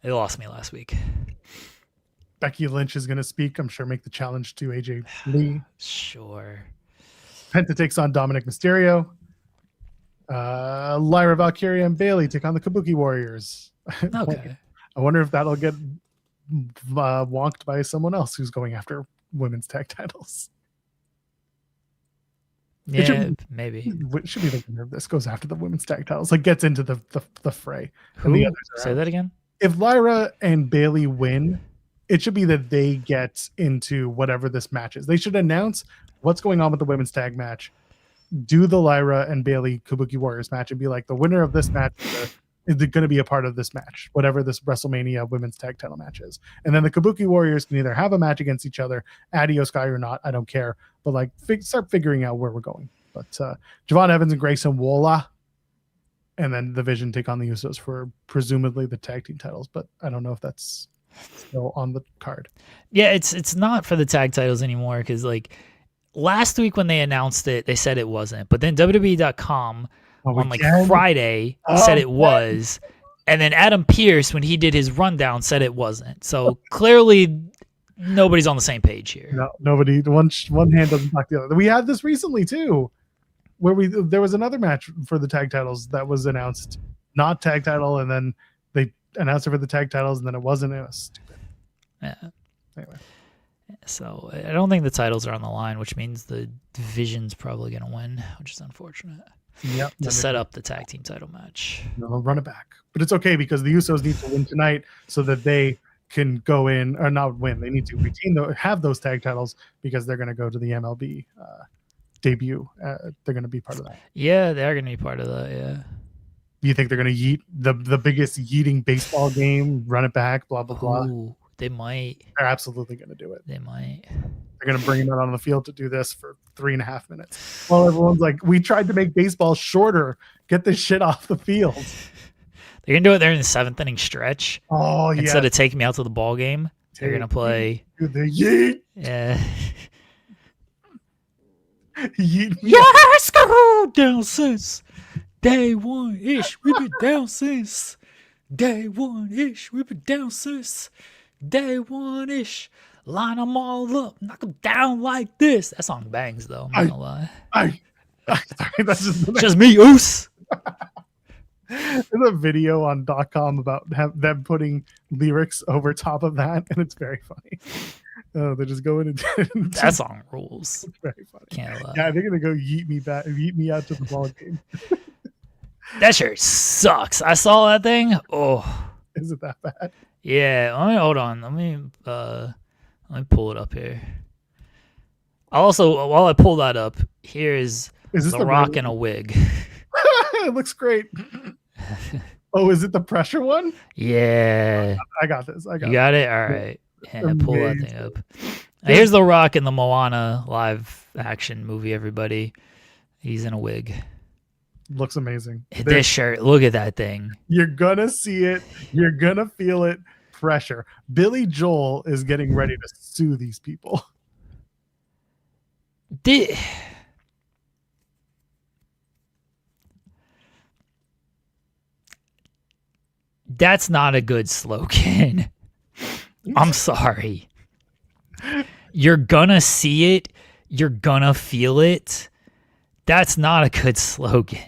they lost me last week. Becky Lynch is going to speak. I'm sure make the challenge to AJ Lee. Sure. Penta takes on Dominic Mysterio. Lyra Valkyria and Bailey take on the Kabuki Warriors. Okay. I wonder if that'll get wonked by someone else who's going after women's tag titles. Yeah, maybe. It should be the winner of this goes after the women's tag titles, like gets into the fray. Who? And the others Say that again? If Lyra and Bailey win, it should be that they get into whatever this match is. They should announce what's going on with the women's tag match, do the Lyra and Bailey Kabuki Warriors match, and be like, the winner of this match is going to be a part of this match, whatever this WrestleMania women's tag title match is. And then the Kabuki Warriors can either have a match against each other at Io Sky or not. I don't care. But like start figuring out where we're going. But Javon Evans and Grayson Waller. And then the Vision take on the Usos for presumably the tag team titles. But I don't know if that's still on the card. Yeah, it's not for the tag titles anymore because like last week when they announced it, they said it wasn't. But then WWE.com on like Friday said it was. And then Adam Pearce, when he did his rundown, said it wasn't. So clearly nobody's on the same page here. No, nobody. One hand doesn't talk to the other. We had this recently too, where there was another match for the tag titles that was announced, not tag title, and then they announced it for the tag titles, and then it wasn't. It was stupid. Yeah. Anyway. So I don't think the titles are on the line, which means the Division's probably going to win, which is unfortunate. Yep. To set up the tag team title match. They'll run it back. But it's okay because the Usos need to win tonight so that they can go in, or not win. They need to have those tag titles because they're going to go to the MLB debut. They're going to be part of that. Yeah, they are going to be part of that, yeah. Do you think they're going to yeet the biggest yeeting baseball game, run it back, blah, blah, blah? Ooh, they might. They're absolutely going to do it. They might. They're going to bring him out on the field to do this for 3.5 minutes. While everyone's like, we tried to make baseball shorter. Get this shit off the field. They're going to do it there in the 7th inning stretch. Oh, yeah. Instead of taking me out to the ball game, they're going to play. The yeet. Yeah. Yeet. Yes, go down since day one-ish. We've been down since day one-ish. We've been down since day one-ish. Line them all up, knock them down like this. That song bangs, though. I'm not gonna lie. Sorry, that's just me, Oos. There's a video on .com about them putting lyrics over top of that, and it's very funny. They just go in and that song rules. It's very funny. Can't lie. Yeah, they're gonna go yeet me out to the ball game. That shirt sucks. I saw that thing. Oh, is it that bad? Yeah. Hold on. Let me pull it up here. Also, while I pull that up, here is Is this The the Rock real- in a wig. It looks great. Oh, is it the pressure one? Yeah. I got this. You got it? All right. Yeah, pull that thing Amazing. up. Here's The Rock in the Moana live action movie, everybody. He's in a wig. Looks amazing. This shirt, look at that thing. You're gonna see it. You're gonna feel it. Pressure. Billy Joel is getting ready to sue these people. That's not a good slogan. I'm sorry. You're gonna see it. You're gonna feel it. That's not a good slogan.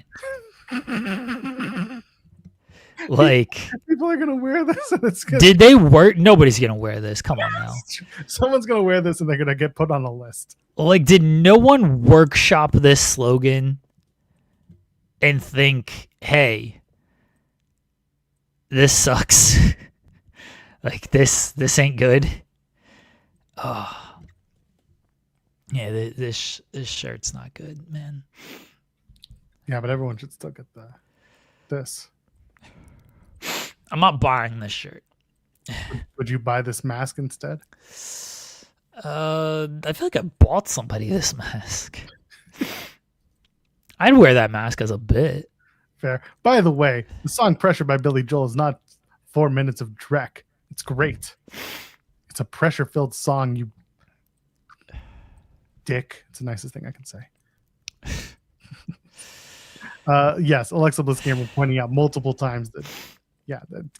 Like, People are gonna wear this, and it's gonna, did they work? Nobody's gonna wear this. Come on now. someone's gonna wear this, and they're gonna get put on a list. Like, did no one workshop this slogan and think, hey, this sucks? Like, this ain't good. Oh, yeah, this shirt's not good, man. Yeah, but everyone should still get this. I'm not buying this shirt. Would you buy this mask instead? I feel like I bought somebody this mask. I'd wear that mask as a bit. Fair. By the way, the song "Pressure" by Billy Joel is not 4 minutes of dreck. It's great. It's a pressure-filled song. You dick. It's the nicest thing I can say. Yes, Alexa Bliss Gamer pointing out multiple times that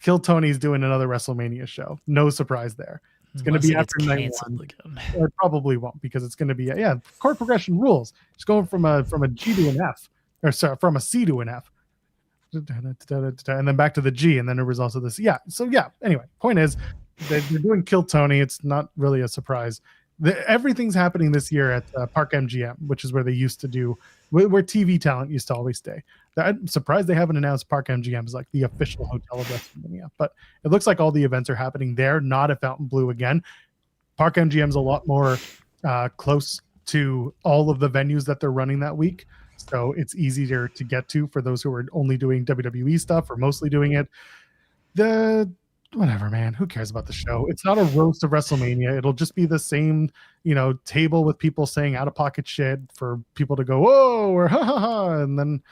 Kill Tony's doing another WrestleMania show. No surprise there. It's going to be after night one. Again. It probably won't, because it's going to be chord progression rules. It's going from a G to an F, or sorry, from a C to an F, and then back to the G, and then it was also this. Yeah. So Anyway, point is, they're doing Kill Tony. It's not really a surprise. Everything's happening this year at Park MGM, which is where they used to do, where TV talent used to always stay. I'm surprised they haven't announced Park MGM as like the official hotel of WrestleMania, but it looks like all the events are happening there, not at Fountain Blue again. Park MGM's a lot more close to all of the venues that they're running that week, so it's easier to get to for those who are only doing WWE stuff or mostly doing it. Whatever, man. Who cares about the show? It's not a roast of WrestleMania. It'll just be the same, table with people saying out of pocket shit for people to go, whoa, or ha ha ha. And then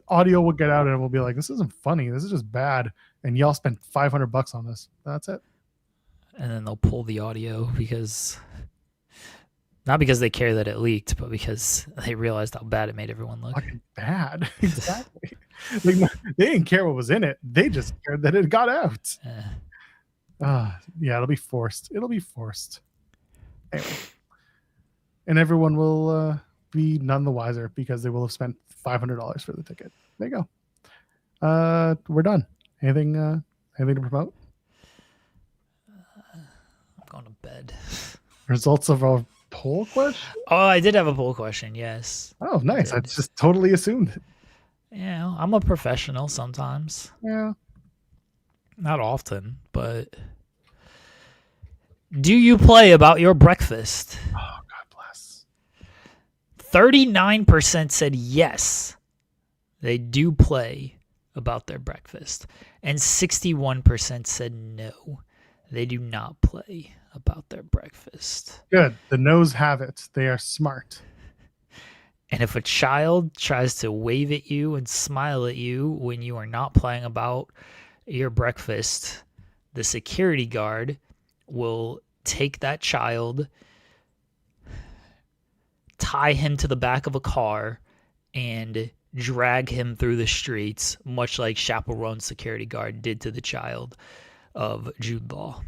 audio will get out and we'll be like, this isn't funny. This is just bad. And y'all spent $500 on this. That's it. And then they'll pull the audio not because they care that it leaked, but because they realized how bad it made everyone look. Fucking bad. Exactly. Like, they didn't care what was in it. They just cared that it got out. It'll be forced. Anyway. And everyone will be none the wiser because they will have spent $500 for the ticket. There you go. We're done. Anything to promote? I'm going to bed. Results of our poll question? Oh, I did have a poll question, yes. Oh, nice. I just totally assumed it. Yeah, I'm a professional sometimes. Yeah. Not often, but do you play about your breakfast? Oh, God bless. 39% said yes, they do play about their breakfast. And 61% said no, they do not play about their breakfast. Good. The no's have it. They are smart. And if a child tries to wave at you and smile at you when you are not playing about your breakfast, the security guard will take that child, tie him to the back of a car, and drag him through the streets, much like Chappell Roan's security guard did to the child of Jude Law.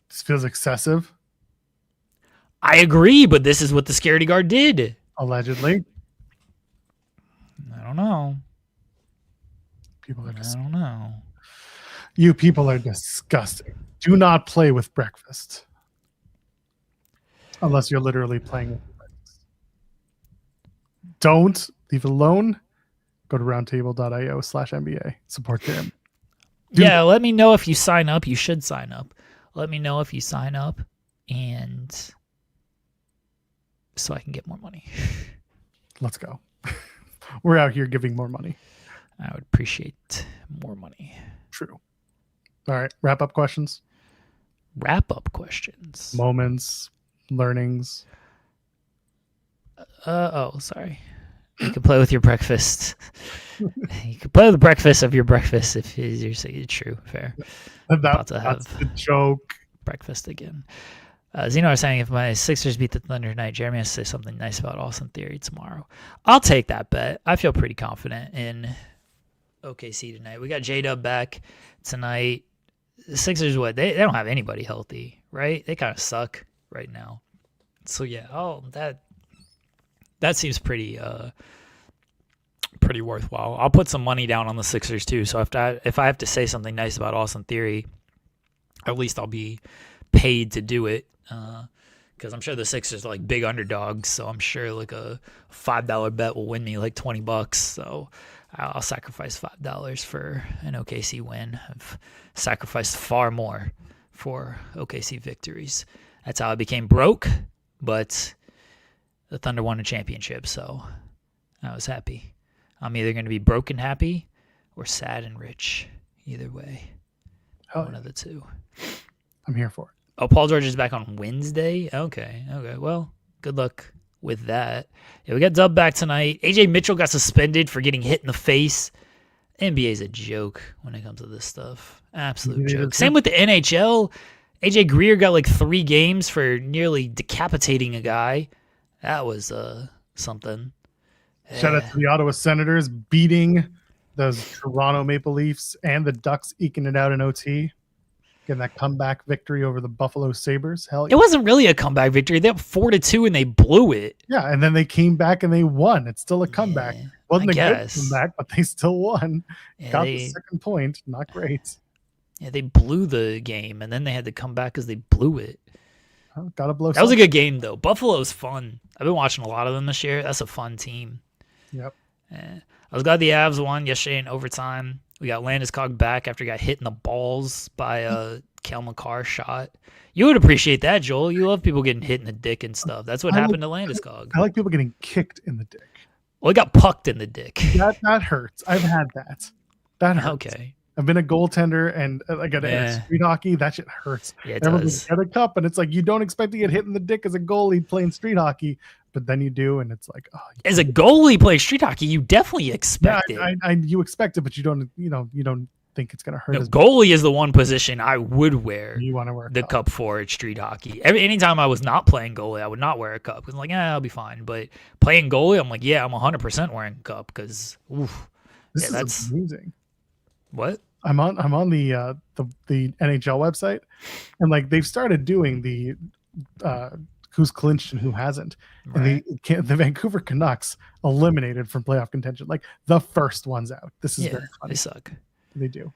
This feels excessive. I agree, but this is what the security guard did. Allegedly. I don't know. People are I don't know. You people are disgusting. Do not play with breakfast. Unless you're literally playing with breakfast. Don't leave it alone. Go to roundtable.io/NBA. Support them. Yeah, let me know if you sign up. You should sign up. Let me know if you sign up, and so I can get more money. Let's go. We're out here giving more money. I would appreciate more money. True. All right. Wrap up questions. Wrap-up questions. Moments. Learnings. Sorry. You can play with your breakfast. You can play with the breakfast of your breakfast if you're saying it's true. Fair. That's the joke. Breakfast again. Zeno was saying if my Sixers beat the Thunder tonight, Jeremy has to say something nice about Austin Theory tomorrow. I'll take that bet. I feel pretty confident in OKC tonight. We got J-Dub back tonight. The Sixers, they don't have anybody healthy, right? They kind of suck right now. So yeah, that seems pretty worthwhile. I'll put some money down on the Sixers too. So if I have to say something nice about Austin Theory, at least I'll be paid to do it. Because I'm sure the Sixers are like big underdogs. So I'm sure like a $5 bet will win me like $20. So I'll sacrifice $5 for an OKC win. I've sacrificed far more for OKC victories. That's how I became broke, but the Thunder won a championship, so I was happy. I'm either going to be broke and happy or sad and rich. Either way. One of the two. I'm here for it. Oh, Paul George is back on Wednesday? Okay. Well, good luck with that. Yeah, we got Dub back tonight. AJ Mitchell got suspended for getting hit in the face. NBA's a joke when it comes to this stuff. Absolute joke. Same with the NHL. AJ Greer got like 3 games for nearly decapitating a guy. That was something. Shout out to the Ottawa Senators beating those Toronto Maple Leafs and the Ducks, eking it out in OT. Getting that comeback victory over the Buffalo Sabres. Hell yeah. It wasn't really a comeback victory. They were 4-2 and they blew it. Yeah, and then they came back and they won. It's still a comeback. Yeah, Wasn't a good comeback, but they still won. Yeah, Got the second point. Not great. Yeah, they blew the game, and then they had to come back because they blew it. Gotta blow. That was a good game, though. Buffalo's fun. I've been watching a lot of them this year. That's a fun team. Yep. I was glad the Avs won yesterday in overtime. We got Landeskog back after he got hit in the balls by a Kale McCarr shot. You would appreciate that, Joel. You love people getting hit in the dick and stuff. That's what happened to Landeskog. I like people getting kicked in the dick. Well, he got pucked in the dick. That hurts. I've had that. That hurts. Okay. I've been a goaltender and I got street hockey. That shit hurts. Yeah, it Everyone's does. got a cup, and it's like you don't expect to get hit in the dick as a goalie playing street hockey, but then you do, and it's like, oh. As a goalie playing street hockey, you definitely expect it. You expect it, but you don't. You don't think it's gonna hurt. No, goalie is the one position I would wear. You want to wear the cup for at street hockey. Anytime I was not playing goalie, I would not wear a cup because I'm like, I'll be fine. But playing goalie, I'm like, I'm 100% wearing a cup because, that's amazing. What? I'm on the NHL website, and like they've started doing the who's clinched and who hasn't, and the Vancouver Canucks eliminated from playoff contention, like the first ones out. This is very funny. They suck. They do,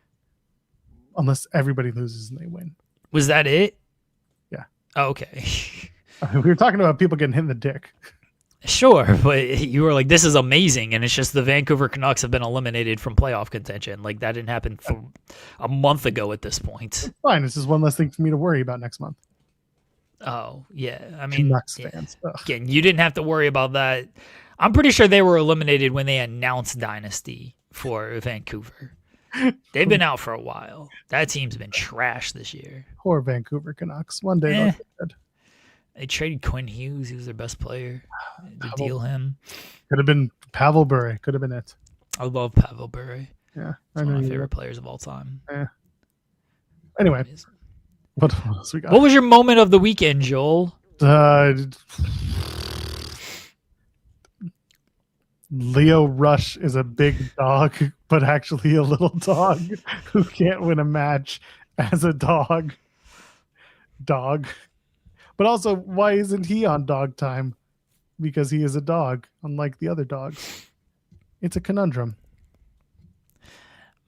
unless everybody loses and they win. Was that it? Yeah. Oh, okay. We were talking about people getting hit in the dick. Sure, but you were like, this is amazing, and it's just the Vancouver Canucks have been eliminated from playoff contention. Like, that didn't happen for a month ago at this point. It's fine. This is one less thing for me to worry about next month. Oh, yeah. I mean, Canucks fans. Again, you didn't have to worry about that. I'm pretty sure they were eliminated when they announced Dynasty for Vancouver. They've been out for a while. That team's been trash this year. Poor Vancouver Canucks. One day they'll get good. They traded Quinn Hughes. He was their best player. To deal him. Could have been Pavel Bure. Could have been it. I love Pavel Bure. Yeah. He's one of my favorite players of all time. Yeah. Anyway. What else we got? What was your moment of the weekend, Joel? Leo Rush is a big dog, but actually a little dog who can't win a match as a dog. But also, why isn't he on dog time? Because he is a dog, unlike the other dogs. It's a conundrum.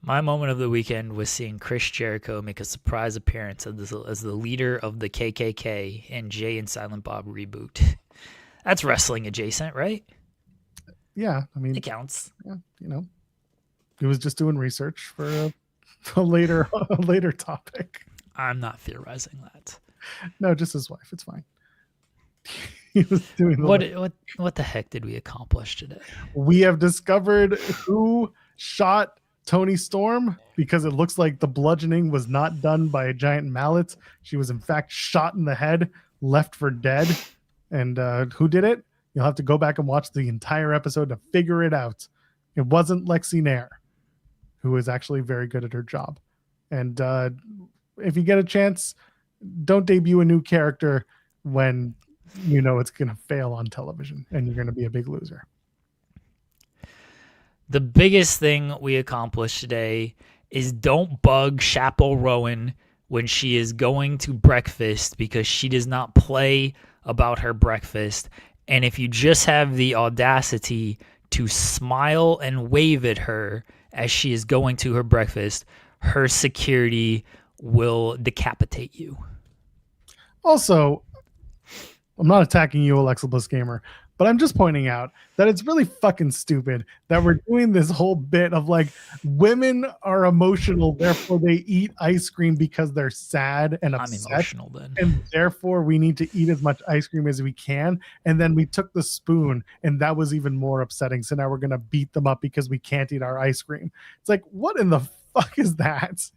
My moment of the weekend was seeing Chris Jericho make a surprise appearance as the leader of the KKK in Jay and Silent Bob reboot. That's wrestling adjacent, right? Yeah, I mean, it counts. Yeah, he was just doing research for a later topic. I'm not theorizing that. No, just his wife. It's fine. He was doing what the heck did we accomplish today? We have discovered who shot Toni Storm, because it looks like the bludgeoning was not done by a giant mallet. She was in fact shot in the head, left for dead. And who did it? You'll have to go back and watch the entire episode to figure it out. It wasn't Lexi Nair, who is actually very good at her job. And if you get a chance, don't debut a new character when you know it's going to fail on television and you're going to be a big loser. The biggest thing we accomplished today is don't bug Chappell Roan when she is going to breakfast, because she does not play about her breakfast. And if you just have the audacity to smile and wave at her as she is going to her breakfast, her security will decapitate you. Also, I'm not attacking you, Alexa Bliss Gamer, but I'm just pointing out that it's really fucking stupid that we're doing this whole bit of like, women are emotional, therefore they eat ice cream because they're sad and upset. I'm emotional then. And therefore we need to eat as much ice cream as we can. And then we took the spoon and that was even more upsetting. So now we're going to beat them up because we can't eat our ice cream. It's like, what in the fuck is that?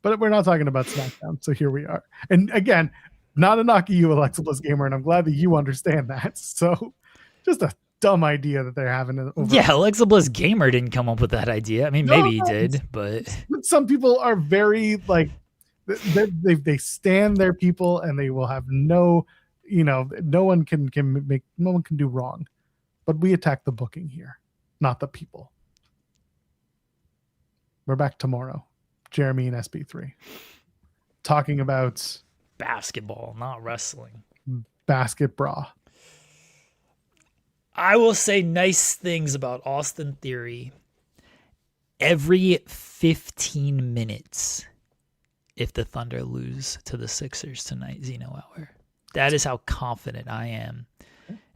But we're not talking about SmackDown. So here we are. And again, not a knock at you, Alexa Bliss Gamer, and I'm glad that you understand that. So just a dumb idea that they're having. Yeah, Alexa Bliss Gamer didn't come up with that idea. I mean, maybe he did, but some people are very like, they stand their people and they will have no one can do wrong. But we attack the booking here, not the people. We're back tomorrow, Jeremy and SB3, talking about basketball, not wrestling. Basket bra. I will say nice things about Austin Theory every 15 minutes if the Thunder lose to the Sixers tonight, Zeno Hour. That is how confident I am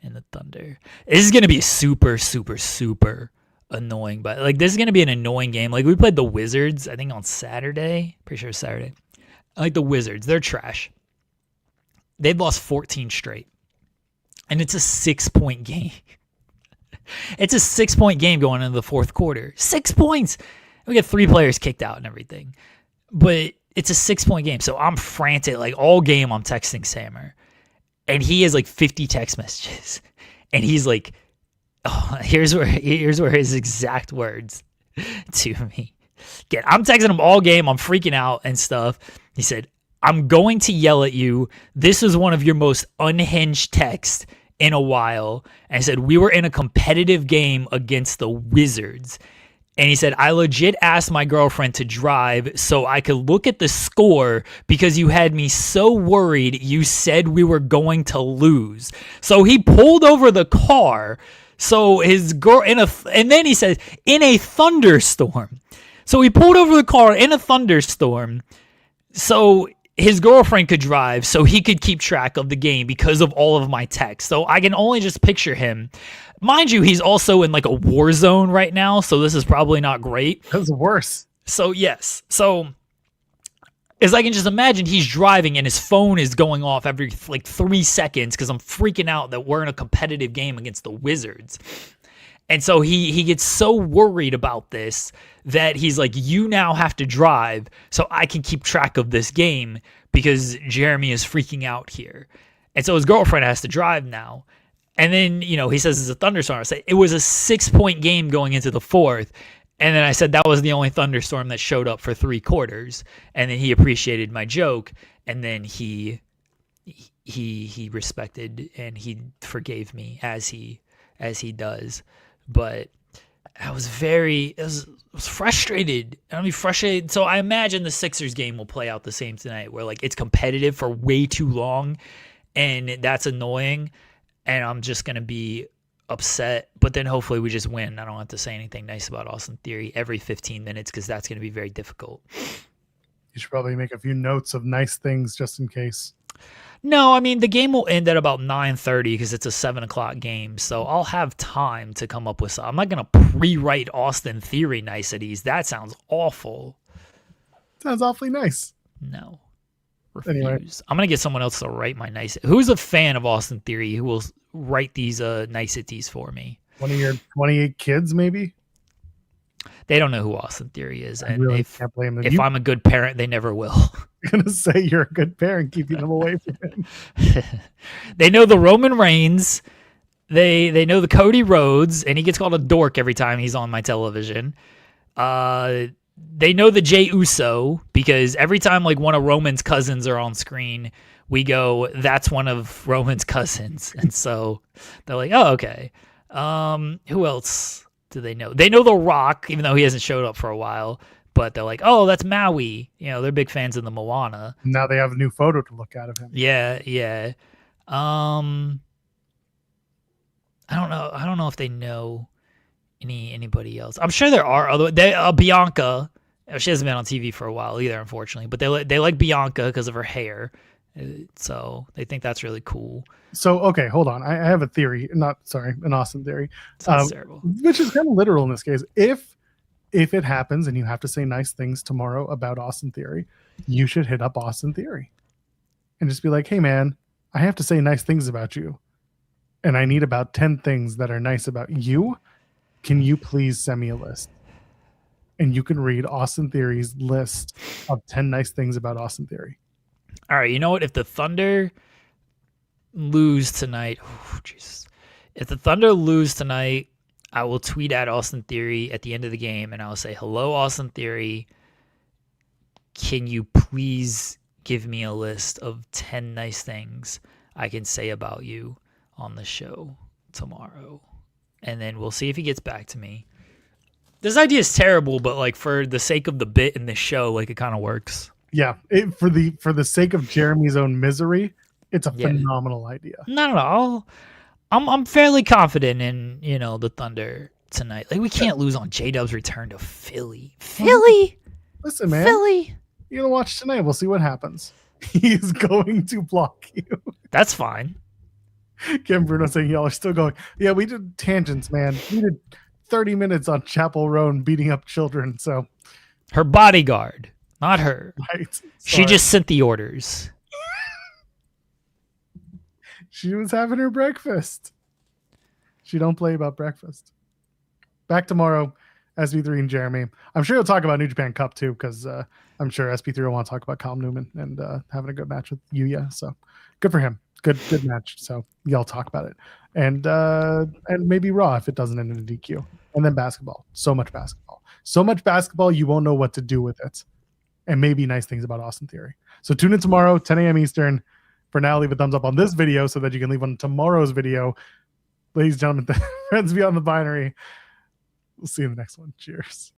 in the Thunder. This is going to be super, super, super annoying. But like, this is going to be an annoying game. Like, we played the Wizards, I think, on Saturday. Pretty sure it's Saturday. I like the Wizards. They're trash. They've lost 14 straight. And it's a 6-point game. It's a 6-point game going into the fourth quarter. 6 points. We get 3 players kicked out and everything. But it's a 6-point game. So I'm frantic. Like, all game I'm texting Sammer. And he has like 50 text messages. And he's like, oh, here's where his exact words to me. Again, I'm texting him all game. I'm freaking out and stuff. He said, I'm going to yell at you. This is one of your most unhinged texts in a while. And I said, we were in a competitive game against the Wizards. And he said, I legit asked my girlfriend to drive so I could look at the score because you had me so worried you said we were going to lose. So he pulled over the car. So his girl and then he says, in a thunderstorm. So he pulled over the car in a thunderstorm so his girlfriend could drive so he could keep track of the game because of all of my texts. So I can only just picture him. Mind you, he's also in like a war zone right now, so this is probably not great. That's worse. So yes. So as I can just imagine, he's driving and his phone is going off every like 3 seconds because I'm freaking out that we're in a competitive game against the Wizards. And so he gets so worried about this that he's like, you now have to drive so I can keep track of this game because Jeremy is freaking out here. And so his girlfriend has to drive now. And then, he says it's a thunderstorm. I say it was a 6-point game going into the fourth. And then I said that was the only thunderstorm that showed up for 3 quarters. And then he appreciated my joke. And then he respected and he forgave me as he does. But I was frustrated. I'm frustrated. So I imagine the Sixers game will play out the same tonight, where like it's competitive for way too long, and that's annoying. And I'm just gonna be upset. But then hopefully we just win. I don't have to say anything nice about Austin Theory every 15 minutes because that's gonna be very difficult. You should probably make a few notes of nice things just in case. No, I mean, the game will end at about 9:30 because it's a 7 o'clock game. So I'll have time to come up with some. I'm not going to pre-write Austin Theory niceties. That sounds awful. Sounds awfully nice. No. Anyway. Refuse. I'm gonna get someone else to write my nice. Who's a fan of Austin Theory who will write these niceties for me? One of your 28 kids, maybe. They don't know who Austin Theory is, I and really can't blame them. if I'm a good parent, they never will. I'm gonna say you're a good parent, keeping them away from him. They know the Roman Reigns. They know the Cody Rhodes, and he gets called a dork every time he's on my television. They know the Jey Uso because every time like one of Roman's cousins are on screen, we go, that's one of Roman's cousins. And so they're like, oh, okay. Who else do they know? They know The Rock, even though he hasn't showed up for a while, but they're like, oh, that's Maui. You know, they're big fans of the Moana. Now they have a new photo to look at of him. Yeah. I don't know if they know anybody else. I'm sure there are other. Bianca. She hasn't been on TV for a while either, unfortunately. But they like Bianca because of her hair, so they think that's really cool. So okay, hold on. I have a theory. An Austin theory. Sounds terrible. Which is kind of literal in this case. If it happens and you have to say nice things tomorrow about Austin Theory, you should hit up Austin Theory and just be like, hey man, I have to say nice things about you, and I need about 10 things that are nice about you. Can you please send me a list? And you can read Austin Theory's list of 10 nice things about Austin Theory. All right, you know what? If the Thunder lose tonight, oh, Jesus. If the Thunder lose tonight, I will tweet at Austin Theory at the end of the game, and I'll say, hello, Austin Theory. Can you please give me a list of 10 nice things I can say about you on the show tomorrow? And then we'll see if he gets back to me. This idea is terrible, but like for the sake of the bit in the show, like it kind of works. Yeah, for the sake of Jeremy's own misery, it's a phenomenal idea. No. I'm fairly confident in the Thunder tonight. Like we can't lose on J-Dub's return to Philly. Listen, man. Philly. You're gonna watch tonight. We'll see what happens. He's going to block you. That's fine. Kim Bruno saying y'all are still going. Yeah, we did tangents, man. We did 30 minutes on Chappell Roan beating up children. So her bodyguard, not her. Right. She just sent the orders. She was having her breakfast. She don't play about breakfast. Back tomorrow, SP3 and Jeremy. I'm sure he'll talk about New Japan Cup too, because I'm sure SP3 will want to talk about Calm Newman and having a good match with Yuya. So good for him. Good match. So y'all talk about it. And maybe Raw if it doesn't end in a DQ. And then basketball. So much basketball you won't know what to do with it. And maybe nice things about Austin Theory. So tune in tomorrow, 10 a.m. Eastern. For now, leave a thumbs up on this video so that you can leave on tomorrow's video. Ladies and gentlemen, friends beyond the binary. We'll see you in the next one. Cheers.